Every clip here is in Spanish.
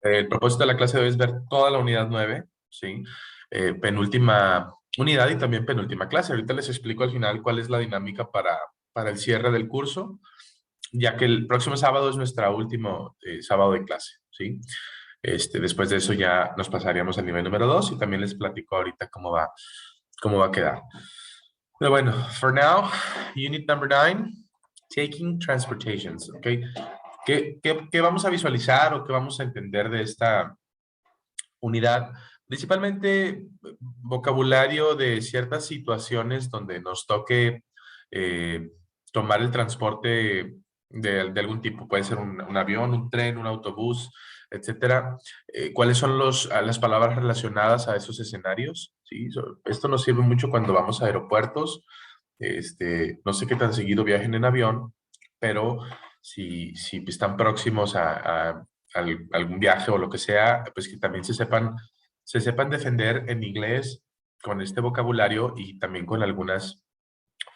El propósito de la clase de hoy es ver toda la unidad 9, ¿sí? Penúltima unidad y también penúltima clase. Ahorita les explico al final cuál es la dinámica para el cierre del curso, ya que el próximo sábado es nuestro último sábado de clase, ¿sí? Después de eso ya nos pasaríamos al nivel número 2 y también les platico ahorita cómo va a quedar. Pero bueno, for now, unit number 9, taking transportations, ¿ok? ¿Qué vamos a visualizar o qué vamos a entender de esta unidad? Principalmente vocabulario de ciertas situaciones donde nos toque eh, tomar el transporte de algún tipo. Puede ser un avión, un tren, un autobús, etcétera. ¿Cuáles son las palabras relacionadas a esos escenarios? ¿Sí? Esto nos sirve mucho cuando vamos a aeropuertos. No sé qué tan seguido viajen en avión, pero si están próximos a algún viaje o lo que sea, pues que también se sepan defender en inglés con este vocabulario y también con algunas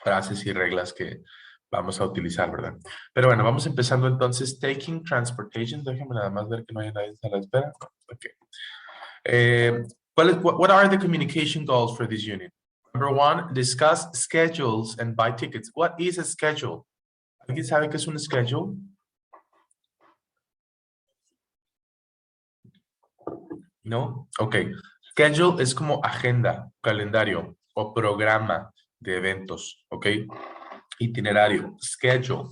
frases y reglas que vamos a utilizar, ¿verdad? Pero bueno, vamos empezando entonces. Taking transportation. Déjenme nada más ver que no haya nadie a la espera. Ok. Eh, what are the communication goals for this unit? Number 1, discuss schedules and buy tickets. What is a schedule? ¿Alguien sabe qué es un schedule? ¿No? Ok. Schedule es como agenda, calendario o programa de eventos, ¿ok? Itinerario, schedule,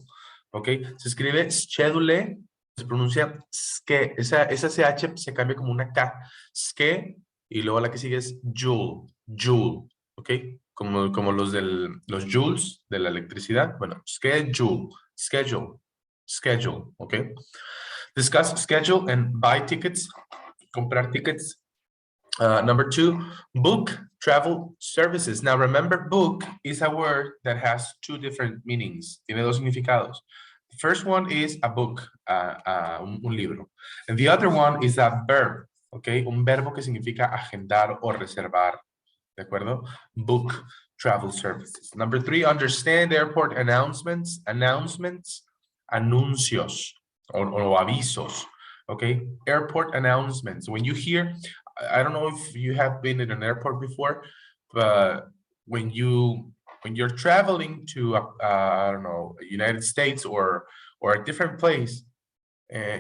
¿ok? Se escribe schedule, se pronuncia ske, esa CH se cambia como una K, ske, y luego la que sigue es joule, ¿ok? Como los joules de la electricidad, bueno, schedule, ¿ok? Discuss schedule and buy tickets, comprar tickets. Number 2, book travel services. Now remember, book is a word that has two different meanings. Tiene dos significados. The first one is a book, un libro. And the other one is a verb, okay? Un verbo que significa agendar o reservar, ¿de acuerdo? Book travel services. Number 3, understand airport announcements, anuncios o avisos, okay? Airport announcements. When you hear, I don't know if you have been in an airport before, but when you're traveling to I don't know, United States or a different place,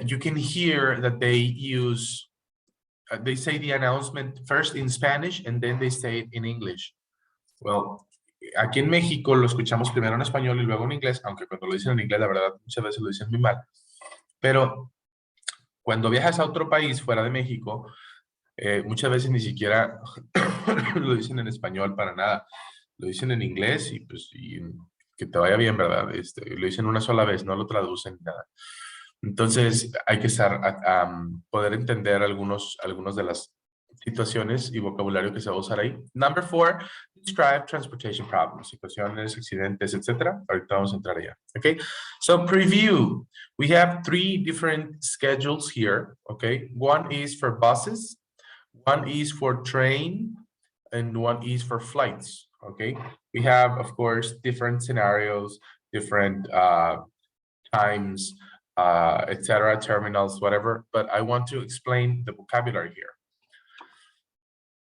you can hear that they say the announcement first in Spanish and then they say it in English. Well, aquí en México lo escuchamos primero en español y luego en inglés, aunque cuando lo dicen en inglés, la verdad, muchas veces lo dicen muy mal. Pero cuando viajas a otro país fuera de México, muchas veces ni siquiera lo dicen en español para nada. Lo dicen en inglés y pues que te vaya bien, ¿verdad? Lo dicen una sola vez, no lo traducen ni nada. Entonces hay que poder entender algunos de las situaciones y vocabulario que se va a usar ahí. Number 4, describe transportation problems, situaciones, accidentes, etc. Ahorita vamos a entrar allá. Okay, so preview. We have 3 different schedules here. Okay, one is for buses, one is for train, and one is for flights. Okay, we have, of course, different scenarios, different times, etc., terminals, whatever, but I want to explain the vocabulary here.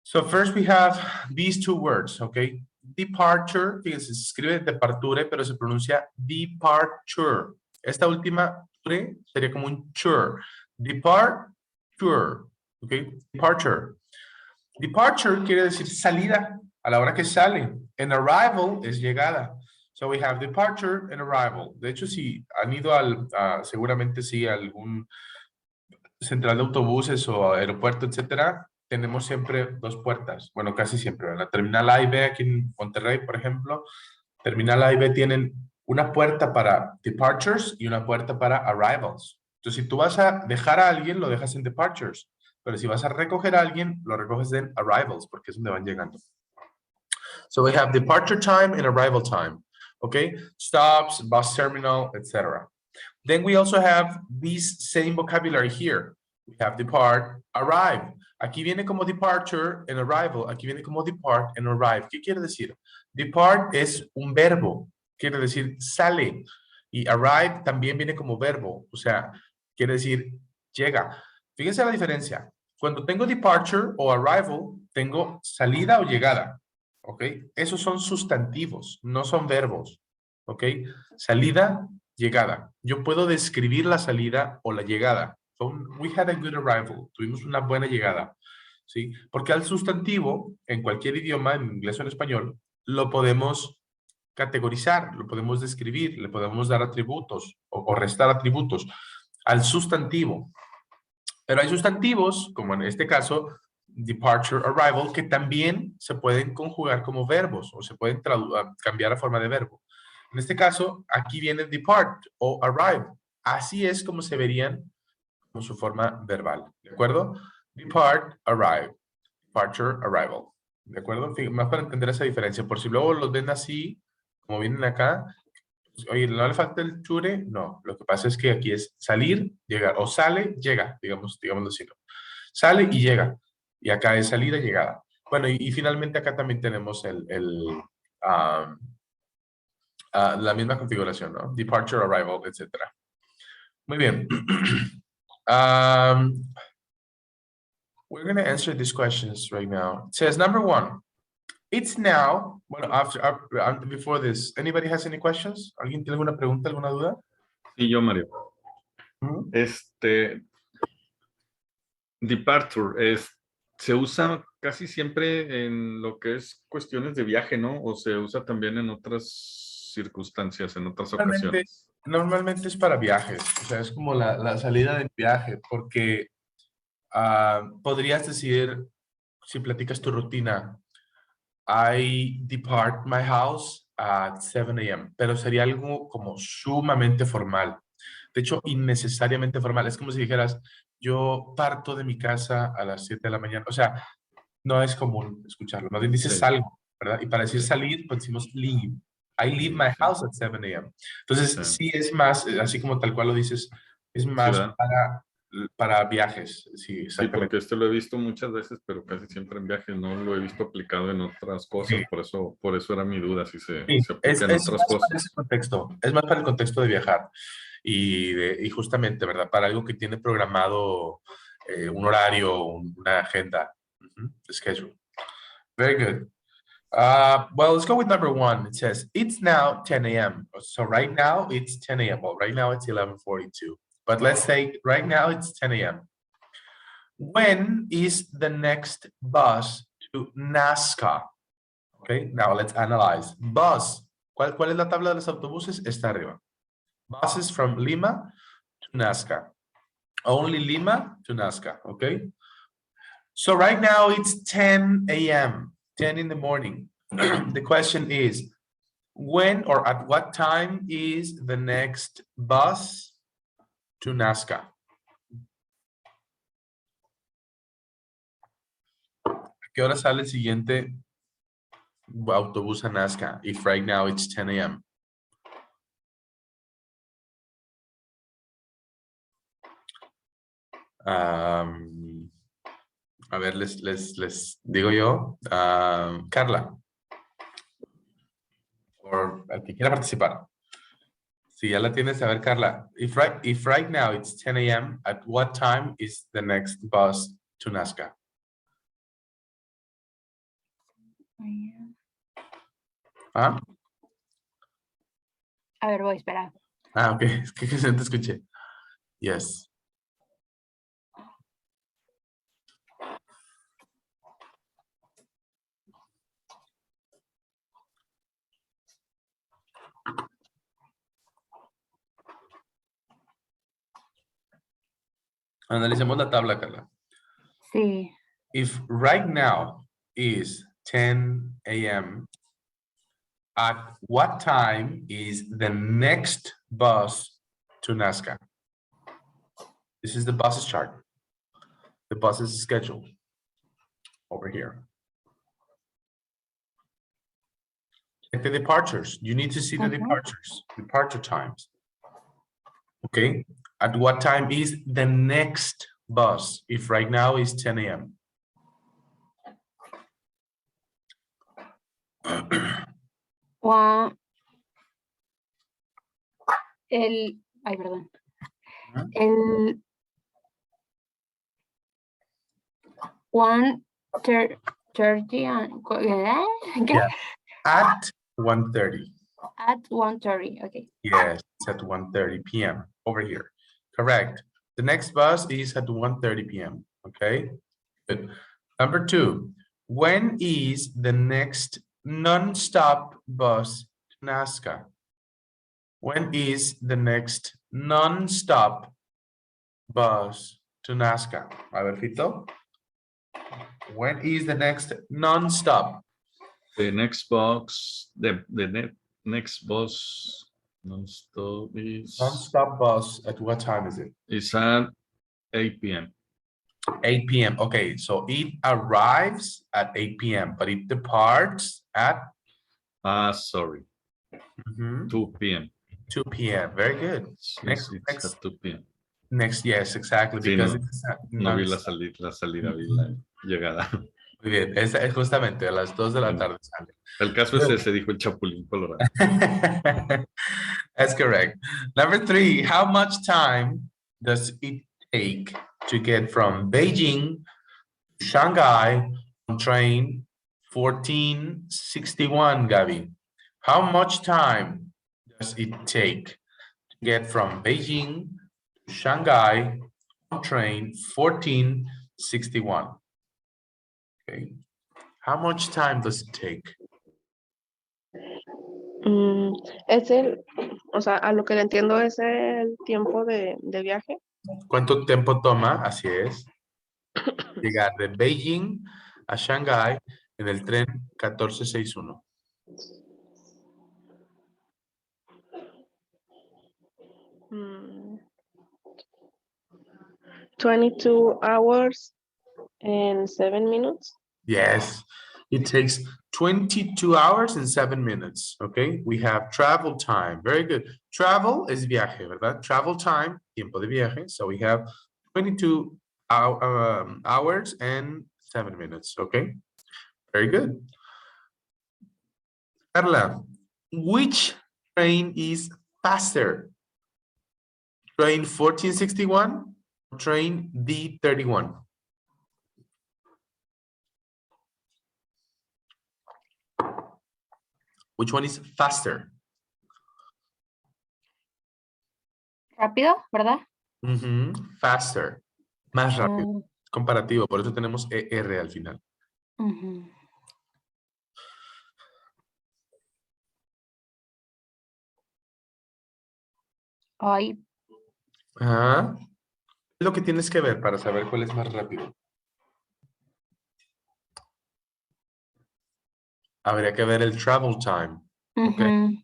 So first we have these 2 words, okay? Departure, fíjense, se escribe departure, pero se pronuncia departure. Esta última ture sería como un chur. Departure, okay? Departure. Departure quiere decir salida, a la hora que sale. And arrival es llegada. So we have departure and arrival. De hecho, si han ido seguramente sí, a algún central de autobuses o aeropuerto, etcétera, tenemos siempre 2 puertas. Bueno, casi siempre. En la terminal A y B, aquí en Monterrey, por ejemplo, terminal A y B tienen una puerta para departures y una puerta para arrivals. Entonces, si tú vas a dejar a alguien, lo dejas en departures. Pero si vas a recoger a alguien, lo recoges en arrivals, porque es donde van llegando. So we have departure time and arrival time. Okay, stops, bus terminal, etc. Then we also have this same vocabulary here. We have depart, arrive. Aquí viene como departure and arrival. Aquí viene como depart and arrive. ¿Qué quiere decir? Depart es un verbo. Quiere decir sale. Y arrive también viene como verbo. O sea, quiere decir llega. Fíjense la diferencia. Cuando tengo departure o arrival, tengo salida o llegada. ¿Ok? Esos son sustantivos, no son verbos. ¿Ok? Salida, llegada. Yo puedo describir la salida o la llegada. We had a good arrival. Tuvimos una buena llegada. ¿Sí? Porque al sustantivo, en cualquier idioma, en inglés o en español, lo podemos categorizar, lo podemos describir, le podemos dar atributos o restar atributos al sustantivo. Pero hay sustantivos, como en este caso, departure, arrival, que también se pueden conjugar como verbos o se pueden cambiar a forma de verbo. En este caso, aquí viene depart o arrive. Así es como se verían con su forma verbal. ¿De acuerdo? Depart, arrive. Departure, arrival. ¿De acuerdo? Más para entender esa diferencia. Por si luego los ven así, como vienen acá, oye, ¿no le falta el chure? No, lo que pasa es que aquí es salir, llegar, o sale, llega, digámoslo así, ¿no? Sale y llega, y acá es salida, llegada. Bueno, y finalmente acá también tenemos la misma configuración, ¿no? Departure, arrival, etc. Muy bien. We're going to answer these questions right now. It says, number one, it's now, bueno, before this, anybody has any questions? ¿Alguien tiene alguna pregunta, alguna duda? Sí, yo, Mario. ¿Mm? Departure, se usa casi siempre en lo que es cuestiones de viaje, ¿no? O se usa también en otras circunstancias, en otras ocasiones. Normalmente es para viajes, o sea, es como la salida del viaje, porque podrías decir, si platicas tu rutina, I depart my house at 7 a.m., pero sería algo como sumamente formal. De hecho, innecesariamente formal. Es como si dijeras, yo parto de mi casa a las 7 de la mañana. O sea, no es común escucharlo. Más bien dices Sí, salgo, ¿verdad? Y para decir sí, salir, pues decimos leave. I leave sí, my sí, house at 7 a.m. Entonces, sí, sí es más, así como tal cual lo dices, es sí, más ¿verdad? para viajes. Sí, Sí, exactamente. porque lo he visto muchas veces, pero casi siempre en viajes, no lo he visto aplicado en otras cosas, Sí, por eso era mi duda, si sí. se aplica en Es otras más para ese cosas. contexto. Es más para el contexto de viajar. Y justamente, ¿verdad? Para algo que tiene programado un horario, una agenda. Schedule. Very good. Well, let's go with number one. It says, it's now 10 a.m. So right now it's 10 a.m. Well, right now it's 11:42. But let's say right now it's 10 a.m. When is the next bus to Nazca? Okay, now let's analyze. Bus. ¿Cuál es la tabla de los autobuses? Está arriba. Buses from Lima to Nazca. Only Lima to Nazca, okay? So right now it's 10 a.m., 10 in the morning. The question is, when or at what time is the next bus to Nazca? ¿A qué hora sale el siguiente autobús a Nazca? If right now it's 10 a.m. A ver, les digo yo. Carla, o al que quiera participar. Si ya la tienes, a ver, Carla. If right now it's 10 a.m., at what time is the next bus to Nazca? ¿Ah? A ver, voy, espera. Ok. Es que no te escuché. Yes. Analicemos la tabla, Carla. Sí. If right now is 10 a.m., at what time is the next bus to Nazca? This is the buses chart. The buses schedule over here. Check the departures. You need to see the departure times. Okay. At what time is the next bus? If right now is 10 a.m. Ay, perdón. El 1:30 ¿qué? Yeah. At 1:30. At 1:30. Okay. Yes, it's at 1:30 p.m. over here. Correct. The next bus is at 1:30 p.m. Okay. Good. Number 2. When is the next non-stop bus to Nazca? When is the next non-stop bus to Nazca? A ver, Fito. When is the next non-stop? The next box, next bus non-stop is Non-stop bus at what time is it? is at 8 p.m. 8 p.m. Okay, so it arrives at 8 p.m., but it departs at Sorry, 2 p.m. 2 p.m. Very good. Yes, it's at 2 p.m. Next, yes, exactly, Sí, because no, it's no vi non-stop. la salida, vi la llegada. Muy bien, es justamente a las 2 de la tarde sale. El caso es ese, dijo el Chapulín Colorado. That's correct. Number 3, how much time does it take to get from Beijing to Shanghai on train 1461, Gabi? How much time does it take to get from Beijing to Shanghai on train 1461? Okay. How much time does it take? Es o sea, a lo que le entiendo es el tiempo de viaje. ¿Cuánto tiempo toma? Así es. Llegar de Beijing a Shanghái en el tren 1461. Mm, 22 hours and 7 minutes. Yes, it takes 22 hours and 7 minutes. Okay, we have travel time. Very good. Travel es viaje, ¿verdad? Travel time, tiempo de viaje. So we have 22 hours and 7 minutes. Okay, very good. Carla, which train is faster? Train 1461 or train D31? Which one is faster? Rápido, ¿verdad? Faster. Más rápido. Comparativo, por eso tenemos ER al final. Ay, Ajá. Es lo que tienes que ver para saber cuál es más rápido. Habría que ver el travel time. Okay.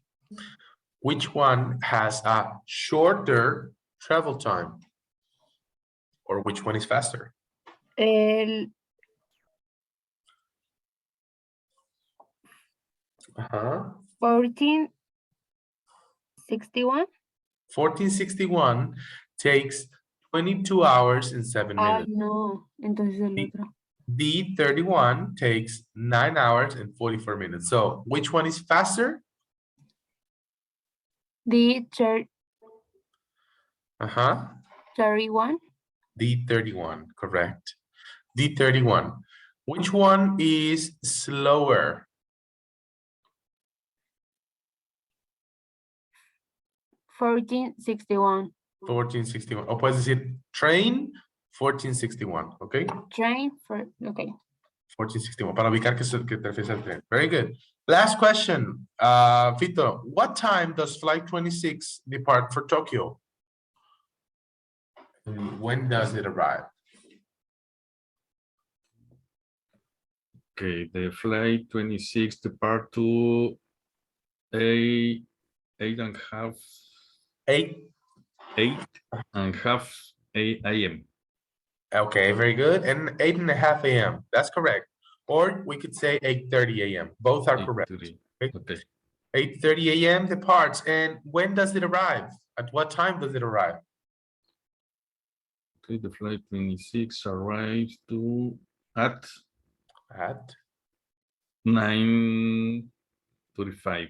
Which one has a shorter travel time? Or which one is faster? el Ajá. 1461. 1461 takes 22 hours and 7 Ay, minutes. no, entonces el otro. D31 takes 9 hours and 44 minutes. So which one is faster? D31. D31, correct. D31. Which one is slower? 1461. 1461. O puedes decir train 1461, okay? Train for, okay. 1461, para ubicar que te refieres al tren. Very good. Last question. Vito, what time does flight 26 depart for Tokyo? When does it arrive? Okay, the flight 26 depart to 8:30 a.m. Okay, very good. And 8:30 a.m. That's correct. Or we could say 8:30 a.m. Both are correct. 8:30. Okay. 8:30 a.m. departs. And when does it arrive? At what time does it arrive? Okay, the flight 26 arrives at 9:35.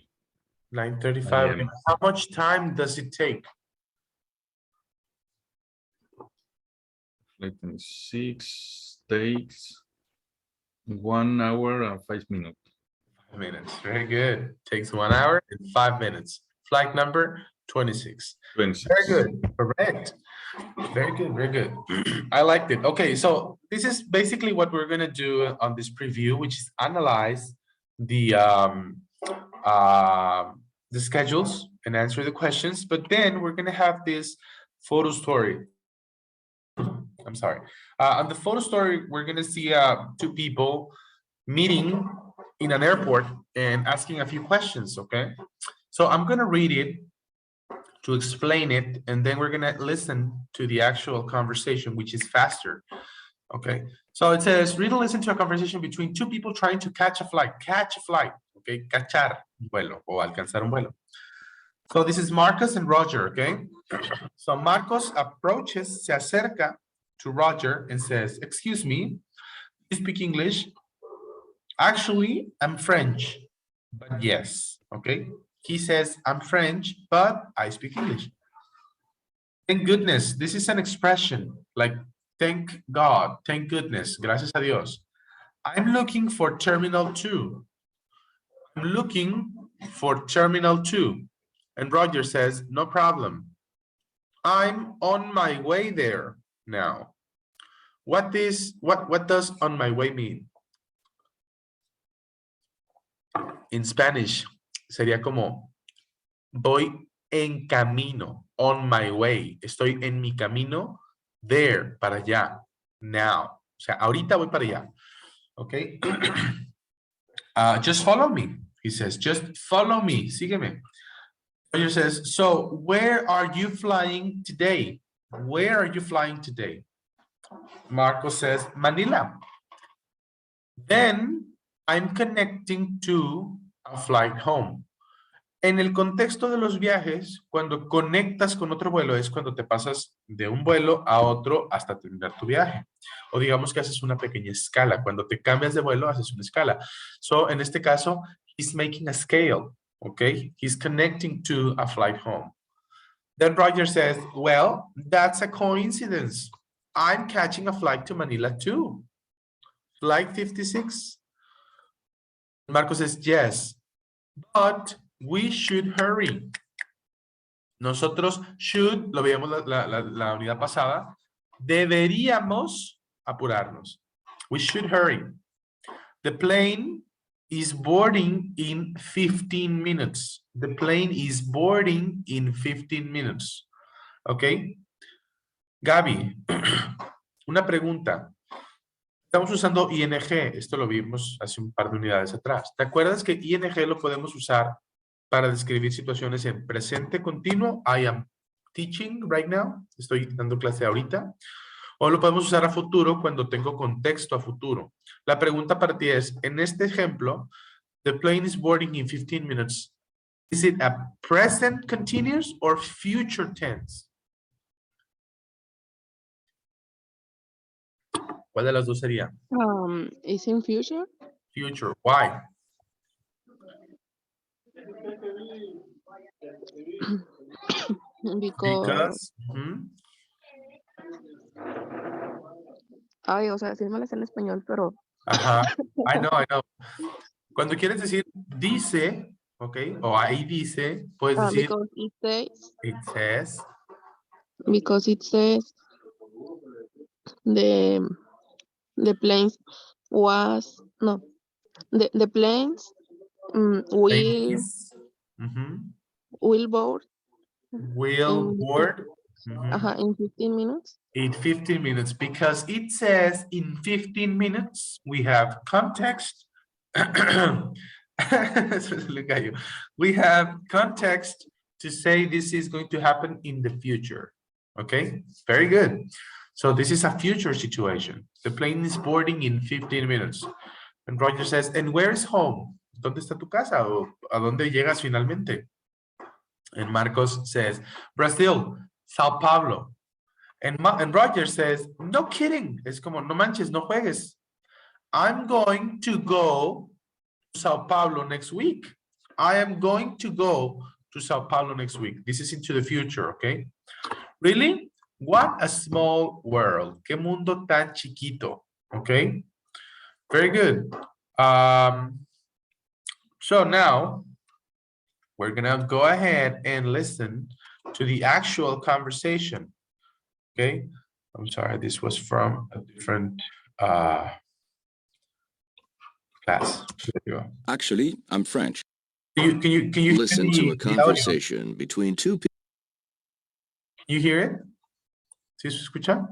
9:35. And how much time does it take? Flight 26 takes 1 hour and 5 minutes. Minutes. Very good. Takes 1 hour and 5 minutes. Flight number 26. 26. Very good. Correct. Very good. Very good. I liked it. Okay, so this is basically what we're gonna do on this preview, which is analyze the schedules and answer the questions. But then we're gonna have this photo story. I'm sorry. On the photo story, we're gonna see two people meeting in an airport and asking a few questions. Okay, so I'm gonna read it to explain it, and then we're gonna listen to the actual conversation, which is faster. Okay, so it says, read and listen to a conversation between two people trying to catch a flight. Catch a flight. Okay, cachar un vuelo o alcanzar un vuelo. So this is Marcos and Roger. Okay, so Marcos approaches, se acerca to Roger and says, excuse me, you speak English? Actually, I'm French, but yes, okay? He says, I'm French, but I speak English. Thank goodness, this is an expression like thank God, thank goodness, gracias a Dios. I'm looking for Terminal 2. I'm looking for Terminal 2. And Roger says, no problem. I'm on my way there now. What does on my way mean? In Spanish, sería como voy en camino, on my way. Estoy en mi camino, there, para allá, now. O sea, ahorita voy para allá. Okay. Just follow me, he says. Just follow me, sígueme. Roger says, so where are you flying today? Where are you flying today? Marco says, Manila. Then I'm connecting to a flight home. En el contexto de los viajes, cuando conectas con otro vuelo es cuando te pasas de un vuelo a otro hasta terminar tu viaje. O digamos que haces una pequeña escala. Cuando te cambias de vuelo, haces una escala. So, en este caso, he's making a scale, okay? He's connecting to a flight home. Then Roger says, well, that's a coincidence. I'm catching a flight to Manila too. Flight 56. Marco says, yes, but we should hurry. Nosotros should, lo veíamos la unidad pasada, deberíamos apurarnos. We should hurry. The plane is boarding in 15 minutes. The plane is boarding in 15 minutes. Okay. Gaby, una pregunta. Estamos usando ING, esto lo vimos hace un par de unidades atrás. ¿Te acuerdas que ING lo podemos usar para describir situaciones en presente continuo? I am teaching right now, estoy dando clase ahorita. O lo podemos usar a futuro cuando tengo contexto a futuro. La pregunta para ti es, en este ejemplo, the plane is boarding in 15 minutes. Is it a present continuous or future tense? ¿Cuál de las dos sería? Is in future? Future. Why? Because ay, o sea, sí me la sé en español, pero Ajá. I know. Cuando quieres decir dice, ok, o ahí dice, puedes decir because it says, it says. because it says the planes was no the planes will board Will board in 15 minutes. in 15 minutes, because it says in 15 minutes. We have context. We have context to say this is going to happen in the future. Okay, very good. So this is a future situation. The plane is boarding in 15 minutes. And Roger says, and where is home? ¿Dónde está tu casa? ¿O a dónde llegas finalmente? And Marcos says, Brazil, Sao Paulo. And Roger says, no kidding. Es como, no manches, no juegues. I'm going to go to Sao Paulo next week. I am going to go to Sao Paulo next week. This is into the future, okay? Really? What a small world. Qué mundo tan chiquito, okay? Very good. So now we're gonna go ahead and listen to the actual conversation. Okay. I'm sorry, this was from a different class. There you go. Actually, I'm French. Can you hear Listen to a the audio? conversation between two people. Can you hear it? ¿Sí se escucha?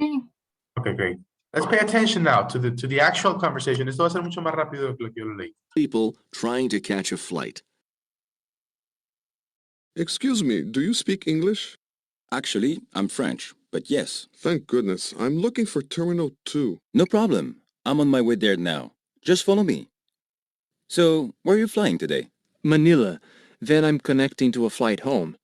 Sí. Okay, great. Let's pay attention now to the actual conversation. Esto va a ser mucho más rápido de lo que yo lo leí. People trying to catch a flight. Excuse me, do you speak English? Actually, I'm French, but yes. Thank goodness. I'm looking for Terminal 2. No problem. I'm on my way there now. Just follow me. So, where are you flying today? Manila. Then I'm connecting to a flight home.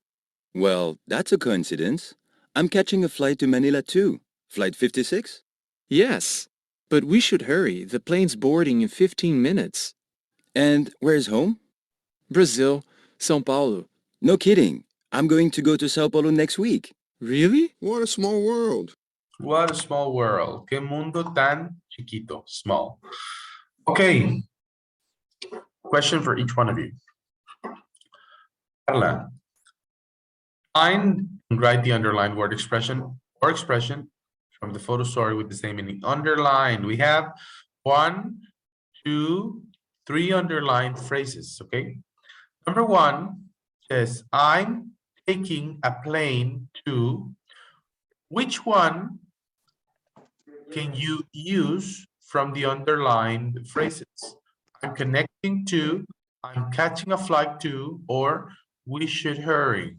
Well, that's a coincidence. I'm catching a flight to Manila too. Flight 56? Yes, but we should hurry. The plane's boarding in 15 minutes. And where's home? Brazil, São Paulo. No kidding. I'm going to go to Sao Paulo next week. Really? What a small world. What a small world. Qué mundo tan chiquito, small. Okay. Question for each one of you. Carla, find and write the underlined word expression or expression from the photo story with the same meaning. Underlined. We have 1, 2, 3 underlined phrases, okay? Number 1 says, I'm taking a plane to. Which one can you use from the underlined phrases? I'm connecting to, I'm catching a flight to, or we should hurry.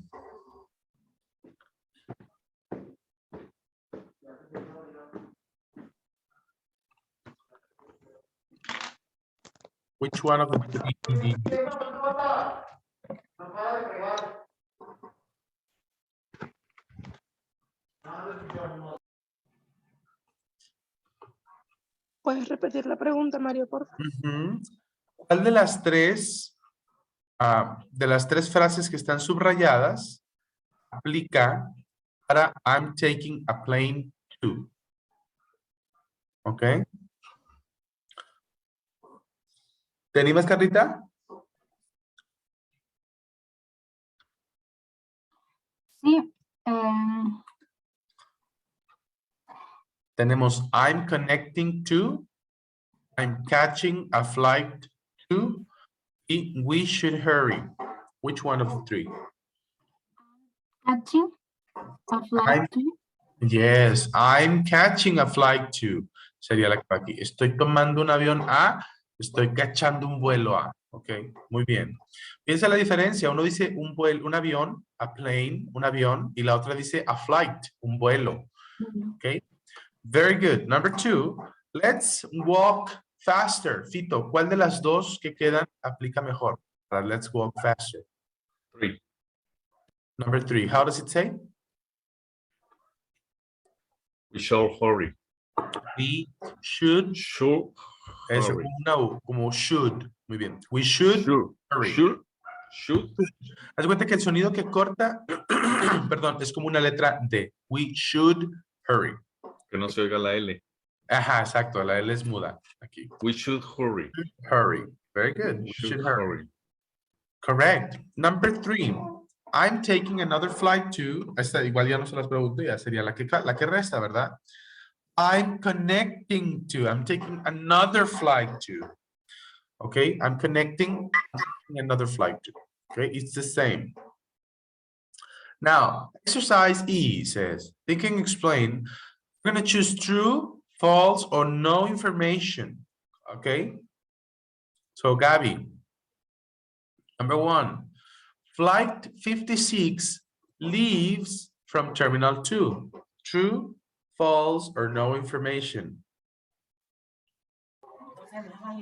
Which one of the three? ¿Puedes repetir la pregunta, Mario, por favor? ¿Cuál de las tres frases que están subrayadas aplica para I'm taking a plane to? ¿Ok? ¿Te animas, Carlita? Sí. Tenemos I'm connecting to, I'm catching a flight to, y we should hurry. Which one of the three? Catching a flight to. Yes, I'm catching a flight to. Sería la que va aquí. Estoy tomando un avión a, estoy cachando un vuelo a. Ok, muy bien. Piensa la diferencia. Uno dice un vuelo, un avión, a plane, un avión, y la otra dice a flight, un vuelo. Ok, very good. Number 2, let's walk faster. Fito, ¿cuál de las dos que quedan aplica mejor? Para let's walk faster. 3. Number 3, how does it say? We shall hurry. We should. Should Es hurry. no, como should. Muy bien. We should hurry. Should. Haz de cuenta que el sonido que corta, perdón, es como una letra D. We should hurry. Que no se oiga la L. Ajá, exacto. La L es muda. Aquí. We should hurry. Hurry. Very good. We We should hurry. Correct. Number 3. I'm taking another flight to. Esta igual ya no se las pregunto, ya sería la que resta, ¿verdad? I'm connecting to. I'm taking another flight to. Okay, I'm connecting another flight to. Okay, it's the same. Now, exercise E says, think and explain. We're going to choose true, false, or no information. Okay, so Gabby, number 1, flight 56 leaves from Terminal 2. True, false, or no information?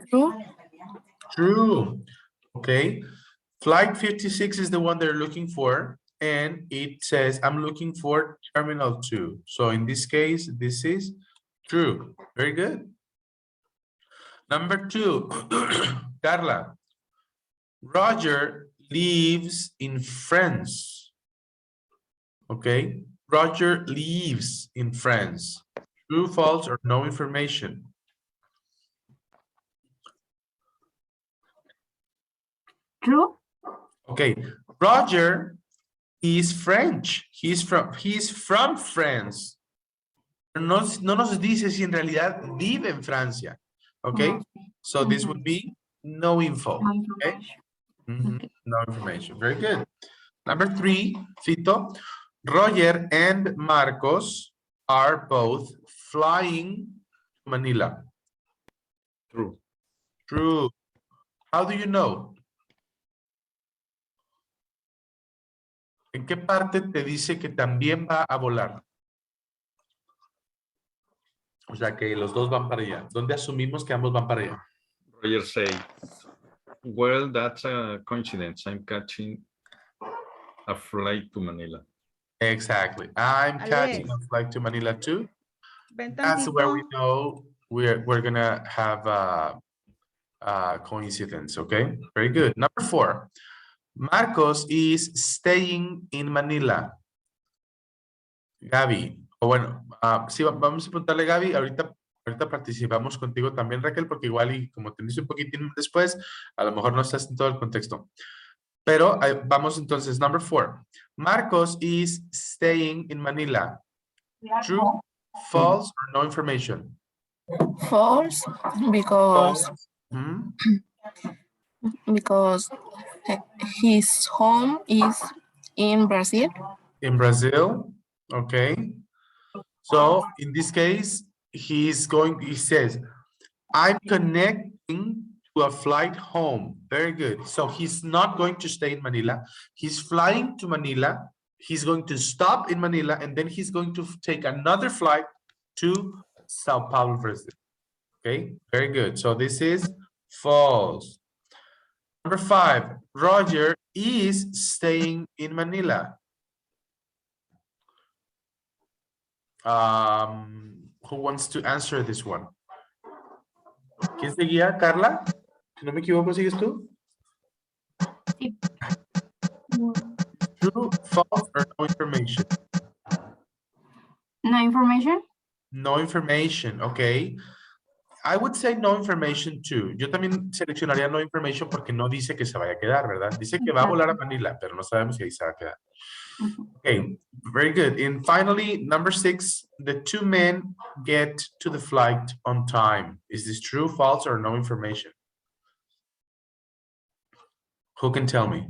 True. True. Okay. Flight 56 is the one they're looking for. And it says, I'm looking for Terminal 2. So in this case, this is true. Very good. Number 2, Carla. Roger lives in France. Okay. Roger lives in France. True, false, or no information. True. Okay, Roger is French. He's from France. No nos dice si en realidad vive en Francia. Okay, so this would be no info. No Okay? information. Mhm, no information. Very good. Number 3, Fito. Roger and Marcos are both flying to Manila. True. True. How do you know? ¿En qué parte te dice que también va a volar? O sea, que los dos van para allá. ¿Dónde asumimos que ambos van para allá? Roger says, well, that's a coincidence. I'm catching a flight to Manila. Exactly. I'm catching a flight to Manila too. Ven That's where we tantito. know we're gonna have a coincidence. Okay, very good. Number 4, Marcos is staying in Manila. Gaby, o bueno, sí, vamos a preguntarle a Gaby. Ahorita participamos contigo también, Raquel, porque igual y como te dice un poquitín después, a lo mejor no estás en todo el contexto. Pero vamos entonces, number 4. Marcos is staying in Manila. True, false, or no information? False, because False. Hmm? because his home is in Brazil. In Brazil, okay. So in this case, he says, I'm connecting to a flight home. Very good. So he's not going to stay in Manila. He's flying to Manila. He's going to stop in Manila, and then he's going to take another flight to Sao Paulo, Brazil. Okay, very good. So this is false. Number 5, Roger is staying in Manila. Who wants to answer this one? ¿Quién seguía? ¿Carla? Si no me equivoco, ¿sigues tú? Sí. True, false, or no information? No information. No information, okay. I would say no information too. Yo también seleccionaría no information porque no dice que se vaya a quedar, ¿verdad? Dice que va a volar a Manila, pero no sabemos si ahí se va a quedar. Okay, very good. And finally, number 6, the 2 men get to the flight on time. Is this true, false, or no information? Who can tell me?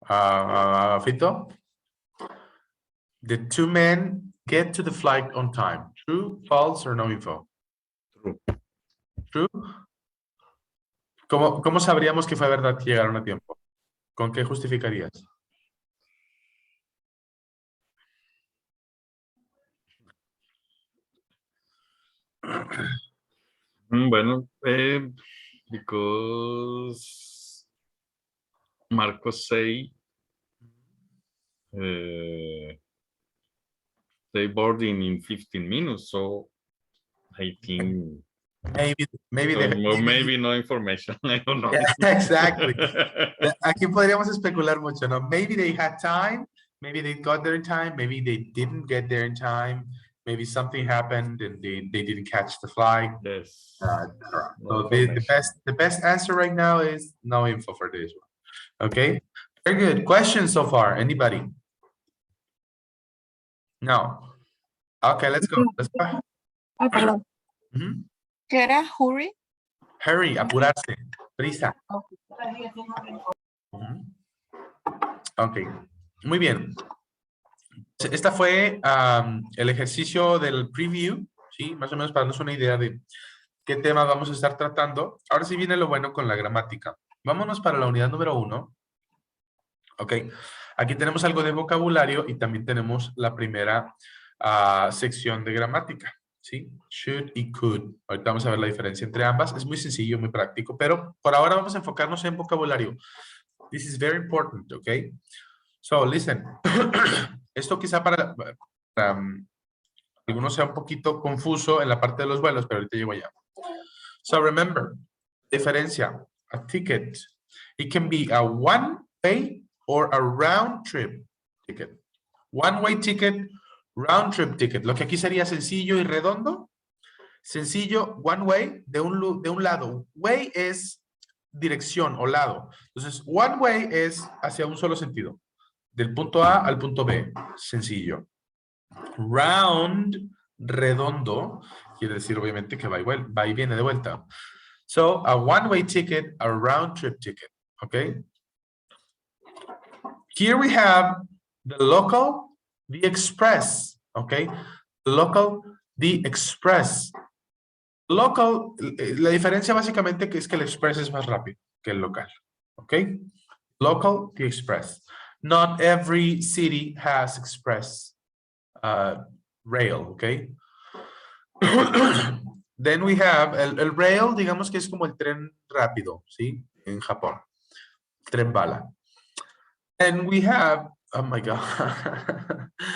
Fito? The 2 men get to the flight on time. True, false, or no info? True. True. ¿Cómo sabríamos que fue verdad que llegaron a tiempo? ¿Con qué justificarías? Bueno, because Marcos say they boarding in 15 minutes, so I think maybe no information. I don't know. Yeah, exactly. Aquí podríamos especular mucho, ¿no? Maybe they had time, maybe they got there in time, maybe they didn't get there in time, maybe something happened and they didn't catch the flight. Yes. So the best answer right now is no info for this one. Okay, very good. Questions so far? Anybody? No. Okay, let's go. Let's go. Perdón. Mhm. ¿Qué era hurry? Hurry, apurarse, prisa. Ujú. Ok, muy bien. Esta fue el ejercicio del preview, ¿sí? Más o menos para darnos una idea de qué tema vamos a estar tratando. Ahora sí viene lo bueno con la gramática. Vámonos para la unidad número 1. Ok, aquí tenemos algo de vocabulario y también tenemos la primera sección de gramática. ¿Sí? Should y could. Ahorita vamos a ver la diferencia entre ambas. Es muy sencillo, muy práctico, pero por ahora vamos a enfocarnos en vocabulario. This is very important, okay? So, listen. Esto quizá para algunos sea un poquito confuso en la parte de los vuelos, pero ahorita llego allá. So, remember, diferencia, a ticket. It can be a one-way or a round trip ticket. One-way ticket, round trip ticket. Lo que aquí sería sencillo y redondo. Sencillo, one way, de un lado. Way es dirección o lado. Entonces, one way es hacia un solo sentido. Del punto A al punto B. Sencillo. Round, redondo, quiere decir obviamente que va y viene de vuelta. So, a one-way ticket, a round trip ticket. Okay? Here we have the local, the express. Okay? The local, the express. Local, la diferencia básicamente que es que el express es más rápido que el local. Okay? Local, the express. Not every city has express rail, okay? Then we have el rail, digamos que es como el tren rápido, ¿sí? En Japón. Tren bala. And we have, oh my God.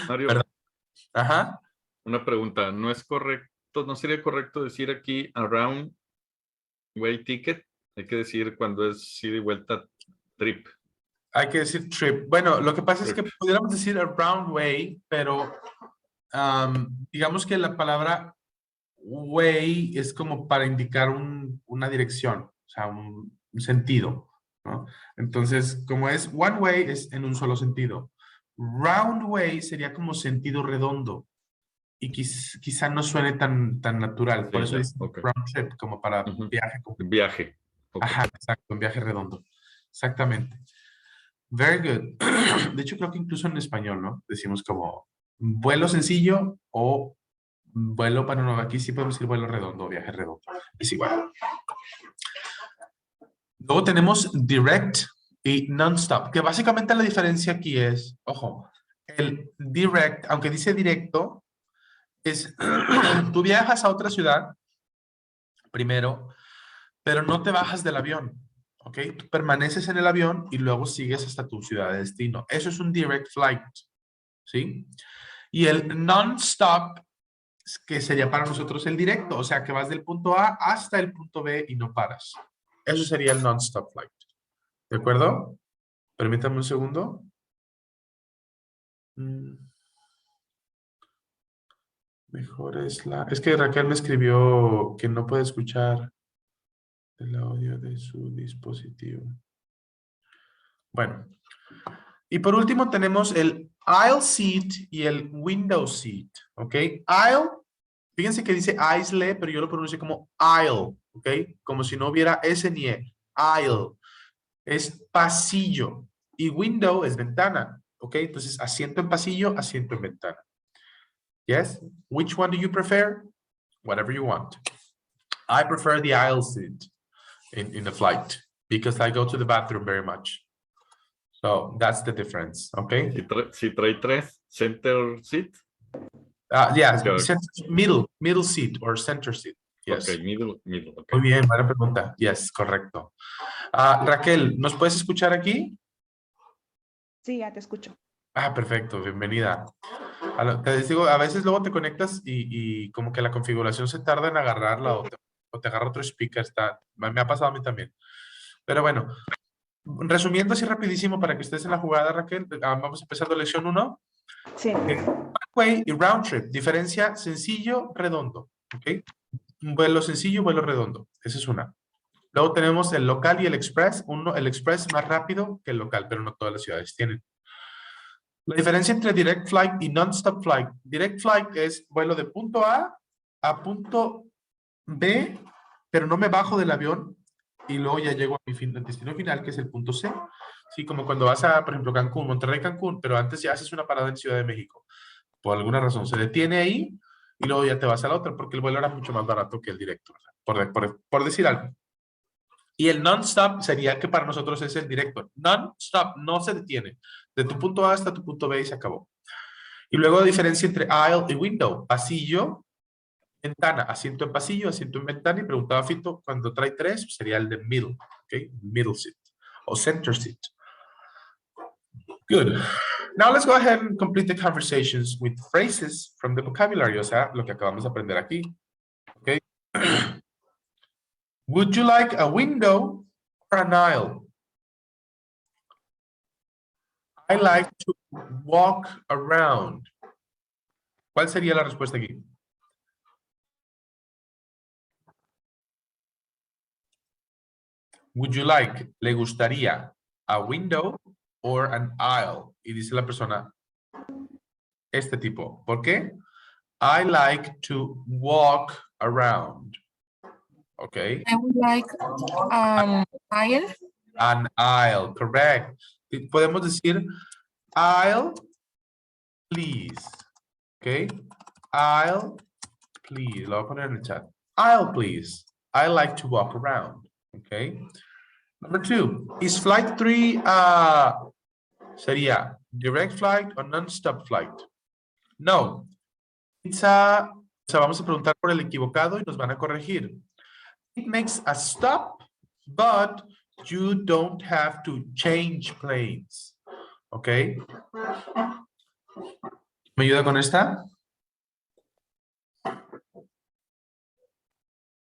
Mario, Perdón. Ajá. una pregunta. ¿No es correcto, no sería correcto decir aquí around way ticket? Hay que decir cuando es ida y vuelta trip. Hay que decir trip. Bueno, lo que pasa es Trip. que pudiéramos decir around way, pero digamos que la palabra way es como para indicar una dirección, o sea, un sentido, ¿no? Entonces, como es one way, es en un solo sentido. Round way sería como sentido redondo y quizá no suene tan natural. Por Sí, eso ya, dice ok. round trip, como para Ujú. viaje completo. Viaje. Ok. Ajá, exacto, un viaje redondo. Exactamente. Very good. De hecho, creo que incluso en español, ¿no? Decimos como vuelo sencillo o vuelo, bueno, no, aquí sí podemos decir vuelo redondo, viaje redondo. Es igual. Luego tenemos direct y non-stop, que básicamente la diferencia aquí es, ojo, el direct, aunque dice directo, es tú viajas a otra ciudad primero, pero no te bajas del avión, ¿ok? Tú permaneces en el avión y luego sigues hasta tu ciudad de destino. Eso es un direct flight, ¿sí? Y el non-stop, que sería para nosotros el directo, o sea, que vas del punto A hasta el punto B y no paras. Eso sería el non-stop flight. ¿De acuerdo? Permítame un segundo. Mejor es la... Es que Raquel me escribió que no puede escuchar el audio de su dispositivo. Bueno. Y por último tenemos el aisle seat y el window seat. ¿Ok? Aisle, fíjense que dice aisle, pero yo lo pronuncio como aisle. ¿Ok? Como si no hubiera S ni E. Aisle. Es pasillo. Y window es ventana. ¿Ok? Entonces, asiento en pasillo, asiento en ventana. Yes? Which one do you prefer? Whatever you want. I prefer the aisle seat in the flight because I go to the bathroom very much. So that's the difference, okay? Si trae tres, center seat. Yeah, Okay. middle seat or center seat. Yes. Ok, middle. Okay. Muy bien, buena pregunta. Yes, correcto. Raquel, ¿nos puedes escuchar aquí? Sí, ya te escucho. Perfecto, bienvenida. Te digo, a veces luego te conectas y como que la configuración se tarda en agarrarla o te agarra otro speaker. Me ha pasado a mí también. Pero bueno, resumiendo así rapidísimo para que estés en la jugada, Raquel, vamos empezando lección 1. Sí. One-way y round trip. Diferencia sencillo, redondo. ¿Ok? Un vuelo sencillo, vuelo redondo. Esa es una. Luego tenemos el local y el express. El express es más rápido que el local, pero no todas las ciudades tienen. La diferencia entre direct flight y non-stop flight. Direct flight es vuelo de punto A a punto B, pero no me bajo del avión y luego ya llego a mi destino final, que es el punto C. Sí, como cuando vas a, por ejemplo, Cancún, Monterrey, Cancún, pero antes ya haces una parada en Ciudad de México. Por alguna razón se detiene ahí y luego ya te vas a la otra porque el vuelo era mucho más barato que el directo, por decir algo. Y el non-stop sería que para nosotros es el directo. Non-stop, no se detiene. De tu punto A hasta tu punto B y se acabó. Y luego la diferencia entre aisle y window. Pasillo, ventana. Asiento en pasillo, asiento en ventana. Y preguntaba Fito, cuando trae tres, sería el de middle. ¿Ok? Middle seat. O center seat. Good. Now let's go ahead and complete the conversations with phrases from the vocabulary. O sea, lo que acabamos de aprender aquí. ¿Ok? Would you like a window or an aisle? I like to walk around. ¿Cuál sería la respuesta aquí? Would you like, le gustaría, a window or an aisle? Y dice la persona, este tipo. ¿Por qué? I like to walk around. Okay. I would like aisle. An aisle, correct. Y podemos decir aisle, please. Okay. Aisle, please. Lo voy a poner en el chat. Aisle, please. I like to walk around. Okay. Number 2, is flight 3 sería direct flight or non-stop flight? No. It's a, o sea, vamos a preguntar por el equivocado y nos van a corregir. It makes a stop, but you don't have to change planes. Okay. ¿Me ayuda con esta?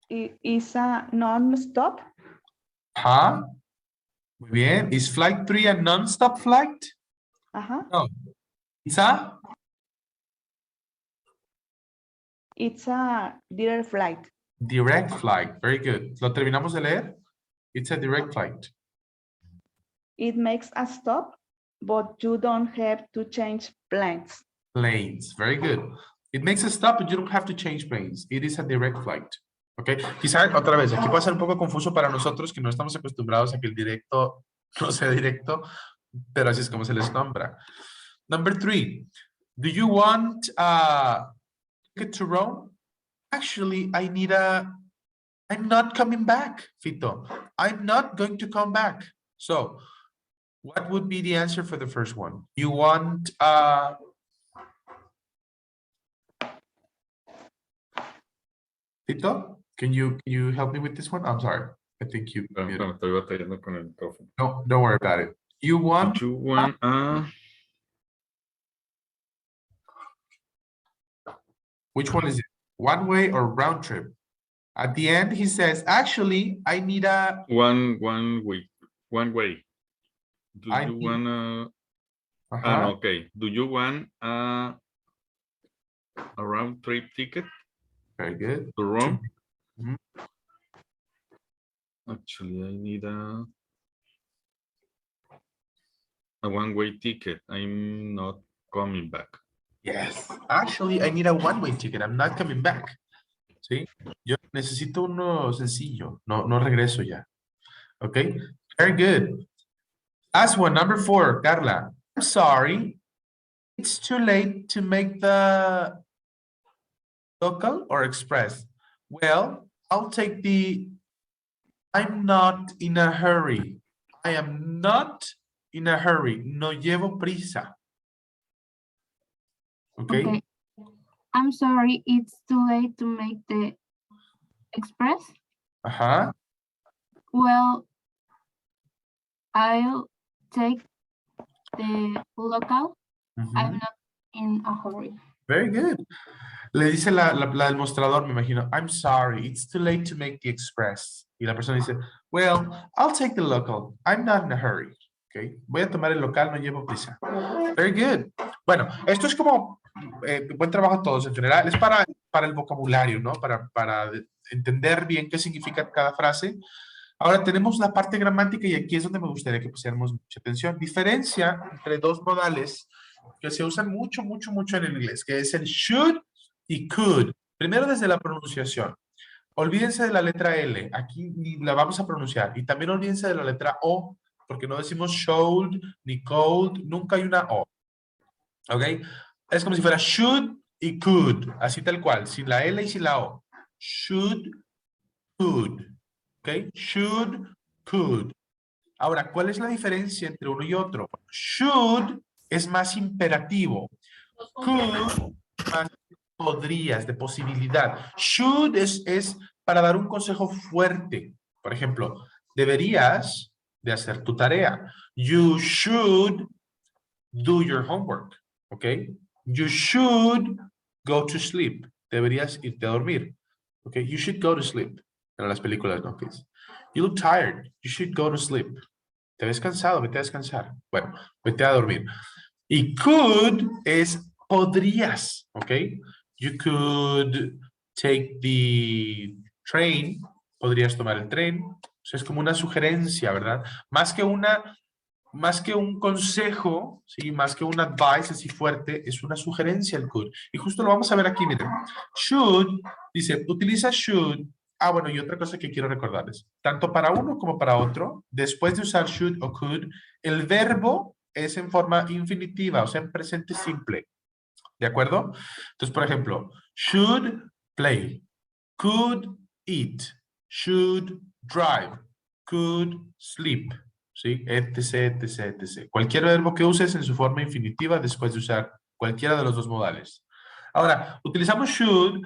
Is a non-stop? Ajá. Muy bien. Is flight 3 a non-stop flight? Ajá. No. It's a? It's a direct flight. Direct flight. Very good. ¿Lo terminamos de leer? It's a direct flight. It makes a stop, but you don't have to change planes. Planes. Very good. It makes a stop, but you don't have to change planes. It is a direct flight. Ok. Quizá otra vez, aquí puede ser un poco confuso para nosotros que no estamos acostumbrados a que el directo no sea directo, pero así es como se les nombra. Number 3. Do you want ticket to Rome? Actually, I'm not coming back, Fito. I'm not going to come back. So, what would be the answer for the first one? You want Fito, can you help me with this one? I'm sorry. I think you Estoy batallando con el micrófono. no, don't worry about it. You want You want which one is it? One way or round trip? At the end, he says, actually, I need a one way. Do I you need- wanna? uh-huh. Okay. Do you want a round trip ticket Very good. to Rome? Mhm. Actually, I need a one-way ticket. I'm not coming back. Yes. Actually, I need a one-way ticket. I'm not coming back. ¿Sí? Yo necesito uno sencillo. No regreso ya. Okay. Very good. Last one, number 4, Carla. I'm sorry. It's too late to make the local or express. Well, I'll take the I'm not in a hurry. I am not in a hurry. No llevo prisa. Okay. Okay. I'm sorry, it's too late to make the express. Uh-huh. Well, I'll take the local. Mhm. I'm not in a hurry. Very good. Le dice la del mostrador, me imagino, I'm sorry, it's too late to make the express. Y la persona dice, well, I'll take the local. I'm not in a hurry. Okay. Voy a tomar el local, no llevo prisa. Very good. Bueno, esto es como buen trabajo a todos en general. Es para el vocabulario, ¿no? Para entender bien qué significa cada frase. Ahora tenemos la parte gramática y aquí es donde me gustaría que pusiéramos mucha atención. Diferencia entre dos modales que se usan mucho en el inglés, que es el should y could. Primero desde la pronunciación. Olvídense de la letra L, aquí ni la vamos a pronunciar. Y también olvídense de la letra O, porque no decimos should ni could, nunca hay una O. ¿Ok? Es como si fuera should y could, así tal cual, sin la L y sin la O. Should, could. ¿Ok? Should, could. Ahora, ¿cuál es la diferencia entre uno y otro? Should es más imperativo. Could más podrías, de posibilidad. Should es para dar un consejo fuerte. Por ejemplo, deberías de hacer tu tarea. You should do your homework. ¿Ok? You should go to sleep. Deberías irte a dormir. ¿Ok? You should go to sleep. En las películas, ¿no? You look tired. You should go to sleep. Te ves cansado, vete a descansar. Bueno, vete a dormir. Y could es podrías, ¿ok? You could take the train. Podrías tomar el tren. O sea, es como una sugerencia, ¿verdad? Más que un consejo, ¿sí? Más que un advice así fuerte, es una sugerencia el could. Y justo lo vamos a ver aquí, miren. Should, dice, utiliza should. Ah, bueno, y otra cosa que quiero recordarles. Tanto para uno como para otro, después de usar should o could, el verbo es en forma infinitiva, o sea, en presente simple. ¿De acuerdo? Entonces, por ejemplo, should play, could eat, should drive, could sleep, ¿sí? Etc, etc, etc. Cualquier verbo que uses en su forma infinitiva después de usar cualquiera de los dos modales. Ahora, utilizamos should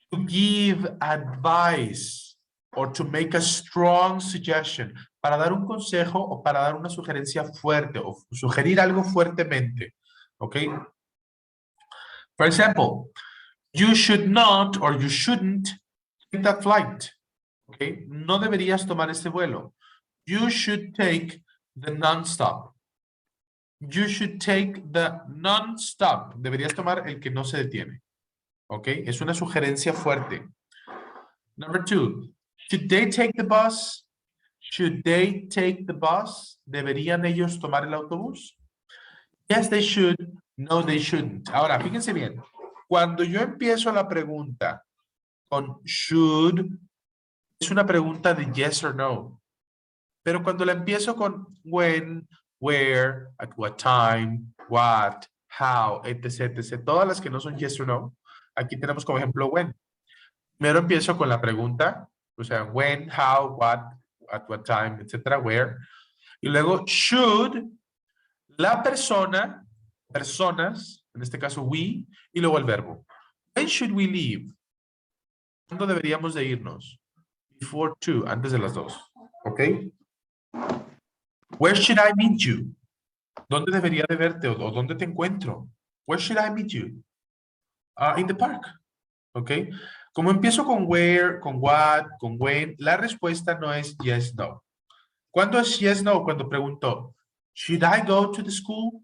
to give advice or to make a strong suggestion, para dar un consejo o para dar una sugerencia fuerte o sugerir algo fuertemente. ¿Ok? For example, you should not or you shouldn't take that flight. ¿Ok? No deberías tomar este vuelo. You should take the non-stop. You should take the non-stop. Deberías tomar el que no se detiene. ¿Ok? Es una sugerencia fuerte. Number 2. Should they take the bus? Should they take the bus? ¿Deberían ellos tomar el autobús? Yes, they should. No, they shouldn't. Ahora, fíjense bien. Cuando yo empiezo la pregunta con should, es una pregunta de yes or no. Pero cuando la empiezo con when, where, at what time, what, how, etc, etc, todas las que no son yes or no, aquí tenemos como ejemplo when. Primero empiezo con la pregunta, o sea, when, how, what, at what time, etcétera, where. Y luego should, la persona, personas, en este caso we, y luego el verbo. When should we leave? ¿Cuándo deberíamos de irnos? Before 2, antes de las 2. ¿Ok? Where should I meet you? ¿Dónde debería de verte o dónde te encuentro? Where should I meet you? In the park. ¿Ok? Como empiezo con where, con what, con when, la respuesta no es yes, no. ¿Cuándo es yes, no? Cuando pregunto, should I go to the school?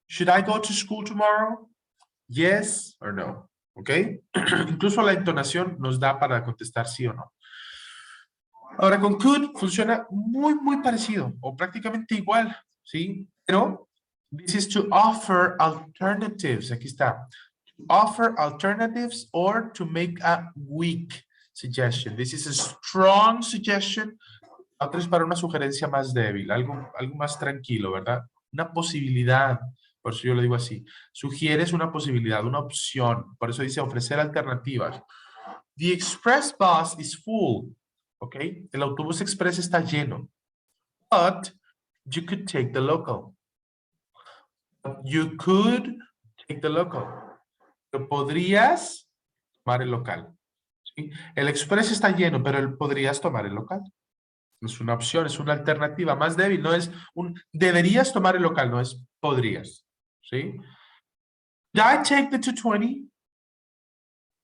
Should I go to school tomorrow? Yes or no. ¿Ok? Incluso la entonación nos da para contestar sí o no. Ahora, con could funciona muy parecido o prácticamente igual, ¿sí? Pero, this is to offer alternatives. Aquí está. Offer alternatives or to make a weak suggestion. This is a strong suggestion. Otra es para una sugerencia más débil, algo más tranquilo, ¿verdad? Una posibilidad. Por eso yo lo digo así. Sugieres una posibilidad, una opción. Por eso dice ofrecer alternativas. The express bus is full. ¿Ok? El autobús express está lleno. But you could take the local. You could take the local. Pero podrías tomar el local. ¿Sí? El express está lleno, pero podrías tomar el local. Es una opción, es una alternativa más débil. No es un deberías tomar el local, no es podrías. ¿Sí? Could I take the 220?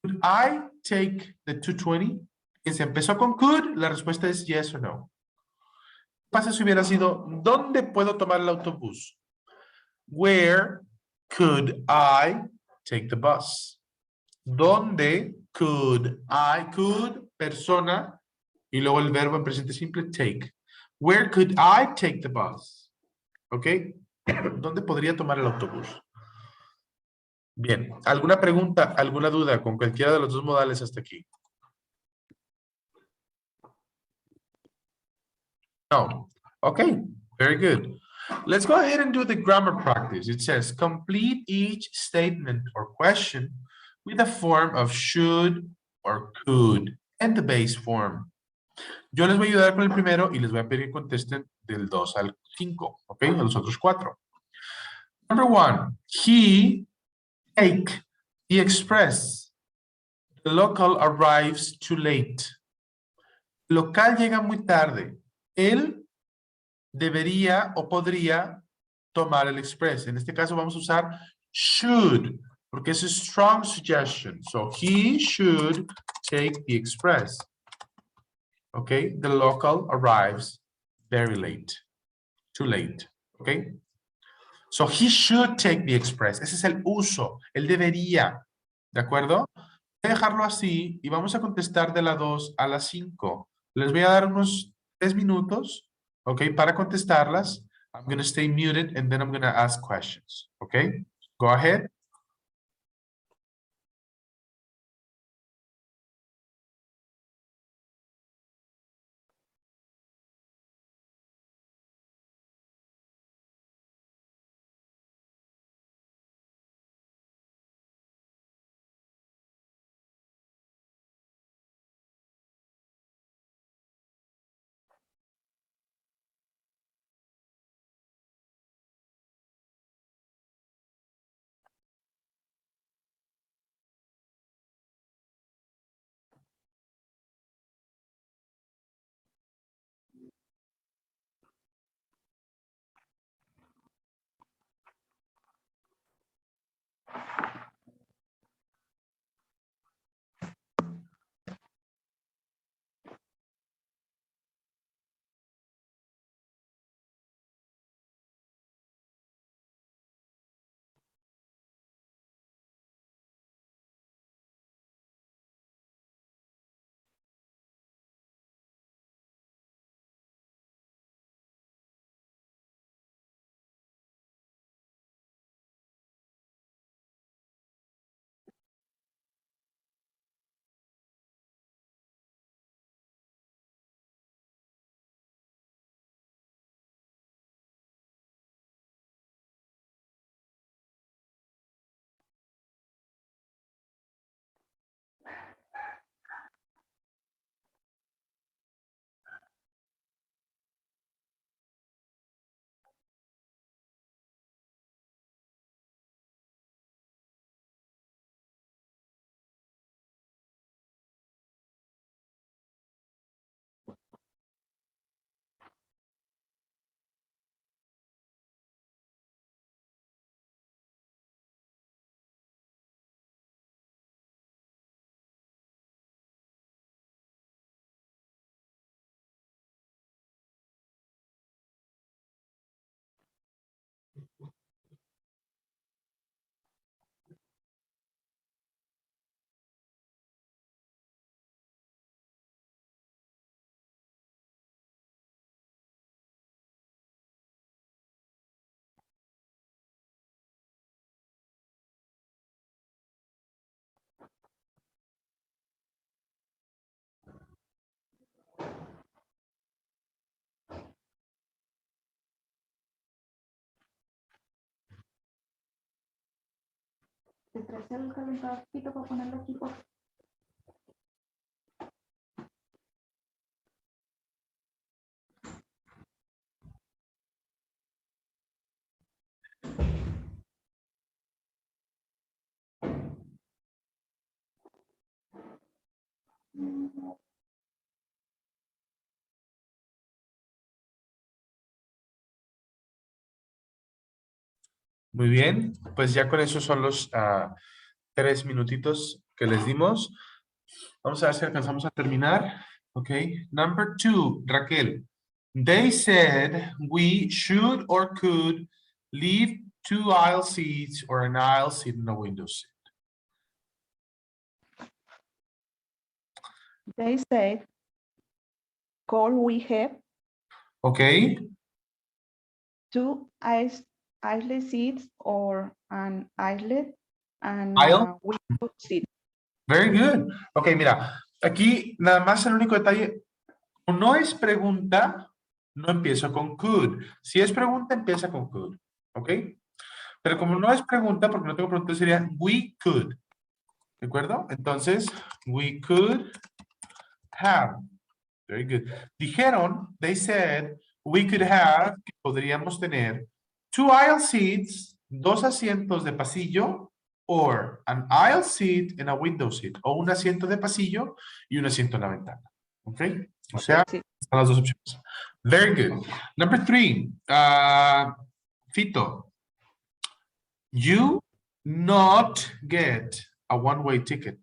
Could I take the 220? Que se empezó con could, la respuesta es yes o no. ¿Qué pasa si hubiera sido ¿dónde puedo tomar el autobús? Where could I take the bus? ¿Dónde could I, could, persona, y luego el verbo en presente simple, take. Where could I take the bus? ¿Ok? ¿Dónde podría tomar el autobús? Bien. ¿Alguna pregunta, alguna duda con cualquiera de los dos modales hasta aquí? No. Okay. Very good. Let's go ahead and do the grammar practice. It says, complete each statement or question with a form of should or could and the base form. Yo les voy a ayudar con el primero y les voy a pedir que contesten del 2 al 5, ¿ok? A los otros 4. Number 1, he take the express. The local arrives too late. El local llega muy tarde. Él debería o podría tomar el express. En este caso vamos a usar should, porque es a strong suggestion. So, he should take the express. Okay, the local arrives very late. Too late. Okay? So he should take the express. Ese es el uso. Él debería. ¿De acuerdo? Voy a dejarlo así y vamos a contestar de la 2 a la 5. Les voy a dar unos 3 minutos, ¿ok? Para contestarlas. I'm going to stay muted and then I'm going to ask questions, ¿ok? Go ahead. ¿Te traes el calentadorcito para ponerlo aquí? Por favor? Muy bien, pues ya con eso son los 3 minutitos que les dimos. Vamos a ver si alcanzamos a terminar. Ok, number 2, Raquel. They said we should or could leave 2 aisle seats or an aisle seat in a window seat. They said, could we have Ok, 2 aisle seats or an aisle and Aisle? window seat? very good. Ok, mira, aquí nada más el único detalle, como no es pregunta, no empiezo con could. Si es pregunta, empieza con could. Ok, pero como no es pregunta, porque no tengo pregunta, sería we could. ¿De acuerdo? Entonces, we could have. Very good. Dijeron, they said, we could have, que podríamos tener 2 aisle seats, 2 asientos de pasillo, or an aisle seat and a window seat, o un asiento de pasillo y un asiento en la ventana. ¿Ok? O sea, Sí. están las dos opciones. Very good. Number 3, Fito. You not get a one-way ticket.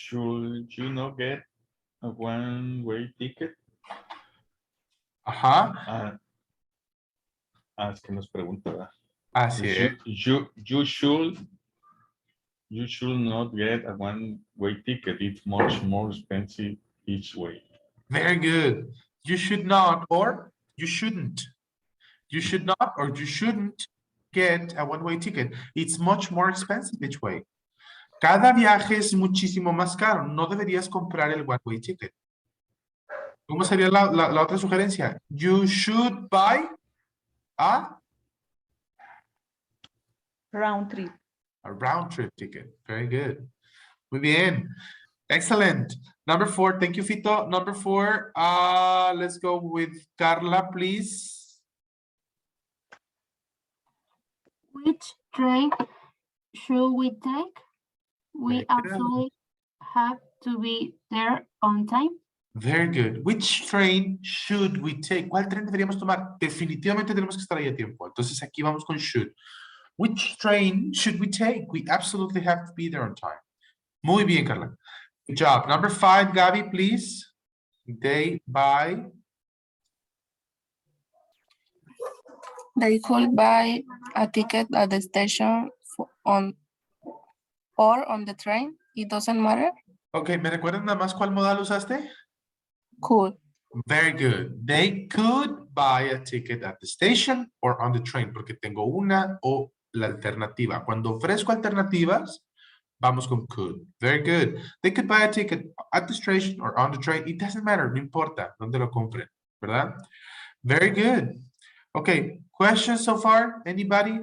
Should you not get a one-way ticket? Ajá. Es que nos pregunta, ¿verdad? Así es. You should not get a one-way ticket. It's much more expensive each way. Very good. You should not or you shouldn't. You should not or you shouldn't get a one-way ticket. It's much more expensive each way. Cada viaje es muchísimo más caro. No deberías comprar el one-way ticket. ¿Cómo sería la otra sugerencia? You should buy a Round trip. round trip ticket. Very good. Muy bien. Excellent. Number 4. Thank you, Fito. Number 4. Let's go with Carla, please. Which train should we take? We Very good. absolutely have to be there on time. Very good. Which train should we take? ¿Cuál tren deberíamos tomar? Definitivamente tenemos que estar ahí a tiempo. Entonces aquí vamos con should. Which train should we take? We absolutely have to be there on time. Muy bien, Carla. Good job. Number 5, Gaby, please. They buy. They could buy a ticket at the station or on the train. It doesn't matter. Ok, ¿me recuerdan nada más cuál modal usaste? Could. Very good. They could buy a ticket at the station or on the train, porque tengo una o la alternativa. Cuando ofrezco alternativas, vamos con could. Very good. They could buy a ticket at the station or on the train. It doesn't matter, no importa dónde lo compren, ¿verdad? Very good. Okay, questions so far? Anybody?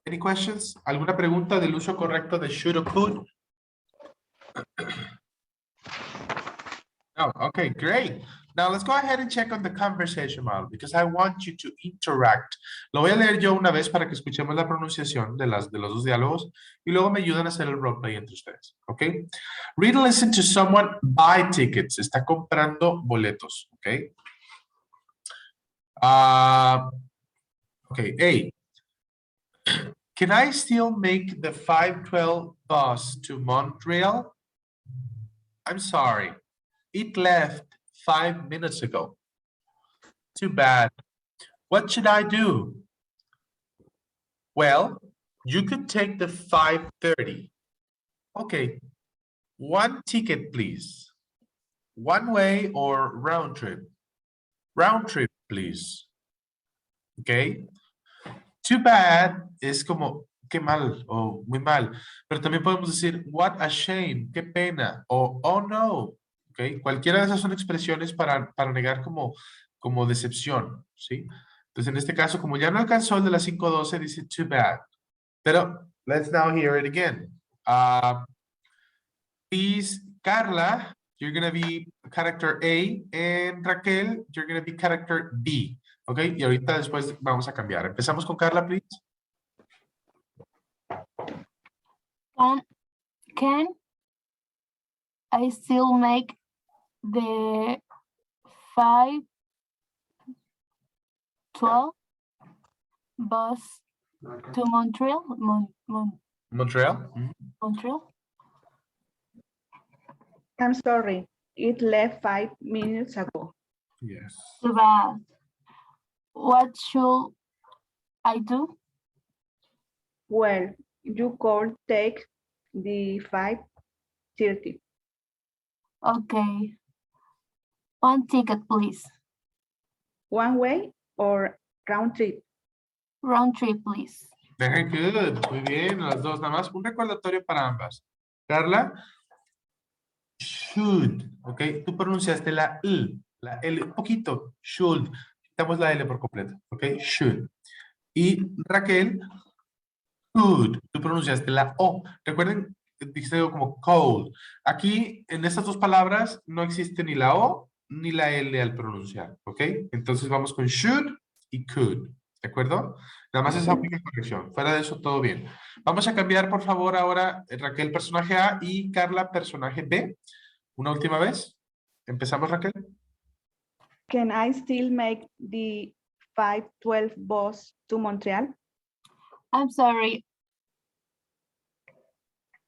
Any questions? ¿Alguna pregunta del uso correcto de should or could? Oh, okay, great. Now let's go ahead and check on the conversation model because I want you to interact. Lo voy a leer yo una vez para que escuchemos la pronunciación de los dos diálogos y luego me ayudan a hacer el roleplay entre ustedes, ¿ok? Read and listen to someone buy tickets. Está comprando boletos, ¿ok? Okay, A. Can I still make the 5:12 bus to Montreal? I'm sorry. It left 5 minutes ago. Too bad. What should I do? Well, you could take the 5:30. Okay. One ticket, please. One way or round trip? Round trip, please. Okay. Too bad es como qué mal o muy mal. Pero también podemos decir what a shame, qué pena o oh no. Okay. Cualquiera de esas son expresiones para negar como decepción, ¿sí? Entonces, en este caso, como ya no alcanzó el de las 5:12, dice too bad. Pero, let's now hear it again. Please, Carla, you're going to be character A, and Raquel, you're going to be character B. Okay, y ahorita después vamos a cambiar. Empezamos con Carla, please. Can I still make the 5:12 bus to Montreal? Montreal. Montreal? I'm sorry, it left 5 minutes ago. Yes. Too bad. What should I do? Well, you could take the 5:30. Okay. One ticket, please. One way or round trip? Round trip, please. Very good. Muy bien, las dos. Nada más un recordatorio para ambas. Carla, should. Ok, tú pronunciaste la L un poquito. Should. Quitamos la L por completo. Ok, should. Y Raquel, could. Tú pronunciaste la O. Recuerden, dijiste algo como cold. Aquí, en estas dos palabras, no existe ni la O ni la L al pronunciar. Ok, entonces vamos con should y could. ¿De acuerdo? Nada más esa única corrección. Fuera de eso, todo bien. Vamos a cambiar, por favor, ahora Raquel, personaje A y Carla, personaje B. Una última vez. Empezamos, Raquel. Can I still make the 5:12 bus to Montreal? I'm sorry.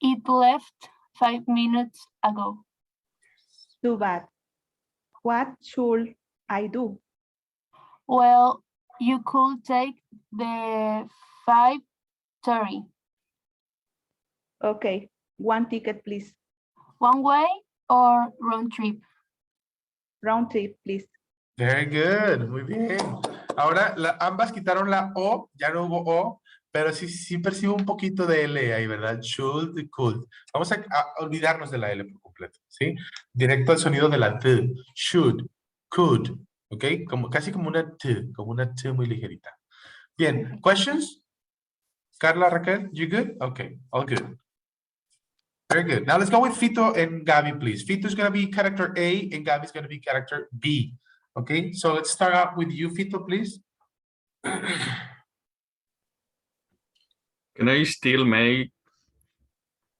It left 5 minutes ago. Too bad. What should I do? Well, you could take the 5:30. Okay, one ticket, please. One way or round trip? Round trip, please. Very good, muy bien. Ahora ambas quitaron la O, ya no hubo O, pero sí percibo un poquito de L ahí, ¿verdad? Should y could. Vamos a olvidarnos de la L por completo, ¿sí? Directo al sonido de la T. Should, could, ¿ok? Casi como una T muy ligerita. Bien, questions? Carla, Raquel, you good? Okay, all good. Very good. Now let's go with Fito and Gabi, please. Fito is going to be character A and Gabi is going to be character B. Okay, so let's start out with you, Fito, please. Can I still make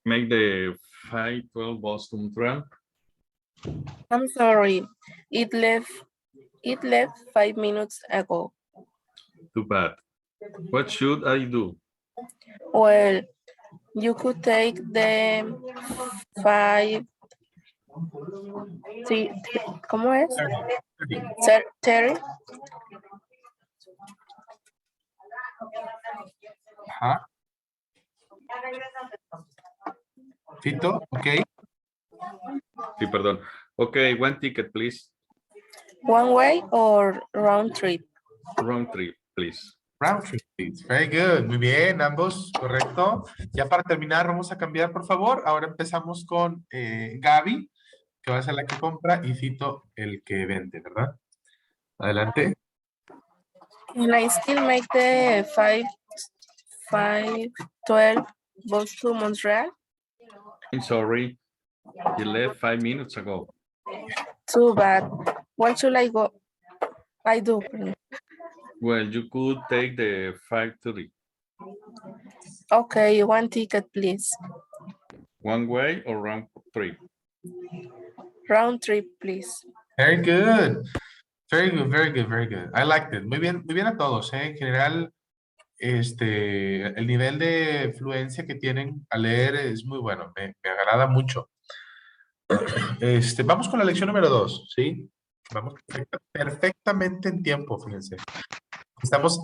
the 5:12 Boston Trail? I'm sorry. It left 5 minutes ago. Too bad. What should I do? Well, you could take the 5. Sí, ¿cómo es? 30. Ajá. Fito, okay. Sí, perdón. Okay, one ticket, please. One way or round trip? Round trip, please. Round trip, please. Very good. Muy bien, ambos, correcto. Ya para terminar, vamos a cambiar, por favor. Ahora empezamos con Gaby, que va a ser la que compra, y Fito, el que vende, ¿verdad? Adelante. Can I still make the 5:12 bus to Montreal? I'm sorry. You left 5 minutes ago. Too bad. What should I go? I do. Well, you could take the 5:30. Okay, one ticket, please. One way or round trip? Round trip, please. Very good. Very good, very good, very good. I liked it. Muy bien a todos, ¿eh? En general, el nivel de fluencia que tienen al leer es muy bueno. Me agrada mucho. Vamos con la lección número 2, ¿sí? Vamos perfectamente en tiempo, fíjense.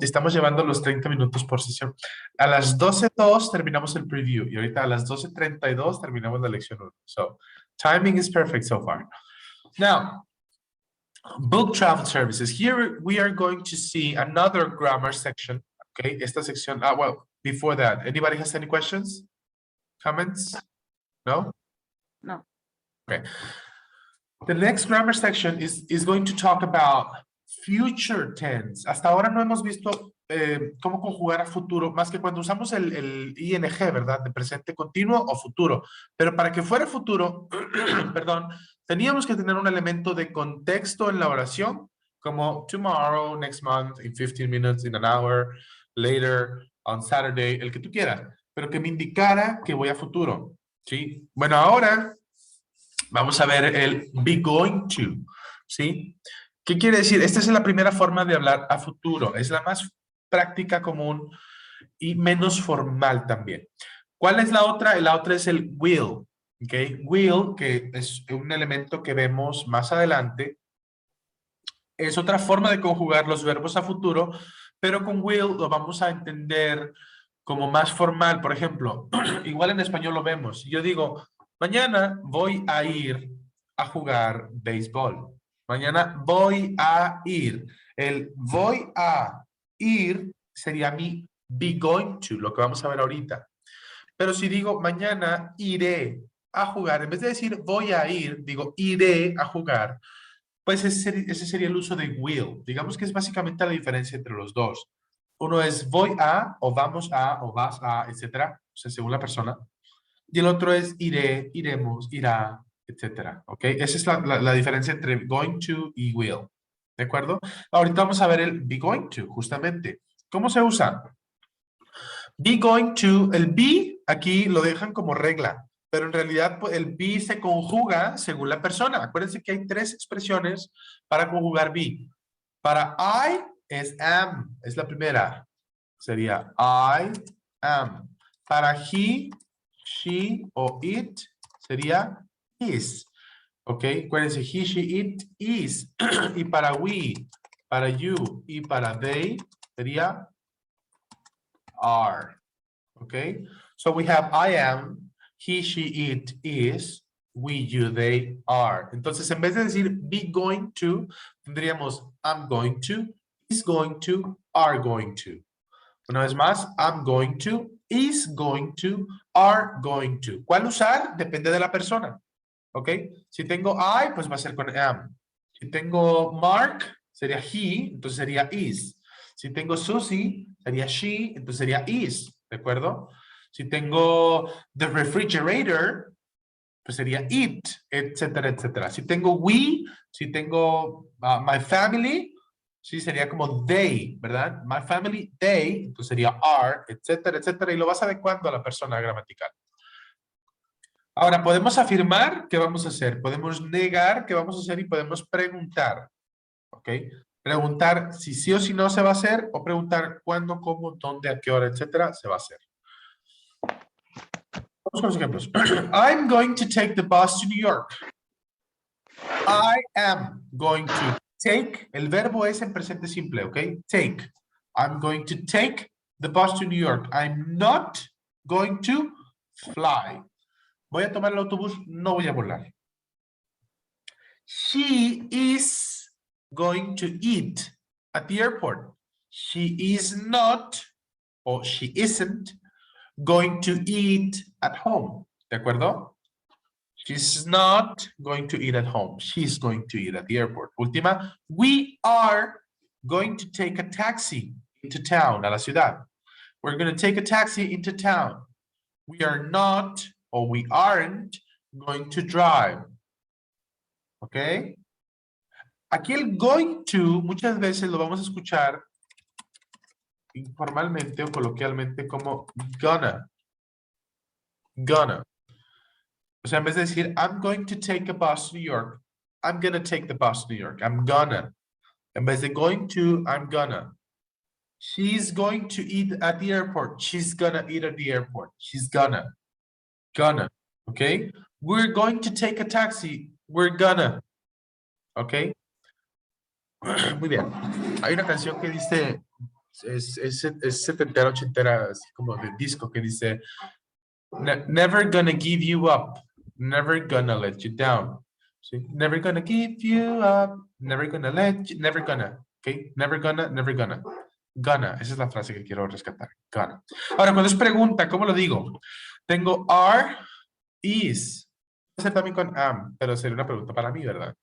Estamos llevando los 30 minutos por sesión. A las 12:02 terminamos el preview y ahorita a las 12:32 terminamos la lección 1. So, timing is perfect so far. Now, book travel services. Here we are going to see another grammar section. Okay, esta sección. Well, before that, anybody has any questions? Comments? No? No. Okay. The next grammar section is going to talk about future tense. Hasta ahora no hemos visto cómo conjugar a futuro, más que cuando usamos el ing, ¿verdad? De presente continuo o futuro. Pero para que fuera futuro, perdón, teníamos que tener un elemento de contexto en la oración, como tomorrow, next month, in 15 minutes, in an hour, later, on Saturday, el que tú quieras, pero que me indicara que voy a futuro, ¿sí? Bueno, ahora vamos a ver el be going to, ¿sí? ¿Qué quiere decir? Esta es la primera forma de hablar a futuro. Es la más práctica, común y menos formal también. ¿Cuál es la otra? La otra es el will, ¿ok? Will, que es un elemento que vemos más adelante, es otra forma de conjugar los verbos a futuro, pero con will lo vamos a entender como más formal. Por ejemplo, igual en español lo vemos. Yo digo, mañana voy a ir a jugar béisbol. Mañana voy a ir. El voy a ir sería mi be going to, lo que vamos a ver ahorita. Pero si digo mañana iré a jugar, en vez de decir voy a ir, digo iré a jugar, pues ese sería el uso de will. Digamos que es básicamente la diferencia entre los dos. Uno es voy a, o vamos a, o vas a, etcétera, o sea, según la persona. Y el otro es iré, iremos, irá, etcétera, ¿ok? Esa es la diferencia entre going to y will, ¿de acuerdo? Ahorita vamos a ver el be going to, justamente. ¿Cómo se usa? Be going to, el be aquí lo dejan como regla, pero en realidad pues, el be se conjuga según la persona. Acuérdense que hay 3 expresiones para conjugar be. Para I es am, es la primera. Sería I am. Para he, she o it sería is. Ok, acuérdense, he, she, it, is. Y para we, para you y para they sería are. Ok, so we have I am, he, she, it, is, we, you, they, are. Entonces, en vez de decir be going to, tendríamos I'm going to, is going to, are going to. Una vez más, I'm going to, is going to, are going to. ¿Cuál usar? Depende de la persona. ¿Ok? Si tengo I, pues va a ser con am. Si tengo Mark, sería he, entonces sería is. Si tengo Susie, sería she, entonces sería is. ¿De acuerdo? Si tengo the refrigerator, pues sería it, etcétera, etcétera. Si tengo we, si tengo my family, sí, sería como they, ¿verdad? My family, they, entonces sería are, etcétera, etcétera. Y lo vas adecuando a la persona gramatical. Ahora, podemos afirmar qué vamos a hacer, podemos negar qué vamos a hacer y podemos preguntar. ¿Ok? Preguntar si sí o si no se va a hacer o preguntar cuándo, cómo, dónde, a qué hora, etcétera, se va a hacer. Vamos con los ejemplos. I'm going to take the bus to New York. I am going to take. El verbo es en presente simple, ¿ok? Take. I'm going to take the bus to New York. I'm not going to fly. Voy a tomar el autobús, no voy a volar. She is going to eat at the airport. She is not, or she isn't, going to eat at home. ¿De acuerdo? She's not going to eat at home. She's going to eat at the airport. Última, we are going to take a taxi into town, a la ciudad. We're going to take a taxi into town. We are not, or we aren't, going to drive. ¿Ok? Aquí el going to muchas veces lo vamos a escuchar informalmente o coloquialmente como gonna. Gonna. O sea, en vez de decir I'm going to take a bus to New York, I'm gonna take the bus to New York. I'm gonna. En vez de going to, I'm gonna. She's going to eat at the airport. She's gonna eat at the airport. She's gonna. Gonna. ¿Ok? We're going to take a taxi. We're gonna. ¿Ok? Muy bien. Hay una canción que dice, es setentera, ochentera, así como de disco, que dice, never gonna give you up, never gonna let you down. ¿Sí? Never gonna give you up, never gonna let you, never gonna, ¿ok? Never gonna, never gonna. Gonna, esa es la frase que quiero rescatar. Gonna. Ahora, cuando es pregunta, ¿cómo lo digo? Tengo are, is. Puede ser también con am, pero sería una pregunta para mí, ¿verdad?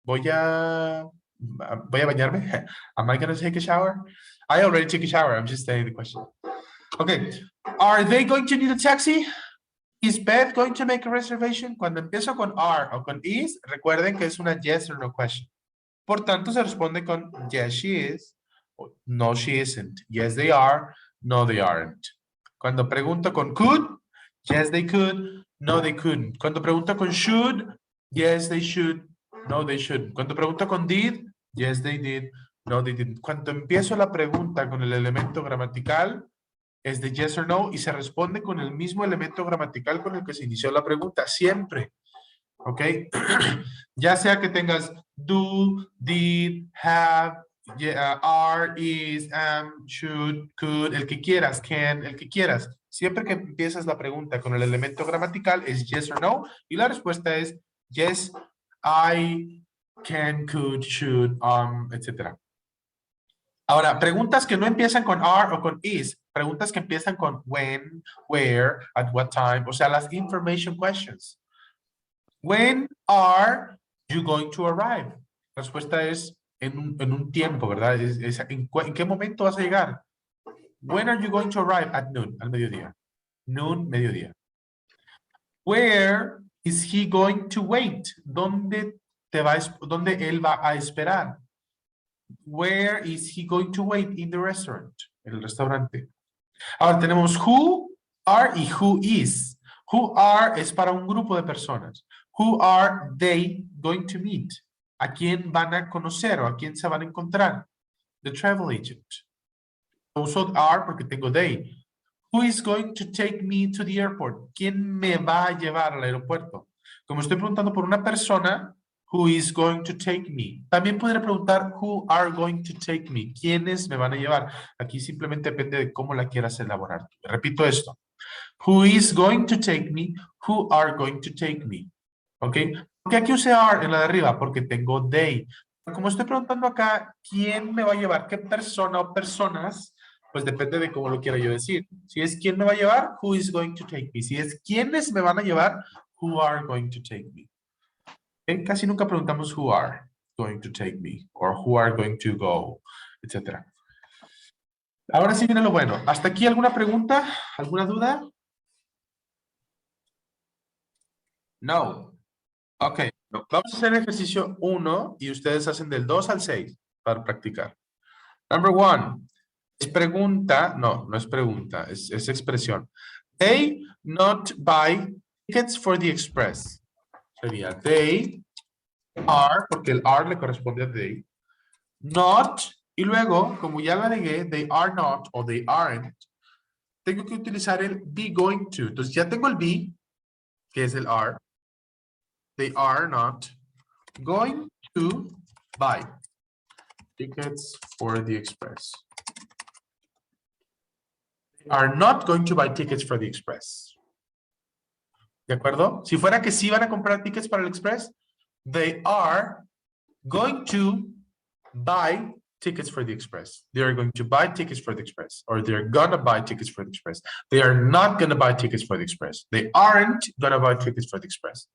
Voy a bañarme. Am I going to take a shower? I already took a shower. I'm just saying the question. Okay. Are they going to need a taxi? Is Beth going to make a reservation? Cuando empiezo con are o con is, recuerden que es una yes or no question. Por tanto, se responde con yes, she is. No, she isn't. Yes, they are. No, they aren't. Cuando pregunto con could, yes, they could. No, they couldn't. Cuando pregunto con should, yes, they should. No, they shouldn't. Cuando pregunto con did, yes, they did. No, they didn't. Cuando empiezo la pregunta con el elemento gramatical, es de yes or no y se responde con el mismo elemento gramatical con el que se inició la pregunta. Siempre. ¿Ok? Ya sea que tengas do, did, have, are, is, am, should, could, el que quieras, can, el que quieras. Siempre que empiezas la pregunta con el elemento gramatical es yes or no y la respuesta es yes, I, can, could, should, etc. Ahora, preguntas que no empiezan con are o con is, preguntas que empiezan con when, where, at what time, o sea, las information questions. When are you going to arrive? La respuesta es en un tiempo, ¿verdad? ¿En qué momento vas a llegar? When are you going to arrive? At noon, al mediodía. Noon, mediodía. Where is he going to wait? ¿Dónde él va a esperar? Where is he going to wait? In the restaurant. En el restaurante. Ahora tenemos who, are y who is. Who are es para un grupo de personas. Who are they going to meet? ¿A quién van a conocer o a quién se van a encontrar? The travel agent. Uso are porque tengo they. Who is going to take me to the airport? ¿Quién me va a llevar al aeropuerto? Como estoy preguntando por una persona, who is going to take me? También podría preguntar, who are going to take me? ¿Quiénes me van a llevar? Aquí simplemente depende de cómo la quieras elaborar. Repito esto. Who is going to take me? Who are going to take me? ¿Ok? ¿Por qué aquí usé are en la de arriba? Porque tengo they. Como estoy preguntando acá, ¿quién me va a llevar? ¿Qué persona o personas? Pues depende de cómo lo quiera yo decir. Si es quién me va a llevar, who is going to take me. Si es quiénes me van a llevar, who are going to take me. ¿Ok? Casi nunca preguntamos who are going to take me or who are going to go, etc. Ahora sí viene lo bueno. ¿Hasta aquí alguna pregunta? ¿Alguna duda? No. Ok. Vamos a hacer el ejercicio 1 y ustedes hacen del 2 al 6 para practicar. Number 1. Es pregunta. No, no es pregunta. Es expresión. They not buy tickets for the express. Sería they are, porque el are le corresponde a they. Not, y luego, como ya la agregué, they are not o they aren't, tengo que utilizar el be going to. Entonces ya tengo el be, que es el are. They are not going to buy tickets for the express. They are not going to buy tickets for the express. ¿De acuerdo? Si fuera que sí van a comprar tickets para el express, they are going to buy tickets for the express. They are going to buy tickets for the express. Or they're gonna buy tickets for the express. They are not gonna buy tickets for the express. They aren't gonna buy tickets for the express.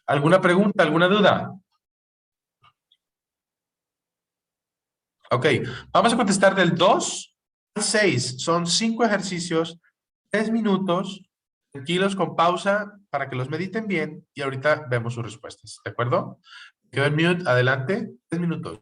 ¿Alguna pregunta? ¿Alguna duda? Ok, vamos a contestar del 2 al 6. Son 5 ejercicios, 3 minutos, tranquilos con pausa para que los mediten bien y ahorita vemos sus respuestas. ¿De acuerdo? Quedo en mute, adelante, 3 minutos.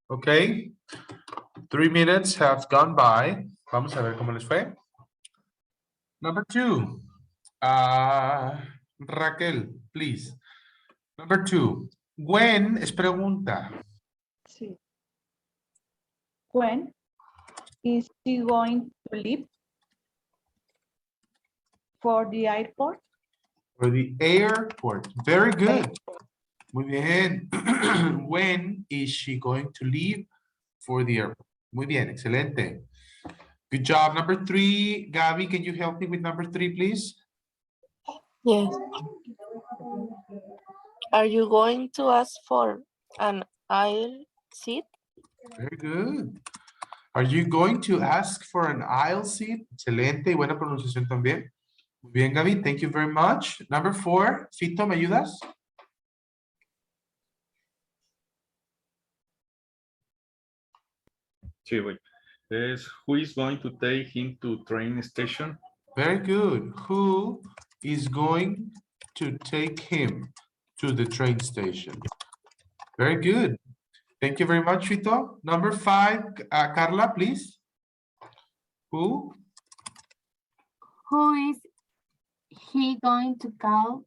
Okay. 3 minutes have gone by. Vamos a ver cómo les fue. Number 2. Raquel, please. Number 2. When es pregunta. Sí. When is she going to leave for the airport? For the airport. Very good. Muy bien. When is she going to leave for the airport? Muy bien, excelente. Good job. Number 3. Gaby, can you help me with number 3, please? Yes. Are you going to ask for an aisle seat? Very good. Are you going to ask for an aisle seat? Excelente y buena pronunciación también. Muy bien, Gaby. Thank you very much. Number 4. Fito, ¿me ayudas? Sí, güey. Es who is going to take him to train station? Very good. Who is going to take him to the train station? Very good. Thank you very much, Fito. Number 5. Carla, please. Who? Who is he going to call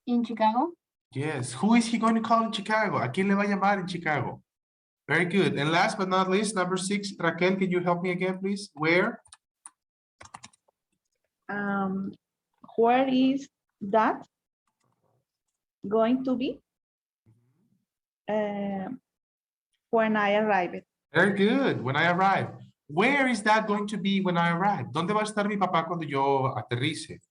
in Chicago? Yes. Who is he going to call in Chicago? ¿A quién le va a llamar en Chicago? Very good. And last but not least, number 6. Raquel, can you help me again, please? Where? Where is that going to be when I arrive? Very good. When I arrive. Where is that going to be when I arrive? ¿Dónde va a estar mi papá cuando yo aterrice?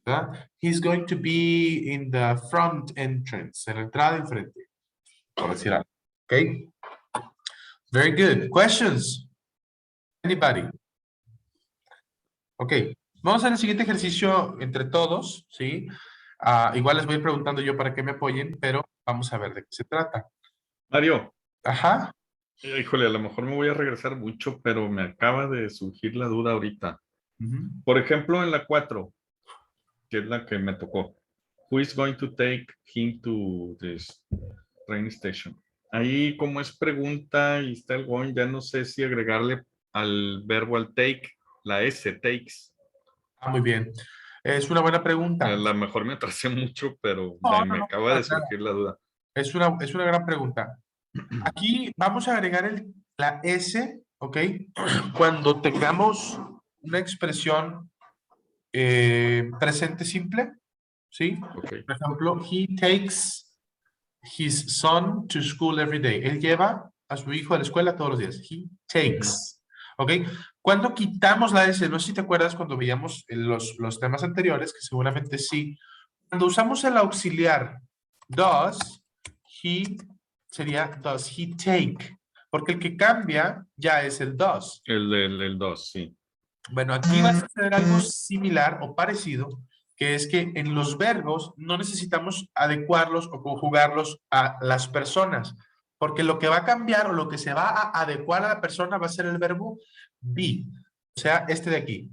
¿Verdad? He's going to be in the front entrance, en la entrada enfrente. Por decir algo. Okay. Very good. Questions? Anybody? Ok. Vamos a hacer el siguiente ejercicio entre todos, ¿sí? Igual les voy a ir preguntando yo para que me apoyen, pero vamos a ver de qué se trata. Mario, Ajá. híjole, a lo mejor me voy a regresar mucho, pero me acaba de surgir la duda ahorita. Ujú. Por ejemplo, en la 4, que es la que me tocó. Who is going to take him to this train station? Ahí, como es pregunta y está el going, ya no sé si agregarle al verbo al take, la S, takes. Muy bien. Es una buena pregunta. A lo mejor me atrasé mucho, pero No, me no, acaba para de nada. surgir la duda. Es una gran pregunta. Aquí vamos a agregar la S, ¿ok? Cuando tengamos una expresión presente simple, ¿sí? Ok. Por ejemplo, he takes his son to school every day. Él lleva a su hijo a la escuela todos los días. He takes. ¿Ok? Cuando quitamos la S, no sé si te acuerdas cuando veíamos los temas anteriores, que seguramente sí. Cuando usamos el auxiliar does, he sería does he take. Porque el que cambia ya es el does. El 2, sí. Bueno, aquí va a suceder algo similar o parecido, que es que en los verbos no necesitamos adecuarlos o conjugarlos a las personas, porque lo que va a cambiar o lo que se va a adecuar a la persona va a ser el verbo be, o sea, este de aquí,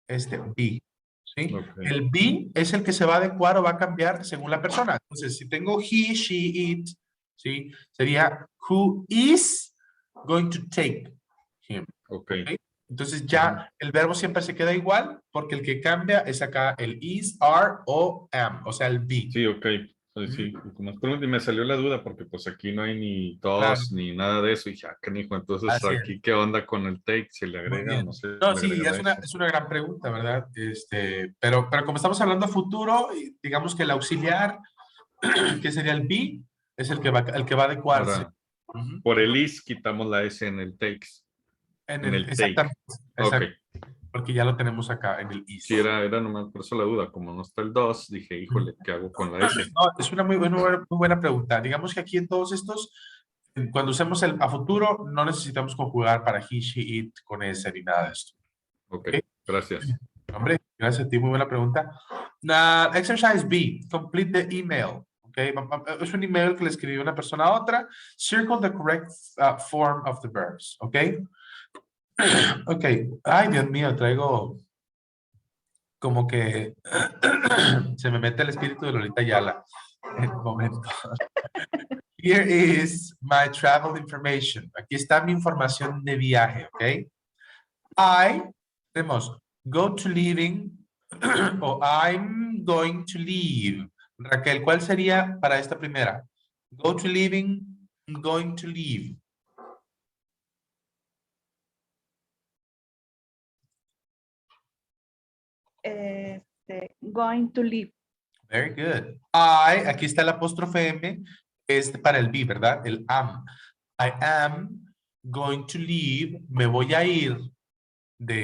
este be, ¿sí? Okay. El be es el que se va a adecuar o va a cambiar según la persona. Entonces, si tengo he, she, it, ¿sí? Sería who is going to take him. Okay. ¿Ok? Entonces ya el verbo siempre se queda igual porque el que cambia es acá el is, are o am, o sea, el be. Sí, ok. Sí, como pregunta y me salió la duda porque pues aquí no hay ni dos Claro. ni nada de eso y ya, canijo, entonces Así es. aquí qué onda con el take, se le Muy agrega o bien. no se No, le sí, agrega eso. es una gran pregunta, ¿verdad? Pero como estamos hablando a futuro, digamos que el auxiliar, que sería el be, es el que va a adecuarse. Ahora, por el is quitamos la S en el takes. En el take. Exactamente. Ok. Porque ya lo tenemos acá en el is. Sí, era nomás por eso la duda. Como no está el 2, dije, híjole, ¿qué hago con la S? No, es una muy buena pregunta. Digamos que aquí en todos estos, cuando usemos el a futuro, no necesitamos conjugar para he, she, it con S ni nada de esto. Ok, gracias. Hombre, gracias a ti, muy buena pregunta. Exercise B, complete the email. Okay, es un email que le escribió una persona a otra. Circle the correct form of the verbs. Okay. Ok. Ay, Dios mío, traigo como que se me mete el espíritu de Lolita Ayala. En un momento. Here is my travel information. Aquí está mi información de viaje, ¿ok? Tenemos go to leaving o I'm going to leave. Raquel, ¿cuál sería para esta primera? Go to leaving, I'm going to leave. Going to leave. Very good. Aquí está el apóstrofe M, es para el be, ¿verdad? El am. I am going to leave, me voy a ir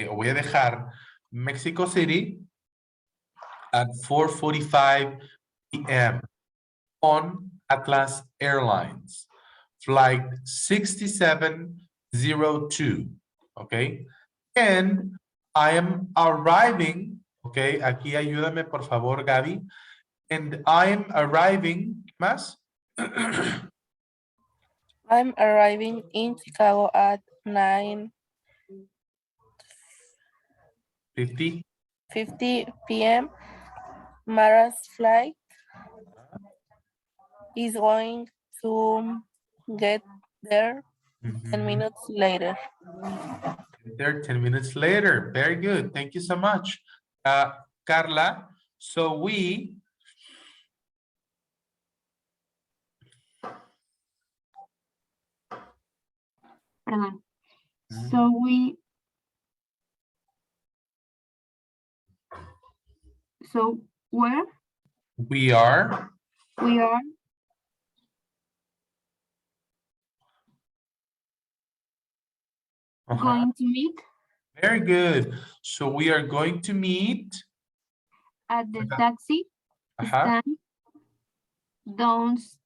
o voy a dejar Mexico City at 4:45 p.m. on Atlas Airlines, flight 6702, okay? And I am arriving, okay, aquí ayúdame por favor, Gaby. And I am arriving, ¿qué más? I'm arriving in Chicago at 9:50 p.m. Mara's flight is going to get there 10 minutes later. There 10 minutes later. Very good. Thank you so much. Carla, so we Perdón. So where we are going to meet very good. So we are going to meet at the taxi stand downstairs.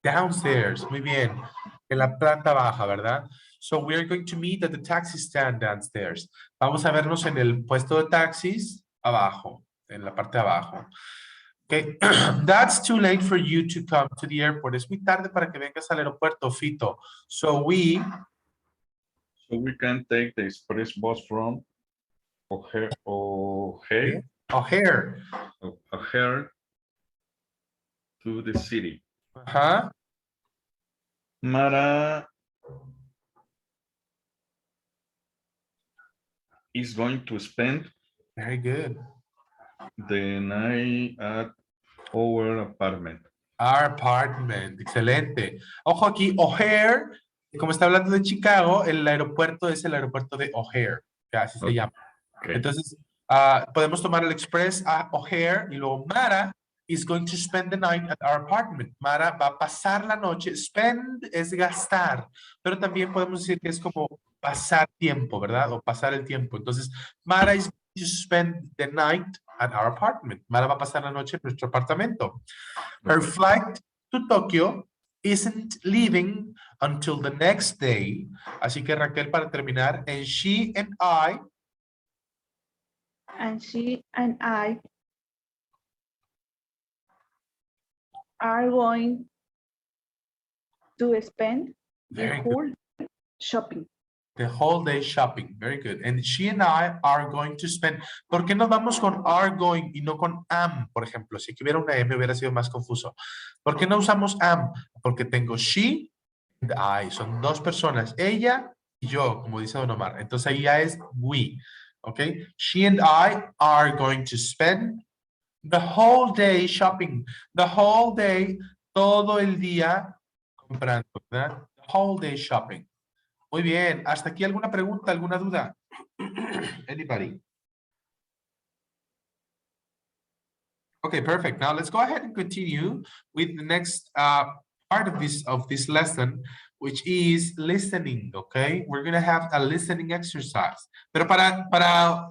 Downstairs. Muy bien. En la planta baja, ¿verdad? So we are going to meet at the taxi stand downstairs. Vamos a vernos en el puesto de taxis abajo, en la parte de abajo. Okay, that's too late for you to come to the airport. Es muy tarde para que vengas al aeropuerto, Fito. So we can take the express bus from O'Hare to the city. Mara is going to spend very good the night at our apartment. Our apartment, excelente. Ojo aquí, O'Hare, como está hablando de Chicago, el aeropuerto es el aeropuerto de O'Hare, que así se llama. Okay. Entonces, podemos tomar el express a O'Hare y luego Mara is going to spend the night at our apartment. Mara va a pasar la noche. Spend es gastar, pero también podemos decir que es como pasar tiempo, ¿verdad? O pasar el tiempo. Entonces, Mara is going to spend the night at our apartment. Mara va a pasar la noche en nuestro apartamento. Her flight to Tokyo isn't leaving until the next day. Así que Raquel, para terminar, and she and I are going to spend the whole shopping. The whole day shopping. Very good. And she and I are going to spend. ¿Por qué no vamos con are going y no con am, por ejemplo? Si que hubiera una M hubiera sido más confuso. ¿Por qué no usamos am? Porque tengo she and I. Son dos personas. Ella y yo, como dice Don Omar. Entonces ahí ya es we. ¿Ok? She and I are going to spend the whole day shopping. The whole day, todo el día comprando, ¿verdad? The whole day shopping. Muy bien. ¿Hasta aquí alguna pregunta, alguna duda? Anybody? Okay, perfect. Now let's go ahead and continue with the next part of this lesson, which is listening, okay? We're going to have a listening exercise. Pero para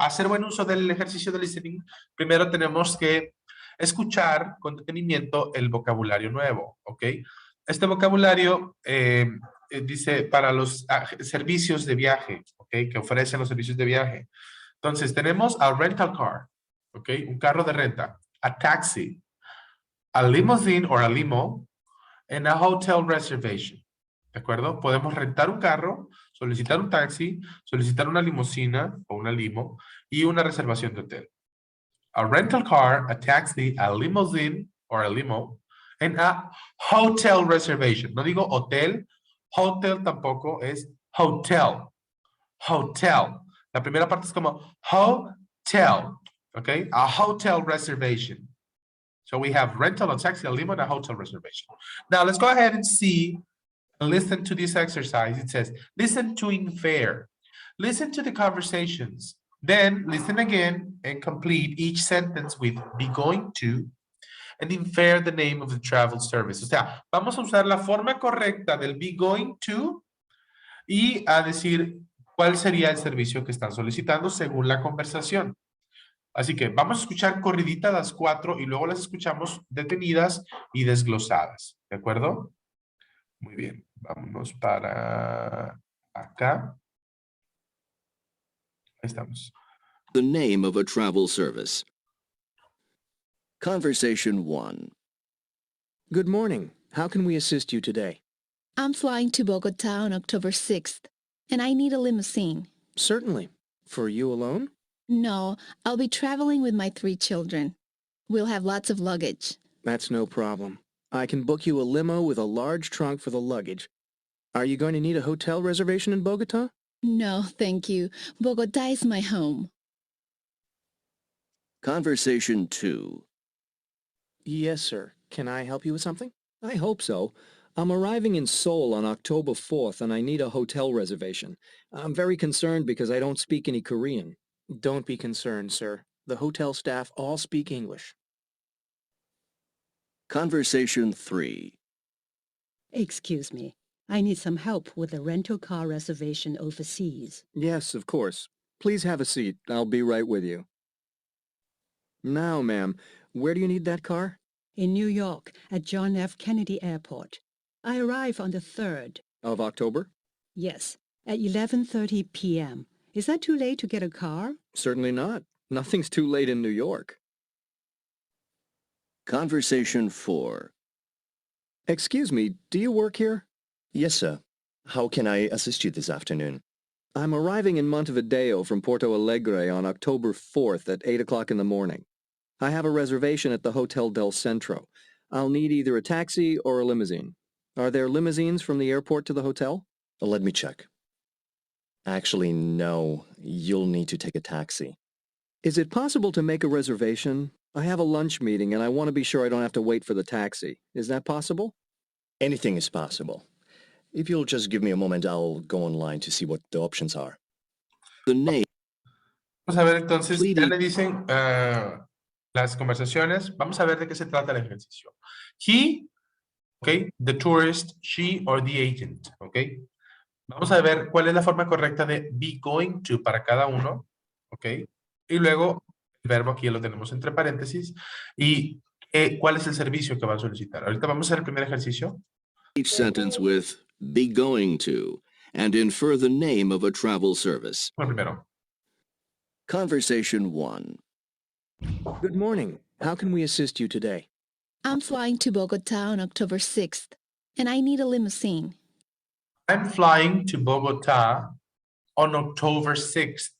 hacer buen uso del ejercicio de listening, primero tenemos que escuchar con detenimiento el vocabulario nuevo, ¿ok? Este vocabulario dice para los servicios de viaje, ¿ok? Que ofrecen los servicios de viaje. Entonces, tenemos a rental car, ¿ok? Un carro de renta. A taxi, a limousine o a limo, and a hotel reservation. ¿De acuerdo? Podemos rentar un carro, solicitar un taxi, solicitar una limusina o una limo y una reservación de hotel. A rental car, a taxi, a limousine or a limo, And a hotel reservation. No digo hotel. Hotel tampoco es hotel. Hotel. La primera parte es como hotel. Okay? A hotel reservation. So we have rental, a taxi, a limo, and a hotel reservation. Now let's go ahead and see and listen to this exercise. It says, listen to infer. Listen to the conversations. Then listen again and complete each sentence with be going to and infer the name of the travel service. O sea, vamos a usar la forma correcta del be going to y a decir cuál sería el servicio que están solicitando según la conversación. Así que vamos a escuchar corridita las 4 y luego las escuchamos detenidas y desglosadas. ¿De acuerdo? Muy bien. Vámonos para acá. Ahí estamos. The name of a travel service. Conversation 1. Good morning. How can we assist you today? I'm flying to Bogota on October 6th, and I need a limousine. Certainly. For you alone? No, I'll be traveling with my 3 children. We'll have lots of luggage. That's no problem. I can book you a limo with a large trunk for the luggage. Are you going to need a hotel reservation in Bogota? No, thank you. Bogota is my home. Conversation 2. Yes, sir. Can I help you with something? I hope so. I'm arriving in Seoul on October 4th and I need a hotel reservation. I'm very concerned because I don't speak any Korean. Don't be concerned, sir. The hotel staff all speak English. Conversation 3. Excuse me. I need some help with a rental car reservation overseas. Yes, of course. Please have a seat. I'll be right with you. Now, ma'am, where do you need that car? In New York, at John F. Kennedy Airport. I arrive on the 3rd. Of October? Yes, at 11:30 p.m. Is that too late to get a car? Certainly not. Nothing's too late in New York. Conversation 4. Excuse me, do you work here? Yes, sir. How can I assist you this afternoon? I'm arriving in Montevideo from Porto Alegre on October 4th at 8 o'clock in the morning. I have a reservation at the Hotel del Centro. I'll need either a taxi or a limousine. Are there limousines from the airport to the hotel? Let me check. Actually, no. You'll need to take a taxi. Is it possible to make a reservation? I have a lunch meeting and I want to be sure I don't have to wait for the taxi. Is that possible? Anything is possible. If you'll just give me a moment, I'll go online to see what the options are. The name. Vamos a ver entonces, ya le dicen las conversaciones. Vamos a ver de qué se trata el ejercicio. He, okay, the tourist, she or the agent, okay. Vamos a ver cuál es la forma correcta de be going to para cada uno, okay. Y luego el verbo aquí lo tenemos entre paréntesis y cuál es el servicio que va a solicitar. Ahorita vamos a hacer el primer ejercicio. Each sentence with be going to and infer the name of a travel service. Bueno, primero. Conversation 1. Good morning. How can we assist you today? I'm flying to Bogota on October 6th, and I need a limousine. I'm flying to Bogota on October 6th,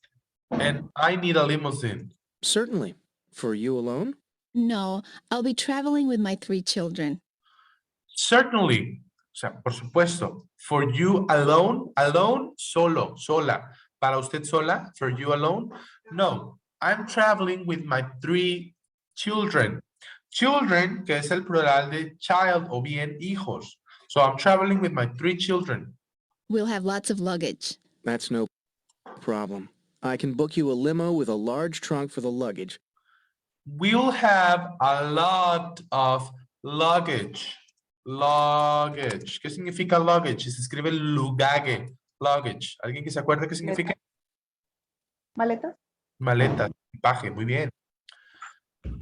and I need a limousine. Certainly. For you alone? No, I'll be traveling with my 3 children. Certainly. O sea, por supuesto. For you alone, alone, solo, sola. Para usted sola, for you alone. No, I'm traveling with my 3 children. Children, que es el plural de child o bien hijos. So I'm traveling with my 3 children. We'll have lots of luggage. That's no problem. I can book you a limo with a large trunk for the luggage. We'll have a lot of luggage. Luggage. ¿Qué significa luggage? Se escribe luggage. Luggage. ¿Alguien que se acuerde qué significa? ¿Maleta? Maleta. Equipaje. Muy bien.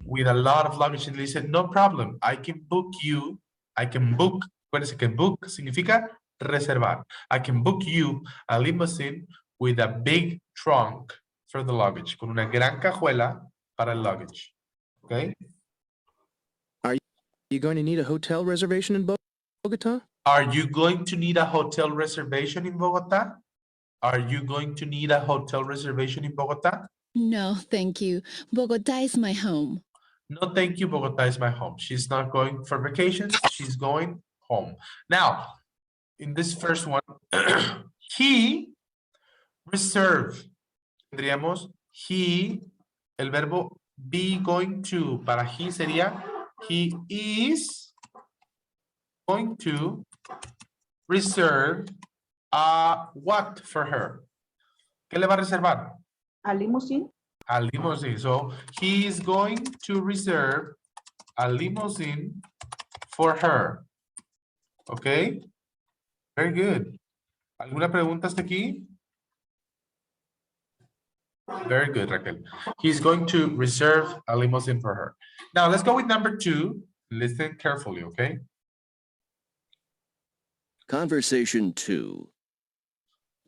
With a lot of luggage. And they said, no problem. I can book you. I can book. Acuérdense que book significa reservar. I can book you a limousine with a big trunk for the luggage. Con una gran cajuela para el luggage. Okay? Are you going to need a hotel reservation in Bogota? Are you going to need a hotel reservation in Bogota? Are you going to need a hotel reservation in Bogota? No, thank you. Bogota is my home. No, thank you, Bogota is my home. She's not going for vacations. She's going home. Now, in this first one, he reserve. Tendríamos he, el verbo be going to. Para he sería he is going to reserve what for her. ¿Qué le va a reservar? A limousine. A limousine. So he is going to reserve a limousine for her. Okay. Very good. ¿Alguna pregunta hasta aquí? Very good, Raquel. He's going to reserve a limousine for her. Now let's go with number 2. Listen carefully, okay? Conversation 2.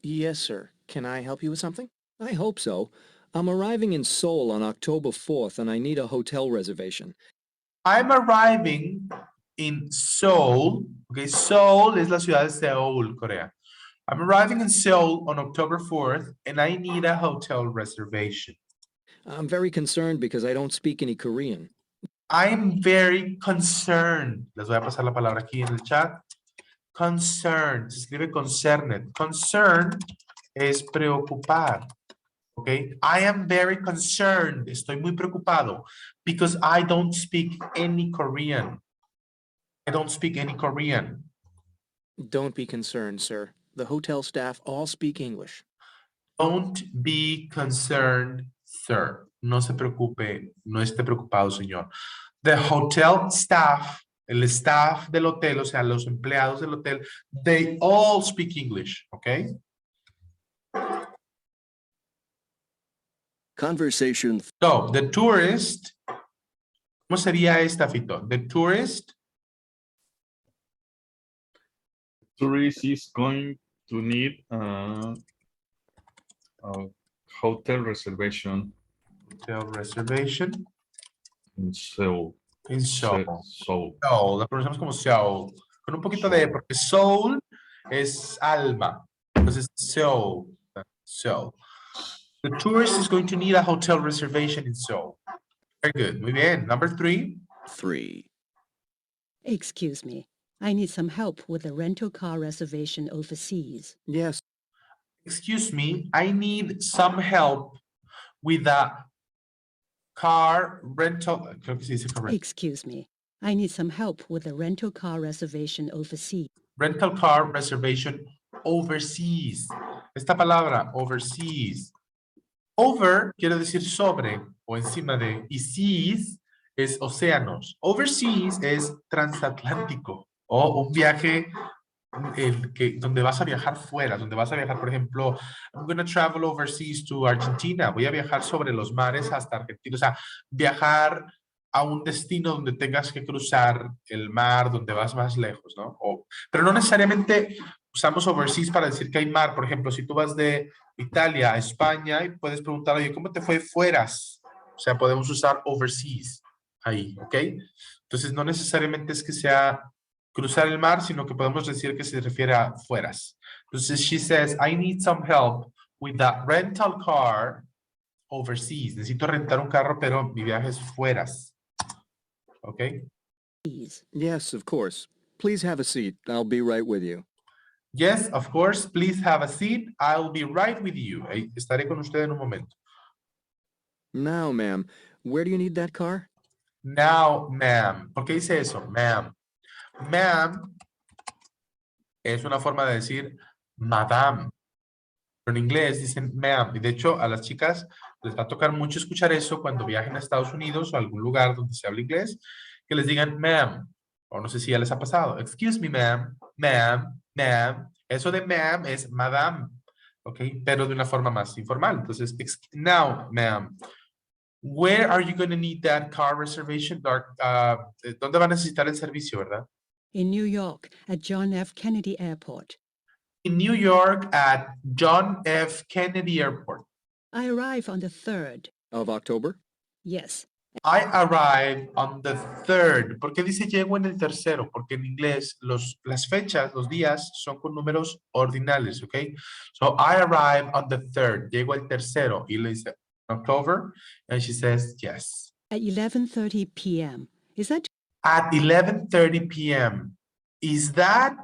Yes, sir. Can I help you with something? I hope so. I'm arriving in Seoul on October 4th and I need a hotel reservation. I'm arriving in Seoul. Okay, Seoul es la ciudad de Seúl, Corea. I'm arriving in Seoul on October 4th and I need a hotel reservation. I'm very concerned because I don't speak any Korean. I'm very concerned. Les voy a pasar la palabra aquí en el chat. Concerned. Se escribe concerned. Concerned es preocupar. Okay. I am very concerned. Estoy muy preocupado because I don't speak any Korean. I don't speak any Korean. Don't be concerned, sir. The hotel staff all speak English. Don't be concerned, sir. No se preocupe, no esté preocupado, señor. The hotel staff, el staff del hotel, o sea, los empleados del hotel, they all speak English, okay? Conversation. So, the tourist, ¿cómo sería esta, Fito? The tourist. Tourist is going to need a hotel reservation. Hotel reservation. In Seoul. In Seoul. Seoul. Seoul, la pronunciamos como Seoul. Con un poquito de, porque soul es alma. Entonces, Seoul. Seoul. The tourist is going to need a hotel reservation in Seoul. Very good. Muy bien. Number 3. 3. Excuse me. I need some help with a rental car reservation overseas. Yes. Excuse me. I need some help with a car rental. Creo que sí dice correcto. Excuse me. I need some help with a rental car reservation overseas. Rental car reservation overseas. Esta palabra, overseas. Over quiere decir sobre o encima de. Y seas es océanos. Overseas es transatlántico. O un viaje donde vas a viajar fuera, donde vas a viajar, por ejemplo, I'm going to travel overseas to Argentina. Voy a viajar sobre los mares hasta Argentina. O sea, viajar a un destino donde tengas que cruzar el mar, donde vas más lejos, ¿no? Pero no necesariamente usamos overseas para decir que hay mar. Por ejemplo, si tú vas de Italia a España y puedes preguntar, oye, ¿cómo te fue fueras? O sea, podemos usar overseas ahí, ¿ok? Entonces, no necesariamente es que sea cruzar el mar, sino que podemos decir que se refiere a fueras. Entonces, she says, I need some help with that rental car overseas. Necesito rentar un carro, pero mi viaje es fueras. Okay? Yes, of course. Please have a seat. I'll be right with you. Yes, of course. Please have a seat. I'll be right with you. Estaré con usted en un momento. Now, ma'am, where do you need that car? Now, ma'am. ¿Por qué dice eso? Ma'am. Ma'am es una forma de decir madame. Pero en inglés dicen ma'am. Y de hecho, a las chicas les va a tocar mucho escuchar eso cuando viajen a Estados Unidos o a algún lugar donde se hable inglés, que les digan ma'am. O no sé si ya les ha pasado. Excuse me, ma'am. Ma'am. Ma'am. Eso de ma'am es madame. ¿Ok? Pero de una forma más informal. Entonces, now, ma'am. Where are you going to need that car reservation? ¿Dónde va a necesitar el servicio, verdad? In New York, at John F. Kennedy Airport. In New York at John F. Kennedy Airport. I arrive on the 3rd. Of October? Yes. I arrive on the 3rd. ¿Por qué dice llego en el tercero? Porque en inglés las fechas, los días son con números ordinales, ¿ok? So I arrive on the 3rd. Llego el tercero. Y le dice October. And she says yes. At 11:30 p.m. Is that At 11:30 p.m. Is that,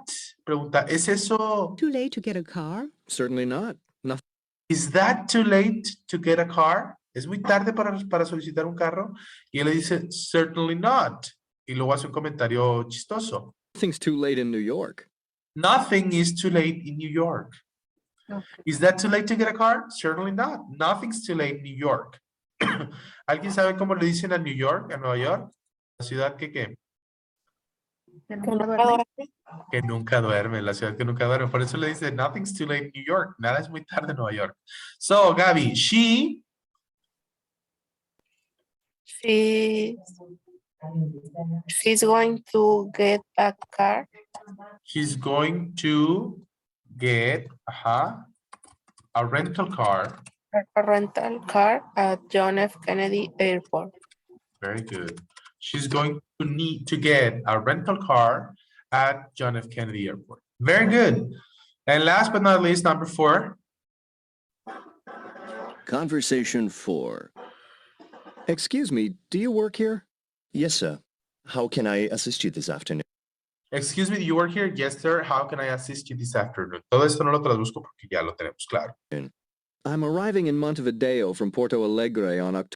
pregunta, ¿es eso, too late to get a car? Certainly not. Nothing. is that too late to get a car? ¿Es muy tarde para solicitar un carro? Y él le dice, certainly not. Y luego hace un comentario chistoso. Nothing's too late in New York. Nothing is too late in New York. Is that too late to get a car? Certainly not. Nothing's too late in New York. ¿Alguien sabe cómo le dicen a New York, a Nueva York? La ciudad que ¿qué? Que nunca duerme, la ciudad que nunca duerme. Por eso le dice, nothing's too late in New York. Nada es muy tarde en Nueva York. So, Gaby, she's going to get a car. she's going to get a rental car. A rental car at John F. Kennedy Airport. Very good. She's going to need to get a rental car at John F. Kennedy Airport. Very good. And last but not least, number 4. Conversation 4. Excuse me, do you work here? Yes, sir. How can I assist you this afternoon? Excuse me, do you work here? Yes, sir. How can I assist you this afternoon? Todo esto no lo traduzco porque ya lo tenemos claro. I'm arriving in Montevideo from Porto Alegre on October.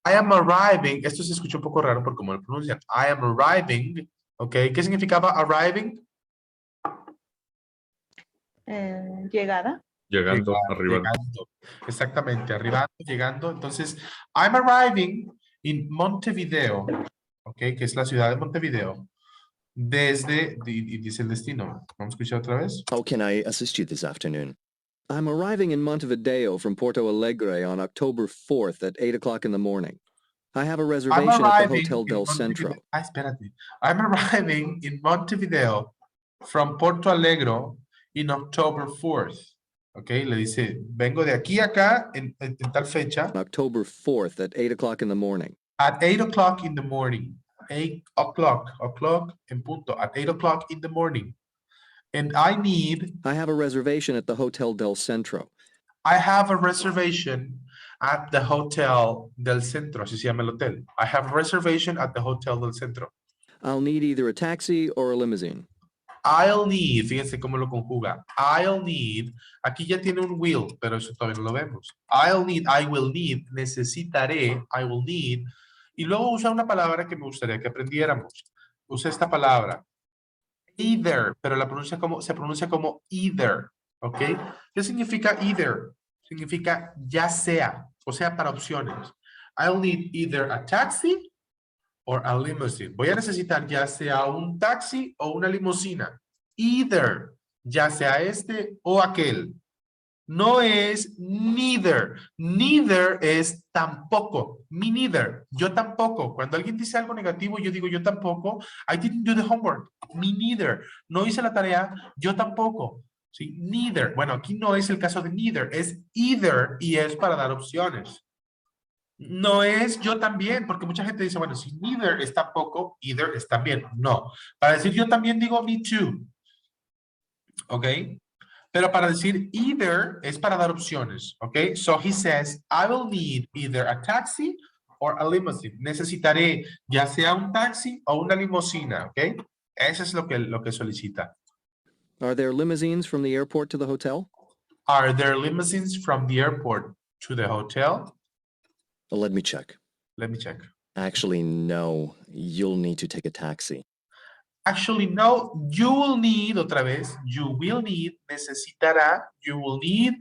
I am arriving. Esto se escucha un poco raro por cómo lo pronuncian. I am arriving. Ok, ¿qué significaba arriving? Llegada. Llegando, arribando. Llegando. Exactamente, arribando, llegando. Entonces, I'm arriving in Montevideo. Ok, que es la ciudad de Montevideo. Desde, y dice el destino. Vamos a escuchar otra vez. How can I assist you this afternoon? I'm arriving in Montevideo from Porto Alegre on October 4th at 8 o'clock in the morning. I have a reservation at the Hotel del Centro. Espérate. I'm arriving in Montevideo from Porto Alegre in October 4th. Ok, le dice, vengo de aquí a acá en tal fecha. October 4th at 8 o'clock in the morning. At 8 o'clock in the morning. 8 o'clock en punto. At 8 o'clock in the morning. And I have a reservation at the Hotel del Centro. I have a reservation at the Hotel del Centro. Así se llama el hotel. I have a reservation at the Hotel del Centro. I'll need either a taxi or a limousine. I'll need, fíjense cómo lo conjuga. I'll need, aquí ya tiene un will, pero eso todavía no lo vemos. I'll need, I will need, necesitaré, I will need. Y luego usa una palabra que me gustaría que aprendiéramos. Usa esta palabra. Either, pero se pronuncia como either, ¿ok? ¿Qué significa either? Significa ya sea, o sea, para opciones. I'll need either a taxi or a limousine. Voy a necesitar ya sea un taxi o una limusina. Either, ya sea este o aquel. No es neither. Neither es tampoco. Me neither. Yo tampoco. Cuando alguien dice algo negativo, yo digo yo tampoco. I didn't do the homework. Me neither. No hice la tarea. Yo tampoco. ¿Sí? Neither. Bueno, aquí no es el caso de neither. Es either y es para dar opciones. No es yo también, porque mucha gente dice, bueno, si neither es tampoco, either es también. No. Para decir yo también digo me too. ¿Ok? Pero para decir either es para dar opciones, ¿ok? So he says, I will need either a taxi or a limousine. Necesitaré ya sea un taxi o una limusina, ¿ok? Eso es lo que solicita. Are there limousines from the airport to the hotel? Are there limousines from the airport to the hotel? Let me check. Let me check. Actually, no. You'll need to take a taxi. Actually, no, you will need, otra vez, you will need, necesitará, you will need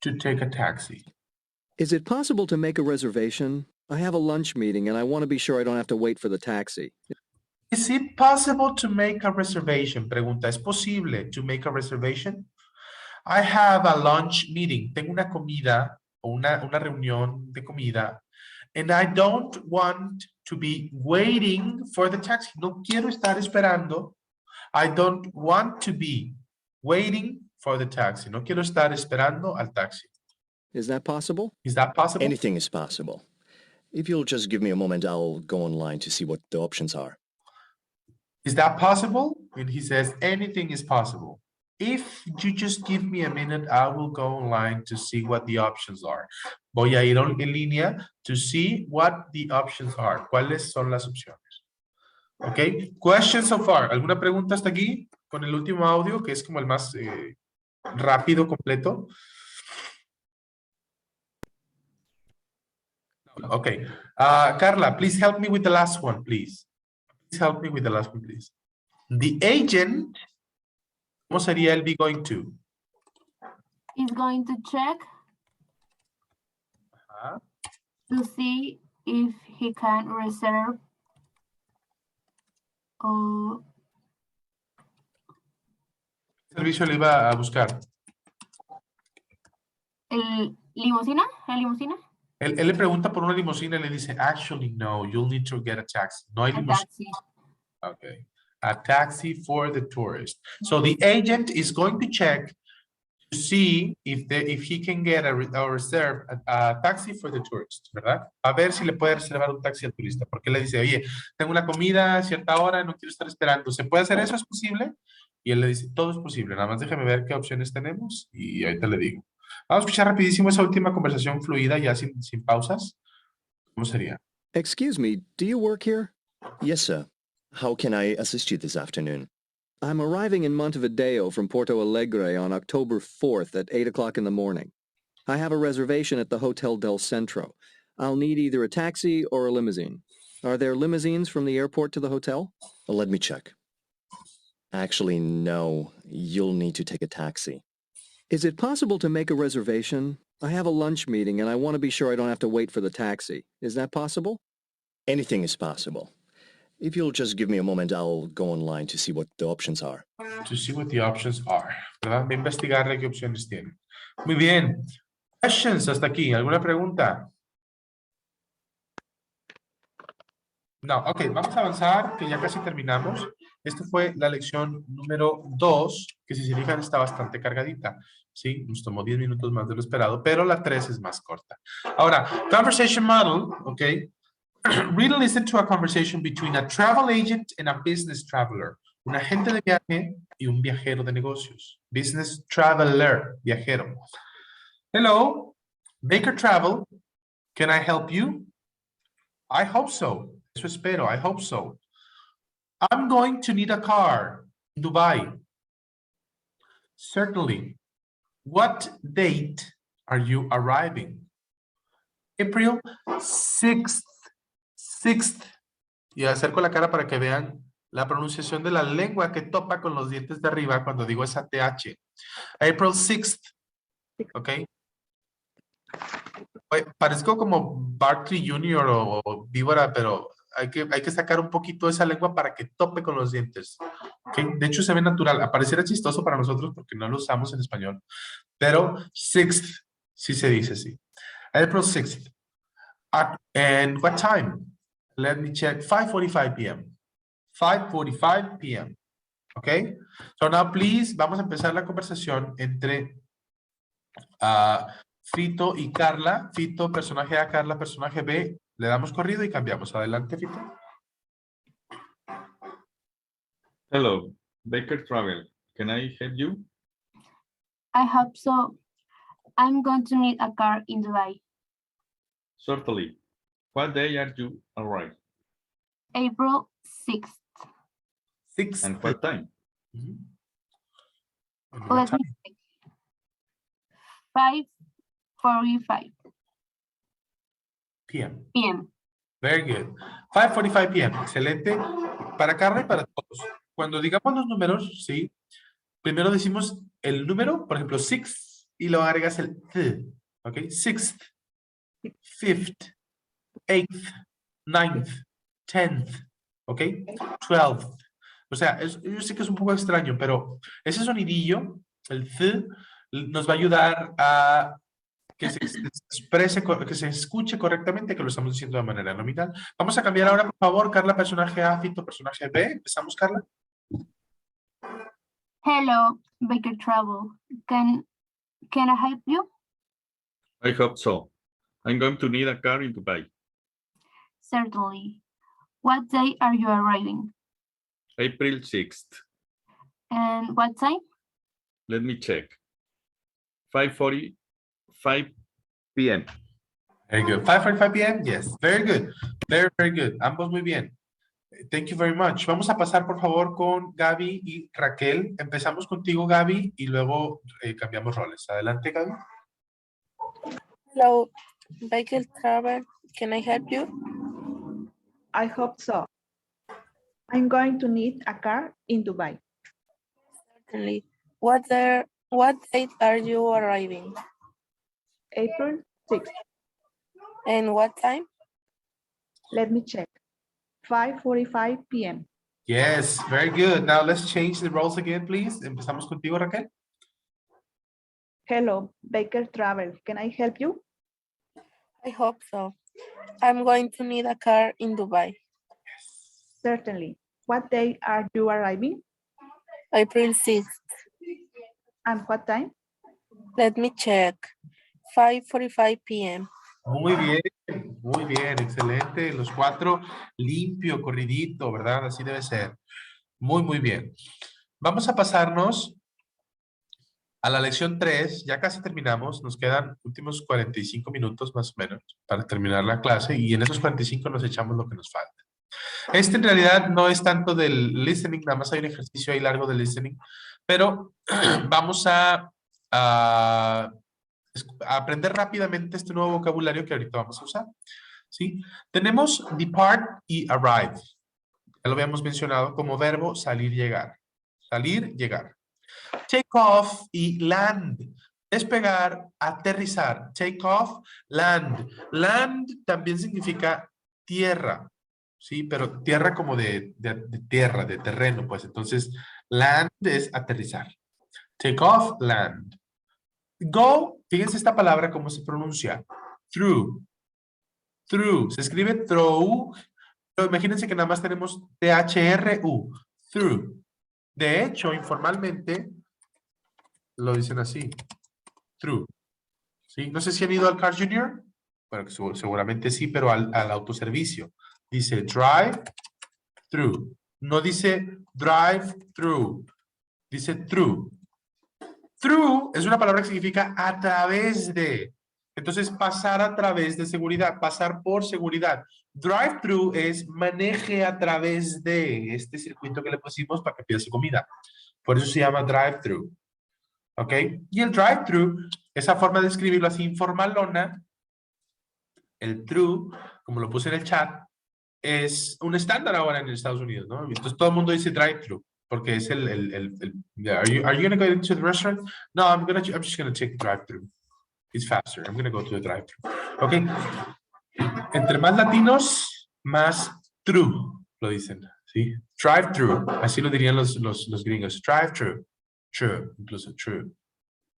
to take a taxi. Is it possible to make a reservation? I have a lunch meeting and I want to be sure I don't have to wait for the taxi. Is it possible to make a reservation? Pregunta, ¿es posible to make a reservation? I have a lunch meeting. Tengo una comida o una reunión de comida. And I don't want to be waiting for the taxi. No quiero estar esperando. I don't want to be waiting for the taxi. No quiero estar esperando al taxi. Is that possible? Is that possible? Anything is possible. If you'll just give me a moment, I'll go online to see what the options are. Is that possible? And he says, anything is possible. If you just give me a minute, I will go online to see what the options are. Voy a ir en línea to see what the options are. ¿Cuáles son las opciones? Ok. Questions so far. ¿Alguna pregunta hasta aquí? Con el último audio, que es como el más rápido, completo. Okay. Carla, please help me with the last one, please. Please help me with the last one, please. The agent, ¿cómo sería el be going to? Is going to check to see if he can reserve ¿Qué servicio le iba a buscar? ¿La limusina? Él le pregunta por una limusina y le dice, actually, no, you'll need to get a taxi. No hay limusina. Taxi. Okay. A taxi for the tourist. So the agent is going to check to see if he can get a reserve a taxi for the tourist, ¿verdad? A ver si le puede reservar un taxi al turista, porque le dice, oye, tengo una comida a cierta hora, no quiero estar esperando. ¿Se puede hacer eso? ¿Es posible? Y él le dice, todo es posible, nada más déjame ver qué opciones tenemos y ahorita le digo. Vamos a escuchar rapidísimo esa última conversación fluida, ya sin pausas. ¿Cómo sería? Excuse me, do you work here? Yes, sir. How can I assist you this afternoon? I'm arriving in Montevideo from Porto Alegre on October 4th at 8 o'clock in the morning. I have a reservation at the Hotel del Centro. I'll need either a taxi or a limousine. Are there limousines from the airport to the hotel? Let me check. Actually, no. You'll need to take a taxi. Is it possible to make a reservation? I have a lunch meeting and I want to be sure I don't have to wait for the taxi. Is that possible? Anything is possible. If you'll just give me a moment, I'll go online to see what the options are. To see what the options are. ¿Verdad? Voy a investigarle qué opciones tiene. Muy bien. Questions hasta aquí. ¿Alguna pregunta? No. Ok, vamos a avanzar, que ya casi terminamos. Esta fue la lección número 2, que si se fijan está bastante cargadita. Sí, nos tomó 10 minutos más de lo esperado, pero la 3 es más corta. Ahora, conversation model, ok. Read and listen to a conversation between a travel agent and a business traveler. Un agente de viaje y un viajero de negocios. Business traveler, viajero. Hello, Baker Travel. Can I help you? I hope so. Eso espero. I hope so. I'm going to need a car in Dubai. Certainly. What date are you arriving? April 6th. 6th. Y acerco la cara para que vean la pronunciación de la lengua que topa con los dientes de arriba cuando digo esa TH. April 6th. ¿Ok? Parezco como Barkley Jr. o Víbora, pero hay que sacar un poquito esa lengua para que tope con los dientes. ¿Okay? De hecho, se ve natural. Apareciera chistoso para nosotros porque no lo usamos en español. Pero 6th, sí se dice así. April 6th. And what time? Let me check. 5:45 p.m. 5:45 p.m. Okay? So now, please, vamos a empezar la conversación entre Fito y Carla. Fito, personaje A, Carla, personaje B. Le damos corrido y cambiamos. Adelante, Fito. Hello, Baker Travel. Can I help you? I hope so. I'm going to need a car in Dubai. Certainly. What day are you arriving? April 6th. 6th. And what time? Let me check. 5:45 p.m. Very good. 5:45 p.m. Excelente. Para Carla y para todos. Cuando digamos los números, ¿sí? Primero decimos el número, por ejemplo, 6, y luego agregas el th. ¿Ok? 6th, 5th, 8th, 9th, 10th. ¿Ok? 12th. O sea, yo sé que es un poco extraño, pero ese sonidillo, el th, nos va a ayudar a que se exprese, que se escuche correctamente, que lo estamos diciendo de manera nominal. Vamos a cambiar ahora, por favor, Carla, personaje A, Fito, personaje B. Empezamos, Carla. Hello, Baker Travel. Can I help you? I hope so. I'm going to need a car in Dubai. Certainly. What day are you arriving? April 6th. And what time? Let me check. 5:45 p.m. Very good. 5:45 p.m. Yes, very good. Very, very good. Ambos muy bien. Thank you very much. Vamos a pasar, por favor, con Gaby y Raquel. Empezamos contigo, Gaby, y luego cambiamos roles. Adelante, Gaby. Hello, vehicle travel. Can I help you? I hope so. I'm going to need a car in Dubai. Certainly. What date are you arriving? April 6th. And what time? Let me check. 5:45 p.m. Yes, very good. Now let's change the roles again, please. Empezamos contigo, Raquel. Hello, Baker Travel. Can I help you? I hope so. I'm going to need a car in Dubai. Certainly. What day are you arriving? April 6th. And what time? Let me check. 5:45 p.m. Muy bien, excelente. Los cuatro, limpio, corridito, ¿verdad? Así debe ser. Muy, muy bien. Vamos a pasarnos a la lección 3. Ya casi terminamos. Nos quedan últimos 45 minutos más o menos para terminar la clase y en esos 45 nos echamos lo que nos falta. Este en realidad no es tanto del listening, nada más hay un ejercicio ahí largo de listening, pero vamos a aprender rápidamente este nuevo vocabulario que ahorita vamos a usar. ¿Sí? Tenemos depart y arrive. Ya lo habíamos mencionado como verbo salir, llegar. Salir, llegar. Take off y land. Despegar, aterrizar. Take off, land. Land también significa tierra. Sí, pero tierra como de tierra, de terreno, pues. Entonces, land es aterrizar. Take off, land. Go, fíjense esta palabra cómo se pronuncia. Through. Through. Se escribe through. Pero imagínense que nada más tenemos T-H-R-U. Through. De hecho, informalmente, lo dicen así. Through. ¿Sí? No sé si han ido al Car Junior. Bueno, seguramente sí, pero al autoservicio. Dice drive through. No dice drive through. Dice through. Through es una palabra que significa a través de. Entonces, pasar a través de seguridad, pasar por seguridad. Drive through es maneje a través de este circuito que le pusimos para que pida su comida. Por eso se llama drive through. ¿Ok? Y el drive through, esa forma de escribirlo así informalona, el through, como lo puse en el chat, es un estándar ahora en Estados Unidos, ¿no? Entonces todo el mundo dice drive through. Porque es are you going to go to the restaurant? No, I'm just going to take the drive-thru. It's faster. I'm going to go to the drive-thru. Okay. Entre más latinos, más true, lo dicen. ¿Sí? Drive-thru. Así lo dirían los gringos. Drive-thru. True. Incluso true.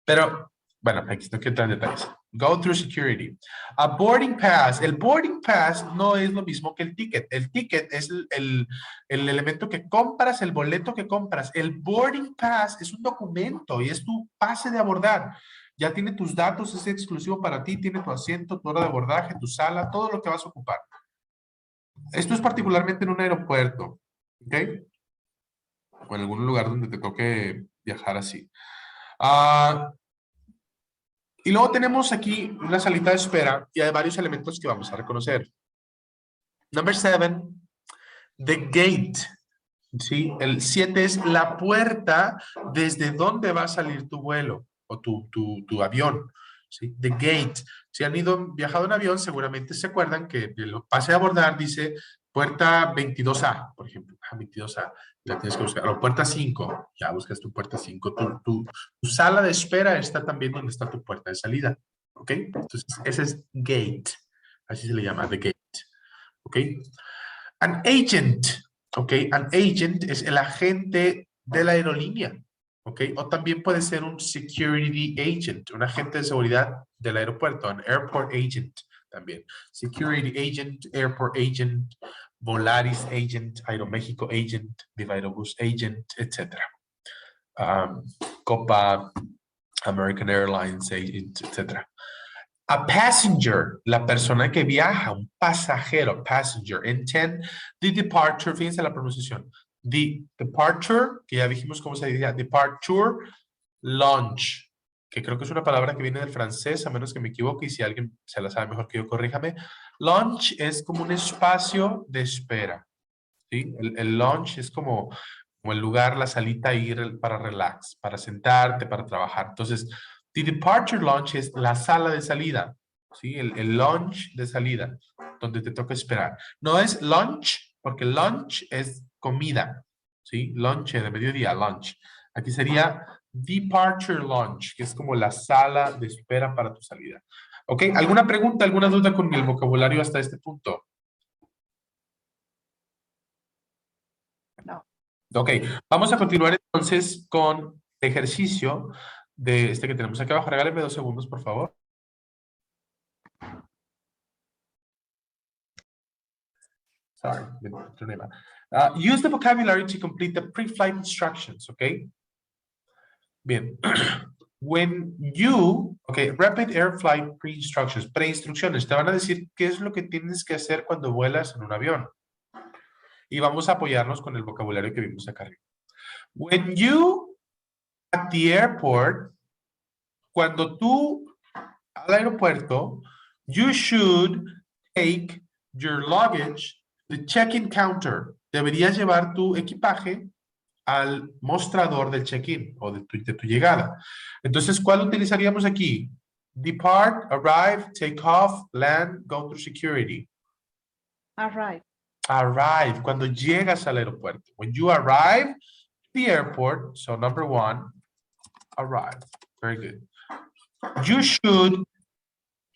Pero, bueno, aquí no quiero entrar en detalles. Go through security. A boarding pass. El boarding pass no es lo mismo que el ticket. El ticket es el elemento que compras, el boleto que compras. El boarding pass es un documento y es tu pase de abordar. Ya tiene tus datos, es exclusivo para ti, tiene tu asiento, tu hora de abordaje, tu sala, todo lo que vas a ocupar. Esto es particularmente en un aeropuerto, ¿ok? O en algún lugar donde te toque viajar así. Y luego tenemos aquí una salita de espera y hay varios elementos que vamos a reconocer. Number 7, the gate. ¿Sí? El 7 es la puerta desde donde va a salir tu vuelo o tu avión. ¿Sí? The gate. Si han viajado en avión, seguramente se acuerdan que el pase a abordar dice puerta 22A, por ejemplo. 22A. La tienes que buscar. O puerta 5. Ya buscas tu puerta 5. Tu sala de espera está también donde está tu puerta de salida. ¿Ok? Entonces, ese es gate. Así se le llama, the gate. ¿Ok? An agent. ¿Ok? An agent es el agente de la aerolínea. ¿Ok? O también puede ser un security agent, un agente de seguridad del aeropuerto, an airport agent también. Security agent, airport agent, Volaris agent, Aeroméxico agent, Viva Aerobús agent, etc. Copa, American Airlines agent, etc. A passenger, la persona que viaja, un pasajero, passenger. En 10, the departure, fíjense la pronunciación. The departure, que ya dijimos cómo se diría, departure, Lunch, que creo que es una palabra que viene del francés, a menos que me equivoque, y si alguien se la sabe mejor que yo, corríjame. Lunch es como un espacio de espera, ¿sí? El lunch es como el lugar, la salita ir para relax, para sentarte, para trabajar. Entonces, the departure lunch es la sala de salida, ¿sí? El lunch de salida, donde te toca esperar. No es lunch, porque lunch es comida, ¿sí? Lunch de mediodía, lunch. Aquí sería departure lunch, que es como la sala de espera para tu salida. ¿Ok? ¿Alguna pregunta, alguna duda con el vocabulario hasta este punto? No. Ok, vamos a continuar entonces con el ejercicio de este que tenemos aquí abajo. Regálenme 2 segundos, por favor. Sorry, use the vocabulary to complete the pre-flight instructions, okay? Bien. When you, okay, rapid air flight pre-instructions, pre-instrucciones, te van a decir qué es lo que tienes que hacer cuando vuelas en un avión. Y vamos a apoyarnos con el vocabulario que vimos acá arriba. When you at the airport, cuando tú al aeropuerto, you should take your luggage to the check-in counter. Deberías llevar tu equipaje al mostrador del check-in o de tu llegada. Entonces, ¿cuál utilizaríamos aquí? Depart, arrive, take off, land, go through security. Arrive. Arrive, cuando llegas al aeropuerto. When you arrive to the airport, so number 1, arrive. Very good. You should,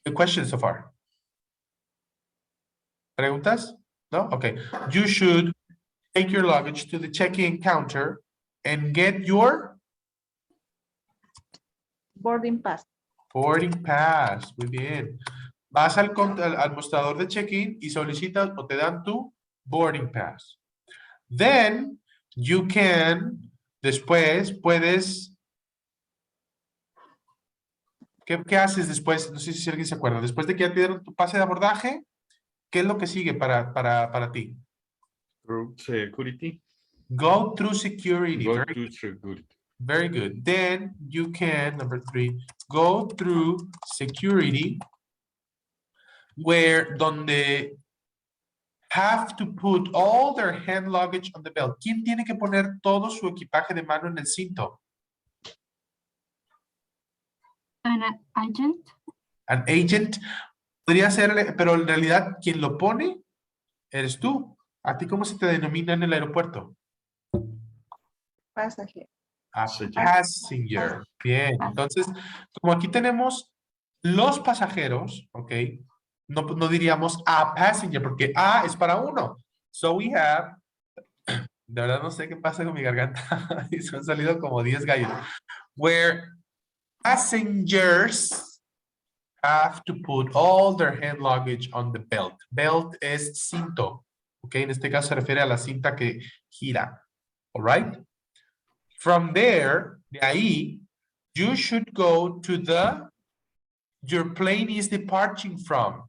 the question so far. ¿Preguntas? No? Okay. You should take your luggage to the check-in counter and get your Boarding pass. boarding pass. Muy bien. Vas al mostrador de check-in y solicitas o te dan tu boarding pass. Then you can, después puedes, ¿qué haces después? No sé si alguien se acuerda. Después de que ya te dieron tu pase de abordaje, ¿qué es lo que sigue para ti? Through security. Go through security. Go Very through security. Very good. Then you can, number 3, go through security where donde have to put all their hand luggage on the belt. ¿Quién tiene que poner todo su equipaje de mano en el cinto? An agent. An agent. Podría ser, pero en realidad quien lo pone eres tú. ¿A ti cómo se te denomina en el aeropuerto? Passenger. A passenger. Bien, entonces, como aquí tenemos los pasajeros, ¿ok? No diríamos a passenger, porque a es para uno. So we have, de verdad no sé qué pasa con mi garganta, y se han salido como 10 gallos. Where passengers have to put all their hand luggage on the belt. Belt es cinto, ¿ok? En este caso se refiere a la cinta que gira, all right? From there, de ahí, you should go to your plane is departing from.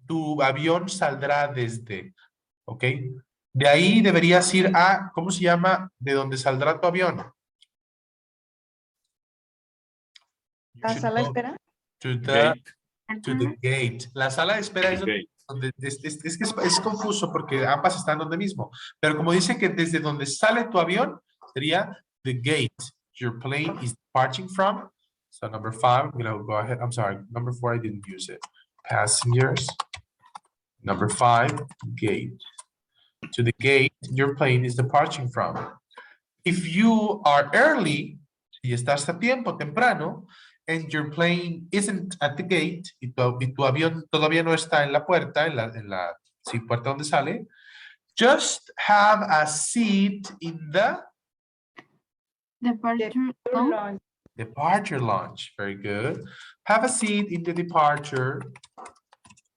Tu avión saldrá desde, ¿ok? De ahí deberías ir a, ¿cómo se llama? De donde saldrá tu avión. ¿La sala de espera? To Gate. the gate. La sala de espera es Gate. donde es que es confuso porque ambas están donde mismo. Pero como dice que desde donde sale tu avión, sería the gate. Your plane is departing from. So number 5, I'm going to go ahead. I'm sorry. Number 4, I didn't use it. Passengers. Number 5, gate. To the gate, your plane is departing from. If you are early, si estás a tiempo, temprano, and your plane isn't at the gate, y tu avión todavía no está en la puerta, en la sí, puerta donde sale, just have a seat in the Departure lounge. departure lounge. Very good. Have a seat in the departure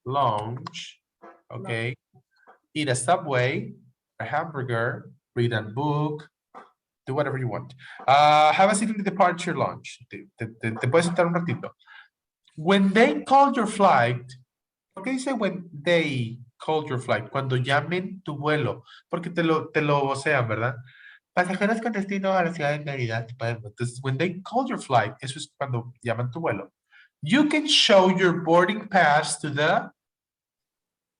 lounge. Okay. Eat a Subway, a hamburger, read a book, do whatever you want. Have a seat in the departure lounge. Te puedes sentar un ratito. When they call your flight, ¿por qué dice when they call your flight? Cuando llamen tu vuelo, porque te lo vocean, ¿verdad? Pasajeros con destino a la ciudad de Mérida. Entonces, when they call your flight, eso es cuando llaman tu vuelo. You can show your boarding pass to the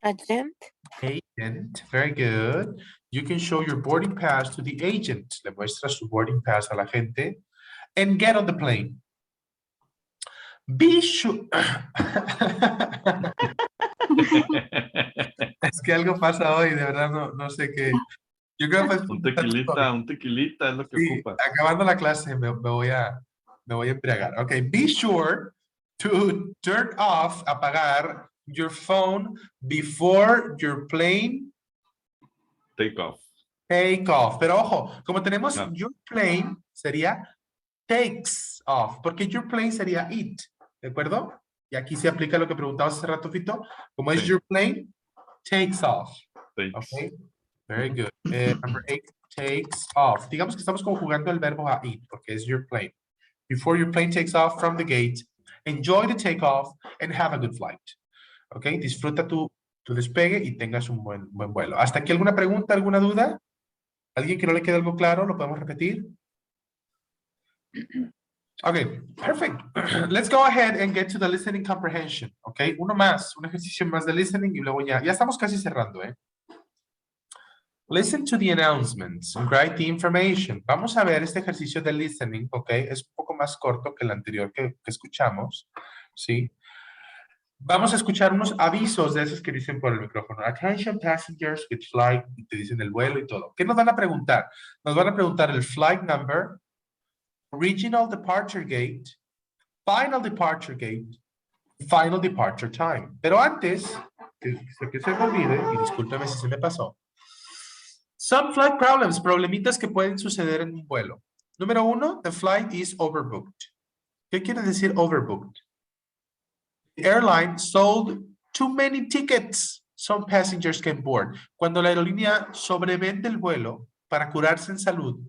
Agent. agent. Very good. You can show your boarding pass to the agent. Le muestras su boarding pass a la gente. And get on the plane. Be sure. Es que algo pasa hoy, de verdad no sé qué. Yo creo que Un tequilita es lo que sí, ocupa. acabando la clase me voy a embriagar. Ok, be sure to turn off, apagar your phone before your plane Take off. take off. Pero ojo, como tenemos No. your plane, sería takes off, porque your plane sería it, ¿de acuerdo? Y aquí se aplica lo que preguntabas hace rato, Fito. Como es Sí. your plane, takes off. Takes. Okay, very good. Number 8, takes off. Digamos que estamos conjugando el verbo a it, porque es your plane. Before your plane takes off from the gate, enjoy the takeoff and have a good flight. Okay, disfruta tu despegue y tengas un buen vuelo. ¿Hasta aquí alguna pregunta, alguna duda? ¿Alguien que no le quede algo claro? ¿Lo podemos repetir? Okay, perfect. Let's go ahead and get to the listening comprehension. Okay, uno más, un ejercicio más de listening y luego ya estamos casi cerrando, ¿eh? Listen to the announcements and write the information. Vamos a ver este ejercicio de listening, ¿ok? Es un poco más corto que el anterior que escuchamos, ¿sí? Vamos a escuchar unos avisos de esos que dicen por el micrófono. Attention passengers with flight, y te dicen el vuelo y todo. ¿Qué nos van a preguntar? Nos van a preguntar el flight number, original departure gate, final departure gate, final departure time. Pero antes, que se me olvide, y discúlpeme si se me pasó, some flight problems, problemitas que pueden suceder en un vuelo. Número 1, the flight is overbooked. ¿Qué quiere decir overbooked? The airline sold too many tickets. Some passengers can board. Cuando la aerolínea sobrevende el vuelo para curarse en salud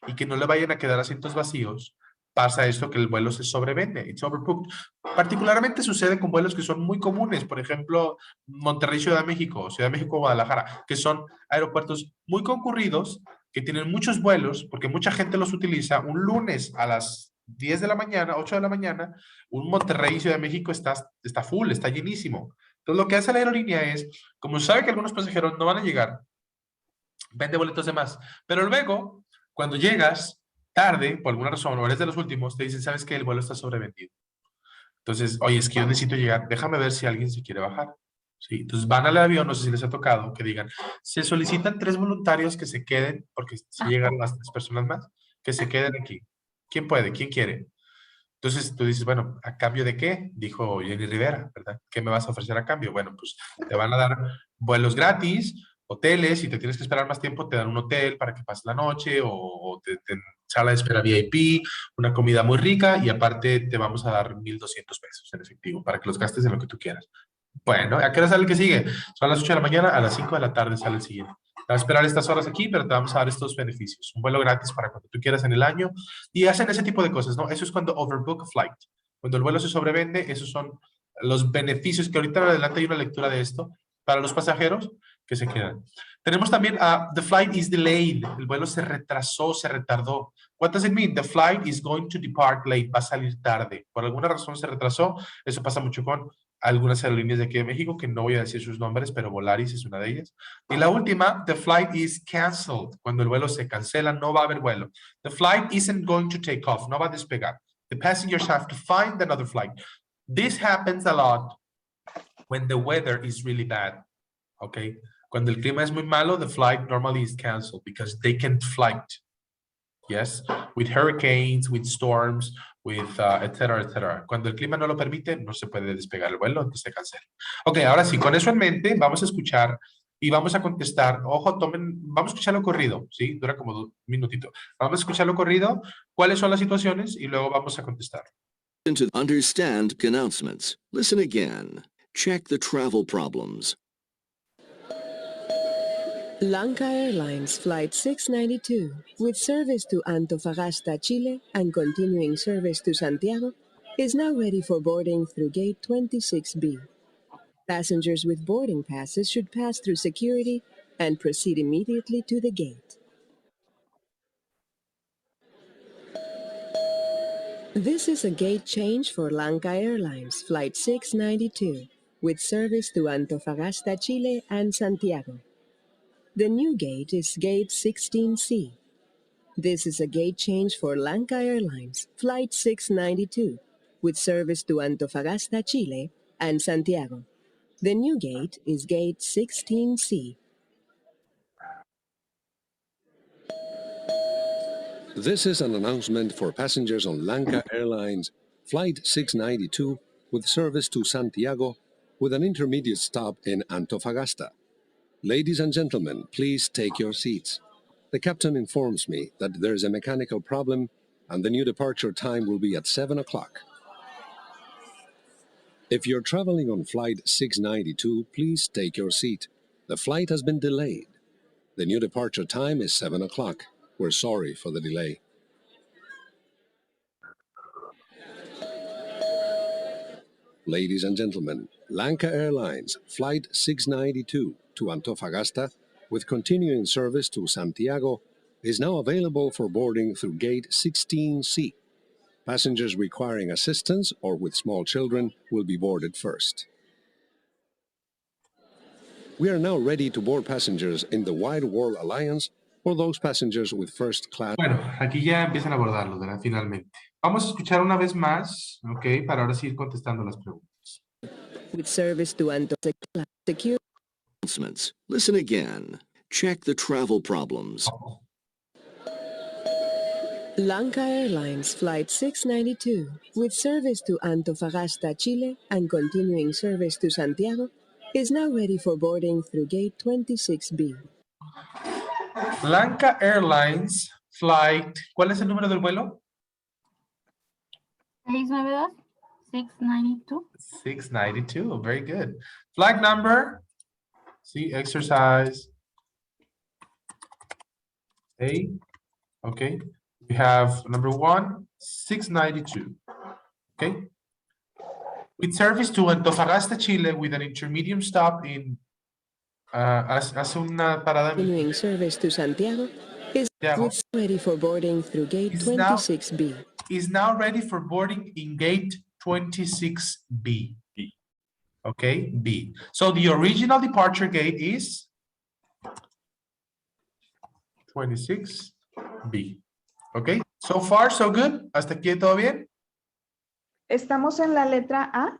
y que no le vayan a quedar asientos vacíos, pasa esto que el vuelo se sobrevende. It's overbooked. Particularmente sucede con vuelos que son muy comunes, por ejemplo, Monterrey, Ciudad de México, Ciudad de México, Guadalajara, que son aeropuertos muy concurridos, que tienen muchos vuelos, porque mucha gente los utiliza un lunes a las 10 de la mañana, 8 de la mañana, un Monterrey, Ciudad de México está full, está llenísimo. Entonces lo que hace la aerolínea es, como sabe que algunos pasajeros no van a llegar, vende boletos de más. Pero luego, cuando llegas tarde, por alguna razón, o eres de los últimos, te dicen, ¿sabes qué? El vuelo está sobrevendido. Entonces, oye, es que yo necesito llegar, déjame ver si alguien se quiere bajar. Sí, entonces van al avión, no sé si les ha tocado, que digan, se solicitan 3 voluntarios que se queden, porque si llegan las 3 personas más, que se queden aquí. ¿Quién puede? ¿Quién quiere? Entonces tú dices, bueno, ¿a cambio de qué? Dijo Jenny Rivera, ¿verdad? ¿Qué me vas a ofrecer a cambio? Bueno, pues te van a dar vuelos gratis, hoteles, si te tienes que esperar más tiempo, te dan un hotel para que pases la noche o te sala de espera VIP, una comida muy rica y aparte te vamos a dar 1,200 pesos en efectivo para que los gastes en lo que tú quieras. Bueno, ¿a qué hora sale el que sigue? Son las 8 de la mañana, a las 5 de la tarde sale el siguiente. Te vas a esperar estas horas aquí, pero te vamos a dar estos beneficios. Un vuelo gratis para cuando tú quieras en el año. Y hacen ese tipo de cosas, ¿no? Eso es cuando overbook a flight. Cuando el vuelo se sobrevende, esos son los beneficios que ahorita en adelante hay una lectura de esto para los pasajeros que se quedan. Tenemos también the flight is delayed. El vuelo se retrasó, se retardó. What does it mean? The flight is going to depart late. Va a salir tarde. Por alguna razón se retrasó. Eso pasa mucho con algunas aerolíneas de aquí de México, que no voy a decir sus nombres, pero Volaris es una de ellas. Y la última, the flight is canceled. Cuando el vuelo se cancela, no va a haber vuelo. The flight isn't going to take off. No va a despegar. The passengers have to find another flight. This happens a lot when the weather is really bad. Okay? Cuando el clima es muy malo, the flight normally is canceled because they can't flight. Yes, with hurricanes, with storms, with etcétera, etcétera. Cuando el clima no lo permite, no se puede despegar el vuelo, entonces se cancela. Ok, ahora sí, con eso en mente, vamos a escuchar y vamos a contestar. Ojo, vamos a escucharlo corrido, ¿sí? Dura como 2 minutitos. Vamos a escucharlo corrido, cuáles son las situaciones y luego vamos a contestar. To understand announcements. Listen again. Check the travel problems. Lanka Airlines Flight 692, with service to Antofagasta, Chile, and continuing service to Santiago, is now ready for boarding through Gate 26B. Passengers with boarding passes should pass through security and proceed immediately to the gate. This is a gate change for Lanka Airlines Flight 692 with service to Antofagasta, Chile and Santiago. The new gate is Gate 16C. This is a gate change for Lanka Airlines Flight 692 with service to Antofagasta, Chile and Santiago. The new gate is Gate 16C. This is an announcement for passengers on Lanka Airlines Flight 692 with service to Santiago with an intermediate stop in Antofagasta. Ladies and gentlemen, please take your seats. The captain informs me that there is a mechanical problem and the new departure time will be at 7 o'clock. If you're traveling on Flight 692, please take your seat. The flight has been delayed. The new departure time is 7 o'clock. We're sorry for the delay. Ladies and gentlemen, Lanka Airlines Flight 692 to Antofagasta with continuing service to Santiago is now available for boarding through Gate 16C. Passengers requiring assistance or with small children will be boarded first. We are now ready to board passengers in the Wide World Alliance or those passengers with first class. Bueno, aquí ya empiezan a abordarlo, ¿verdad? Finalmente. Vamos a escuchar una vez más, ¿ok? Para ahora sí ir contestando las preguntas. With service to Antofagasta Secure. Announcements. Listen again. Check the travel problems. Lanka Airlines Flight 692 with service to Antofagasta, Chile and continuing service to Santiago is now ready for boarding through Gate 26B. Lanka Airlines Flight, ¿cuál es el número del vuelo? 692. 692, very good. Flight number, see, exercise A, okay. We have number 1, 692, okay. With service to Antofagasta, Chile, with an intermediate stop in, hace una parada. Continuing service to Santiago is ready for boarding through Gate 26B. Is now ready for boarding in Gate 26B. Okay, B. So the original departure gate is 26B. Okay, so far so good. ¿Hasta aquí todo bien? ¿Estamos en la letra A?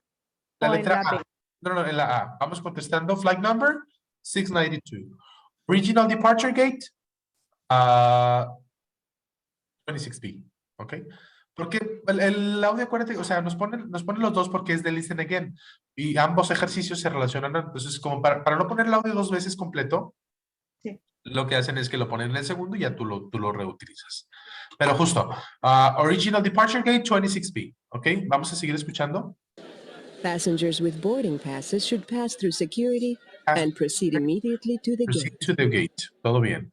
La o en letra la A. B? No, en la A. Vamos contestando. Flight number 692. Original departure gate 26B. Okay. Porque el audio, acuérdate, o sea, nos ponen los dos porque es de listen again. Y ambos ejercicios se relacionan. Entonces, como para no poner el audio dos veces completo, sí, lo que hacen es que lo ponen en el segundo y ya tú lo reutilizas. Pero justo, original departure gate 26B. Ok, vamos a seguir escuchando. Passengers with boarding passes should pass through security and proceed immediately to the Proceed gate. to the gate. Todo bien.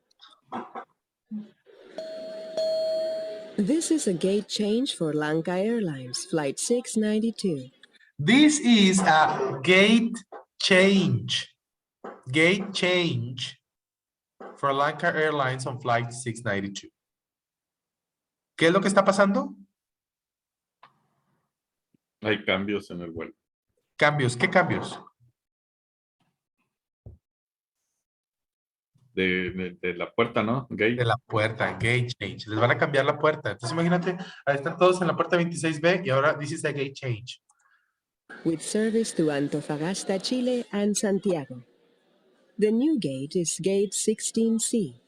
This is a gate change for Lanka Airlines Flight 692. This is a gate change. Gate change for Lanka Airlines on flight 692. ¿Qué es lo que está pasando? Hay cambios en el vuelo. Cambios. ¿Qué cambios? De la puerta, ¿no? Gate. De la puerta, gate change. Les van a cambiar la puerta. Entonces imagínate, ahí están todos en la puerta 26B y ahora this is a gate change. With service to Antofagasta, Chile and Santiago. The new gate is Gate 16C.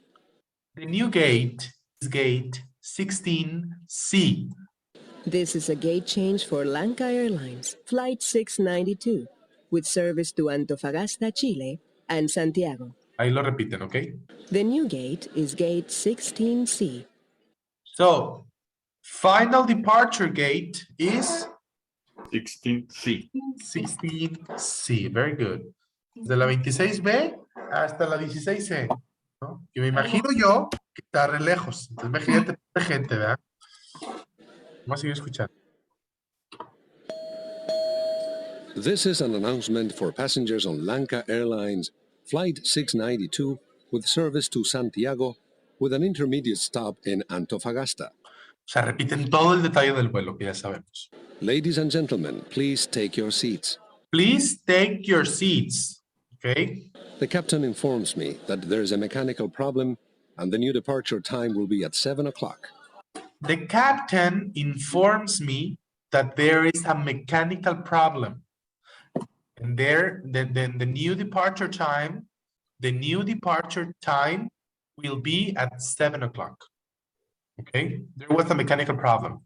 The new gate is gate 16C. This is a gate change for Lanka Airlines Flight 692 with service to Antofagasta, Chile and Santiago. Ahí lo repiten, ¿ok? The new gate is Gate 16C. So, final departure gate is 16C. 16C, very good. De la 26B hasta la 16C, ¿no? Que me imagino yo que está re lejos. Entonces imagínate gente, ¿verdad? Vamos a seguir escuchando. This is an announcement for passengers on Lanka Airlines Flight 692 with service to Santiago with an intermediate stop in Antofagasta. O sea, repiten todo el detalle del vuelo que ya sabemos. Ladies and gentlemen, please take your seats. Please take your seats. Okay. The captain informs me that there is a mechanical problem and the new departure time will be at 7 o'clock. The captain informs me that there is a mechanical problem. And there, the new departure time will be at 7 o'clock. Okay, there was a mechanical problem.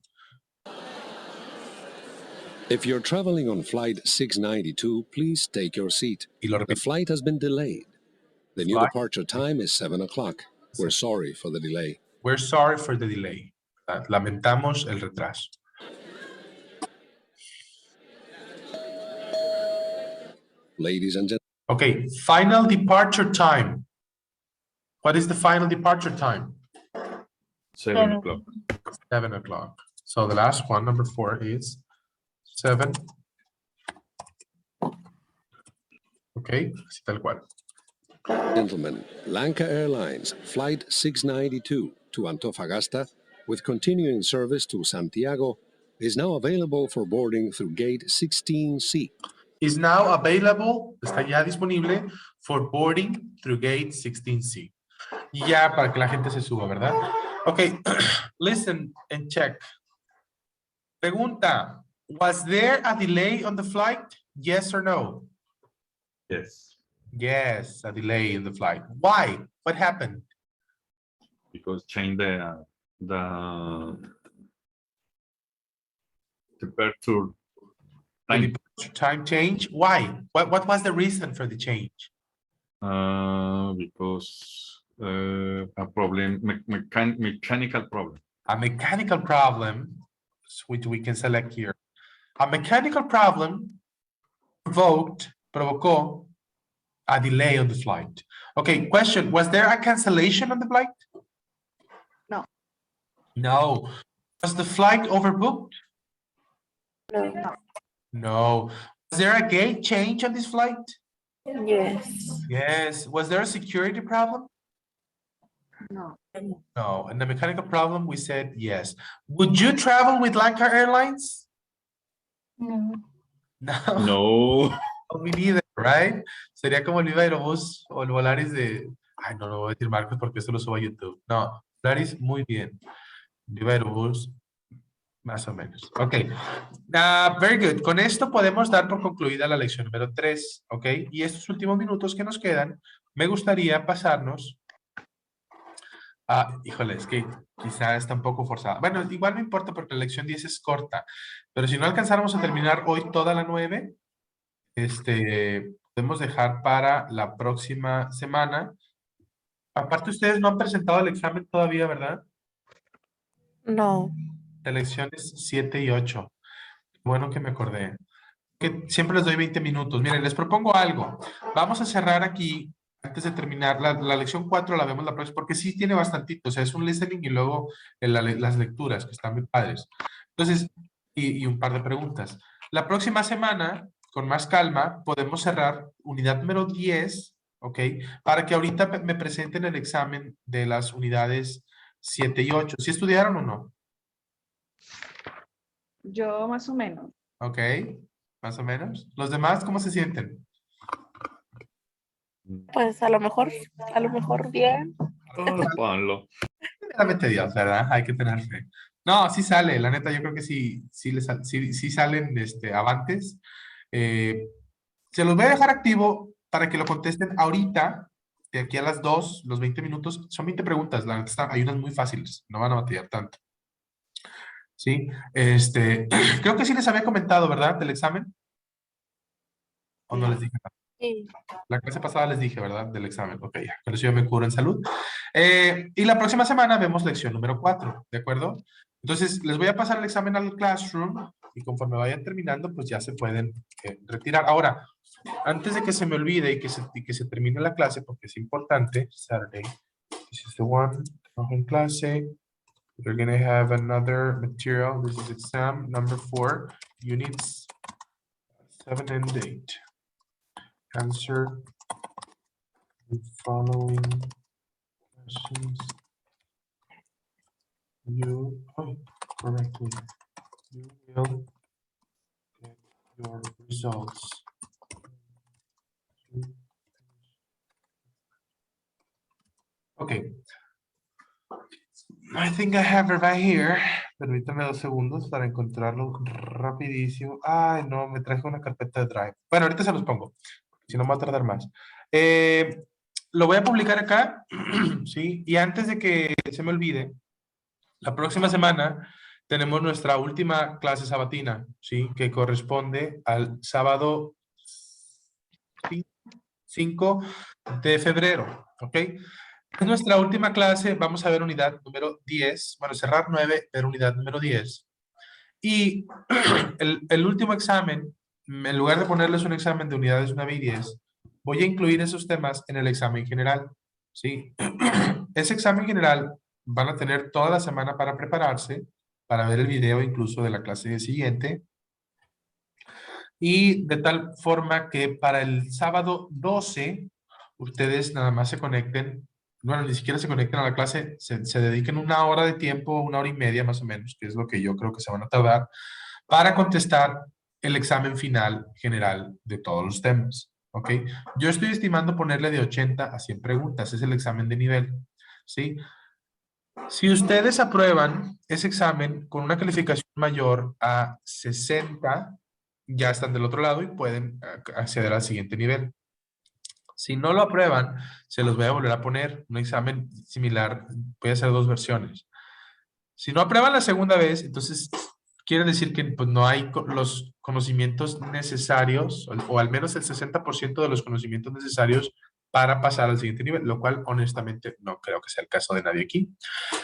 If you're traveling on flight 692, please take your seat. The flight has been delayed. The new departure time is 7 o'clock. We're sorry for the delay. We're sorry for the delay. Lamentamos el retraso. Ladies and gentlemen. Okay, final departure time. What is the final departure time? 7 o'clock. 7 o'clock. So the last one, number 4, is 7. Okay, así tal cual. Gentlemen, Lanka Airlines Flight 692 to Antofagasta with continuing service to Santiago is now available for boarding through gate 16C. Is now available, está ya disponible for boarding through gate 16C. Ya para que la gente se suba, ¿verdad? Okay, listen and check. Pregunta, was there a delay on the flight? Yes or no? Yes. Yes, a delay in the flight. Why? What happened? Because change the departure time. The departure time change? Why? What was the reason for the change? Because a problem, mechanical problem. A mechanical problem, which we can select here. A mechanical problem provocó a delay on the flight. Okay, question, was there a cancellation on the flight? No. No. Was the flight overbooked? No. No. Was there a gate change on this flight? Yes. Yes. Was there a security problem? No. No. And the mechanical problem, we said yes. Would you travel with Lanka Airlines? No. No. No. No, me neither, right? Sería como el Viva Aerobús o el Volaris de... Ay, no, no voy a decir marcas porque esto lo subo a YouTube. No, Volaris, muy bien. Viva Aerobús, más o menos. Ok. Very good. Con esto podemos dar por concluida la lección número 3, ok. Y estos últimos minutos que nos quedan, me gustaría pasarnos... híjole, es que quizá está un poco forzada. Bueno, igual no importa porque la lección 10 es corta. Pero si no alcanzáramos a terminar hoy toda la 9... podemos dejar para la próxima semana. Aparte, ustedes no han presentado el examen todavía, ¿verdad? No. De lecciones 7 y 8. Bueno que me acordé. Que siempre les doy 20 minutos. Miren, les propongo algo. Vamos a cerrar aquí, antes de terminar, la lección 4 la vemos la próxima, porque sí tiene bastantito. O sea, es un listening y luego las lecturas, que están muy padres. Entonces, y un par de preguntas. La próxima semana... con más calma, podemos cerrar unidad número 10, ¿ok? Para que ahorita me presenten el examen de las unidades 7 y 8. ¿Sí estudiaron o no? Yo más o menos. Ok, más o menos. ¿Los demás cómo se sienten? Pues a lo mejor bien. Ponlo. Realmente Dios, ¿verdad? Hay que tener fe. No, sí sale, la neta, yo creo que sí salen avantes. Se los voy a dejar activo para que lo contesten ahorita, de aquí a las 2, los 20 minutos. Son 20 preguntas, la neta hay unas muy fáciles, no van a batallar tanto. Sí, creo que sí les había comentado, ¿verdad? Del examen. ¿O no les dije nada? Sí. La clase pasada les dije, ¿verdad? Del examen. Ok, ya. Con eso yo me curo en salud. Y la próxima semana vemos lección número 4, ¿de acuerdo? Entonces, les voy a pasar el examen al Classroom y conforme vayan terminando, pues ya se pueden retirar. Ahora, antes de que se me olvide y que se termine la clase, porque es importante, Saturday, this is the one, en clase, we're going to have another material, this is exam number 4, units 7 and 8. Answer the following questions. Ok. I think I have it right here. Permítame 2 segundos para encontrarlo rapidísimo. Ay, no, me traje una carpeta de Drive. Bueno, ahorita se los pongo. Si no me va a tardar más. Lo voy a publicar acá. ¿Sí? Y antes de que se me olvide, la próxima semana tenemos nuestra última clase sabatina, ¿sí? Que corresponde al sábado 5 de febrero, ¿ok? Es nuestra última clase, vamos a ver unidad número 10, bueno, cerrar 9, ver unidad número 10. Y el último examen, en lugar de ponerles un examen de unidades 9 y 10, voy a incluir esos temas en el examen general, ¿sí? Ese examen general van a tener toda la semana para prepararse, para ver el video incluso de la clase siguiente, y de tal forma que para el sábado 12, ustedes nada más se conecten, bueno, ni siquiera se conecten a la clase, se dediquen 1 hora de tiempo, 1 hora y media más o menos, que es lo que yo creo que se van a tardar, para contestar el examen final general de todos los temas, ¿ok? Yo estoy estimando ponerle de 80 a 100 preguntas, es el examen de nivel, ¿sí? Si ustedes aprueban ese examen con una calificación mayor a 60, ya están del otro lado y pueden acceder al siguiente nivel. Si no lo aprueban, se los voy a volver a poner un examen similar, voy a hacer 2 versiones. Si no aprueban la segunda vez, entonces quiere decir que pues, no hay los conocimientos necesarios, o al menos el 60% de los conocimientos necesarios para pasar al siguiente nivel, lo cual honestamente no creo que sea el caso de nadie aquí.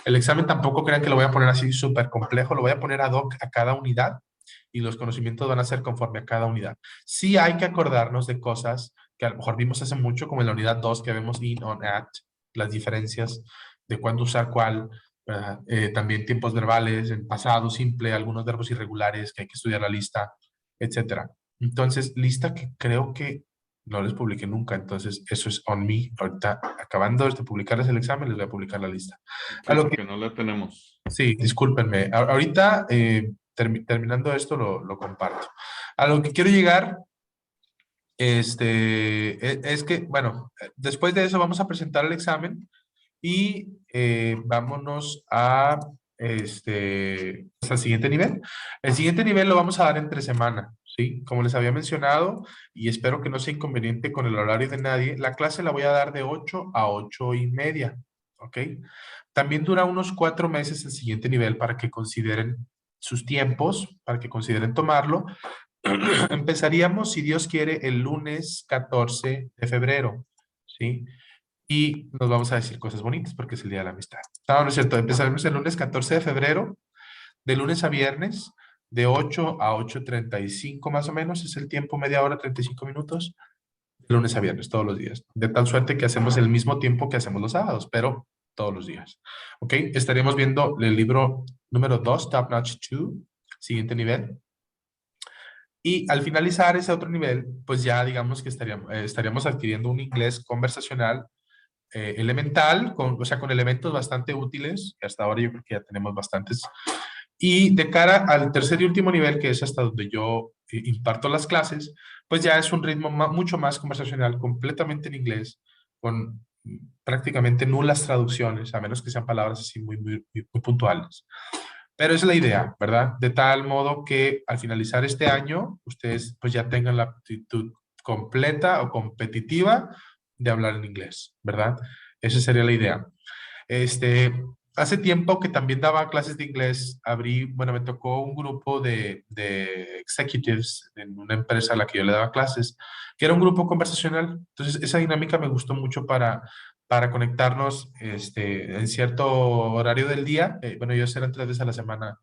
El examen tampoco crean que lo voy a poner así súper complejo, lo voy a poner ad hoc a cada unidad y los conocimientos van a ser conforme a cada unidad. Sí hay que acordarnos de cosas que a lo mejor vimos hace mucho, como en la unidad 2 que vemos in, on, at, las diferencias de cuándo usar cuál, también tiempos verbales, en pasado simple, algunos verbos irregulares que hay que estudiar la lista, etcétera. Entonces, lista que creo que no les publiqué nunca, entonces eso es on me. Ahorita, acabando de publicarles el examen, les voy a publicar la lista. Sí, porque no la tenemos. Sí, discúlpenme. Ahorita, terminando esto, lo comparto. A lo que quiero llegar, es que, bueno, después de eso vamos a presentar el examen y vámonos a, al siguiente nivel. El siguiente nivel lo vamos a dar entre semana, ¿sí? Como les había mencionado, y espero que no sea inconveniente con el horario de nadie, la clase la voy a dar de 8 a 8:30, ¿ok? También dura unos 4 meses el siguiente nivel para que consideren sus tiempos, para que consideren tomarlo. Empezaríamos, si Dios quiere, el lunes 14 de febrero, ¿sí? Y nos vamos a decir cosas bonitas porque es el Día de la Amistad. No, no es cierto, empezaremos el lunes 14 de febrero, de lunes a viernes, de 8 a 8:35 más o menos, es el tiempo, media hora, 35 minutos, de lunes a viernes, todos los días. De tal suerte que hacemos el mismo tiempo que hacemos los sábados, pero todos los días. ¿Ok? Estaríamos viendo el libro número 2, Top Notch 2, siguiente nivel. Y al finalizar ese otro nivel, pues ya digamos que estaríamos adquiriendo un inglés conversacional elemental, o sea, con elementos bastante útiles, que hasta ahora yo creo que ya tenemos bastantes. Y de cara al tercer y último nivel, que es hasta donde yo imparto las clases, pues ya es un ritmo mucho más conversacional, completamente en inglés, con prácticamente nulas traducciones, a menos que sean palabras así muy puntuales. Pero esa es la idea, ¿verdad? De tal modo que al finalizar este año, ustedes pues ya tengan la aptitud completa o competitiva de hablar en inglés, ¿verdad? Esa sería la idea. Hace tiempo que también daba clases de inglés, me tocó un grupo de executives en una empresa a la que yo le daba clases, que era un grupo conversacional. Entonces, esa dinámica me gustó mucho para conectarnos en cierto horario del día. Ellos eran 3 veces a la semana,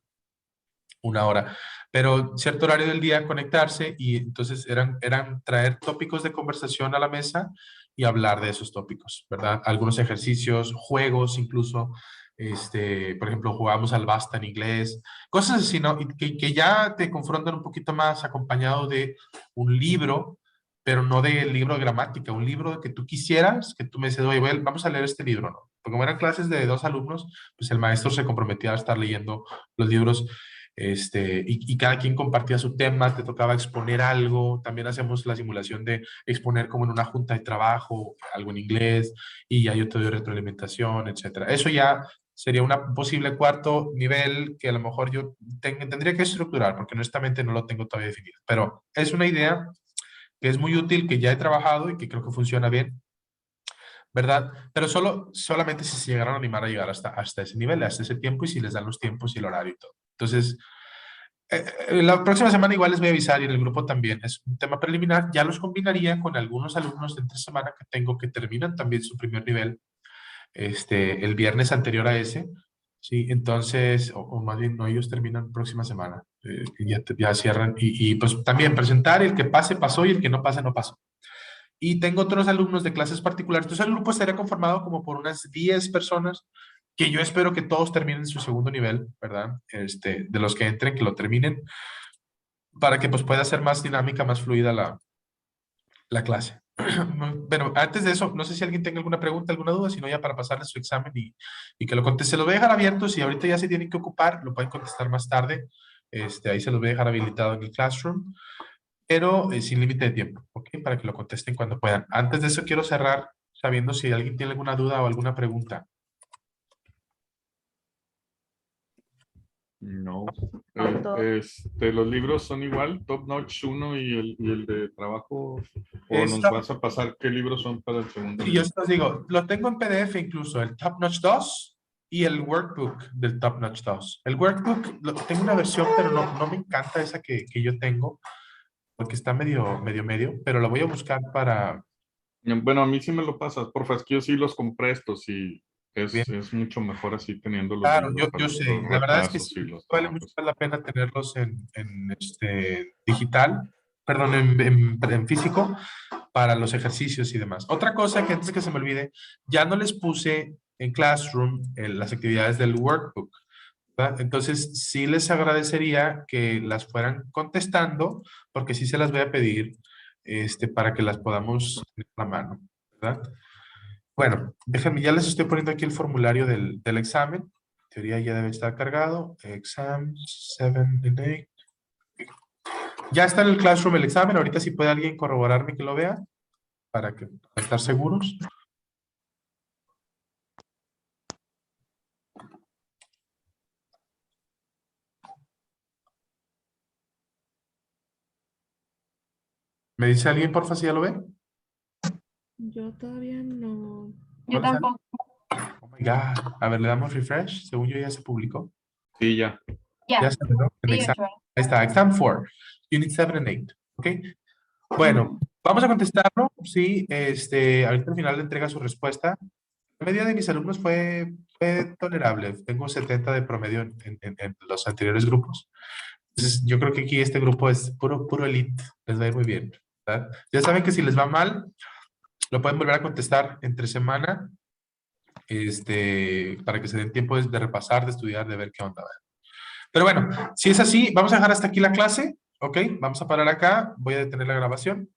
1 hora, pero cierto horario del día conectarse y entonces eran traer tópicos de conversación a la mesa y hablar de esos tópicos, ¿verdad? Algunos ejercicios, juegos incluso, por ejemplo, jugamos al basta en inglés, cosas así, ¿no? Y que ya te confrontan un poquito más acompañado de un libro, pero no del libro de gramática, un libro que tú quisieras, que tú me dices, oye, vamos a leer este libro, ¿no? Porque como eran clases de 2 alumnos, pues el maestro se comprometía a estar leyendo los libros y cada quien compartía su tema, te tocaba exponer algo, también hacemos la simulación de exponer como en una junta de trabajo, algo en inglés, y ya yo te doy retroalimentación, etcétera. Eso ya sería un posible cuarto nivel que a lo mejor yo tendría que estructurar, porque honestamente no lo tengo todavía definido, pero es una idea que es muy útil, que ya he trabajado y que creo que funciona bien, ¿verdad? Pero solamente si se llegaron a animar a llegar hasta ese nivel, hasta ese tiempo, y si les dan los tiempos y el horario y todo. Entonces, la próxima semana igual les voy a avisar, y en el grupo también. Es un tema preliminar. Ya los combinaría con algunos alumnos de entre semana que tengo que terminan también su primer nivel el viernes anterior a ese. Sí, entonces, o más bien, no, ellos terminan próxima semana. Ya cierran. Y pues también presentar, el que pase, pasó, y el que no pase, no pasó. Y tengo otros alumnos de clases particulares. Entonces el grupo estaría conformado como por unas 10 personas, que yo espero que todos terminen su segundo nivel, ¿verdad? De los que entren, que lo terminen, para que pues pueda ser más dinámica, más fluida la clase. Bueno, antes de eso, no sé si alguien tenga alguna pregunta, alguna duda, sino ya para pasarles su examen y que lo conteste. Se los voy a dejar abierto. Si ahorita ya se tienen que ocupar, lo pueden contestar más tarde. Ahí se los voy a dejar habilitado en el Classroom, pero sin límite de tiempo, ¿ok? Para que lo contesten cuando puedan. Antes de eso, quiero cerrar sabiendo si alguien tiene alguna duda o alguna pregunta. No. Los libros son igual, Top Notch 1 y el de trabajo, o nos vas a pasar qué libros son para el segundo Sí, yo nivel. os digo, lo tengo en PDF incluso, el Top Notch 2 y el workbook del Top Notch 2. El workbook, tengo una versión, pero no me encanta esa que yo tengo, porque está medio, pero la voy a buscar para... Bueno, a mí sí me lo pasas, porfa, es que yo sí los compré estos y Bien. es mucho mejor así teniendo los Claro, libros para yo sé. los La verdad es que repasos y sí, los vale mucho trabajos. más la pena tenerlos en digital, perdón, en físico, para los ejercicios y demás. Otra cosa que antes de que se me olvide, ya no les puse en Classroom las actividades del workbook, ¿verdad? Entonces, sí les agradecería que las fueran contestando, porque sí se las voy a pedir para que las podamos tener a la mano, ¿verdad? Bueno, déjenme, ya les estoy poniendo aquí el formulario del examen. En teoría ya debe estar cargado. Exam 7 and 8. Ya está en el Classroom el examen. Ahorita si puede alguien corroborarme que lo vea, para estar seguros. ¿Me dice alguien, porfa, si ya lo ve? Yo todavía no. Yo tampoco. Oh my God. A ver, le damos refresh. Según yo ya se publicó. Sí, ya. Ya está, ¿no? En exam. Ahí está, exam 4, unit 7 and 8. ¿Ok? Bueno, vamos a contestarlo. Sí, ahorita al final le entrega su respuesta. La media de mis alumnos fue tolerable. Tengo 70 de promedio en los anteriores grupos. Entonces, yo creo que aquí este grupo es puro elite. Les va a ir muy bien, ¿verdad? Ya saben que si les va mal, lo pueden volver a contestar entre semana, para que se den tiempo de repasar, de estudiar, de ver qué onda. Pero bueno, si es así, vamos a dejar hasta aquí la clase, ¿ok? Vamos a parar acá. Voy a detener la grabación.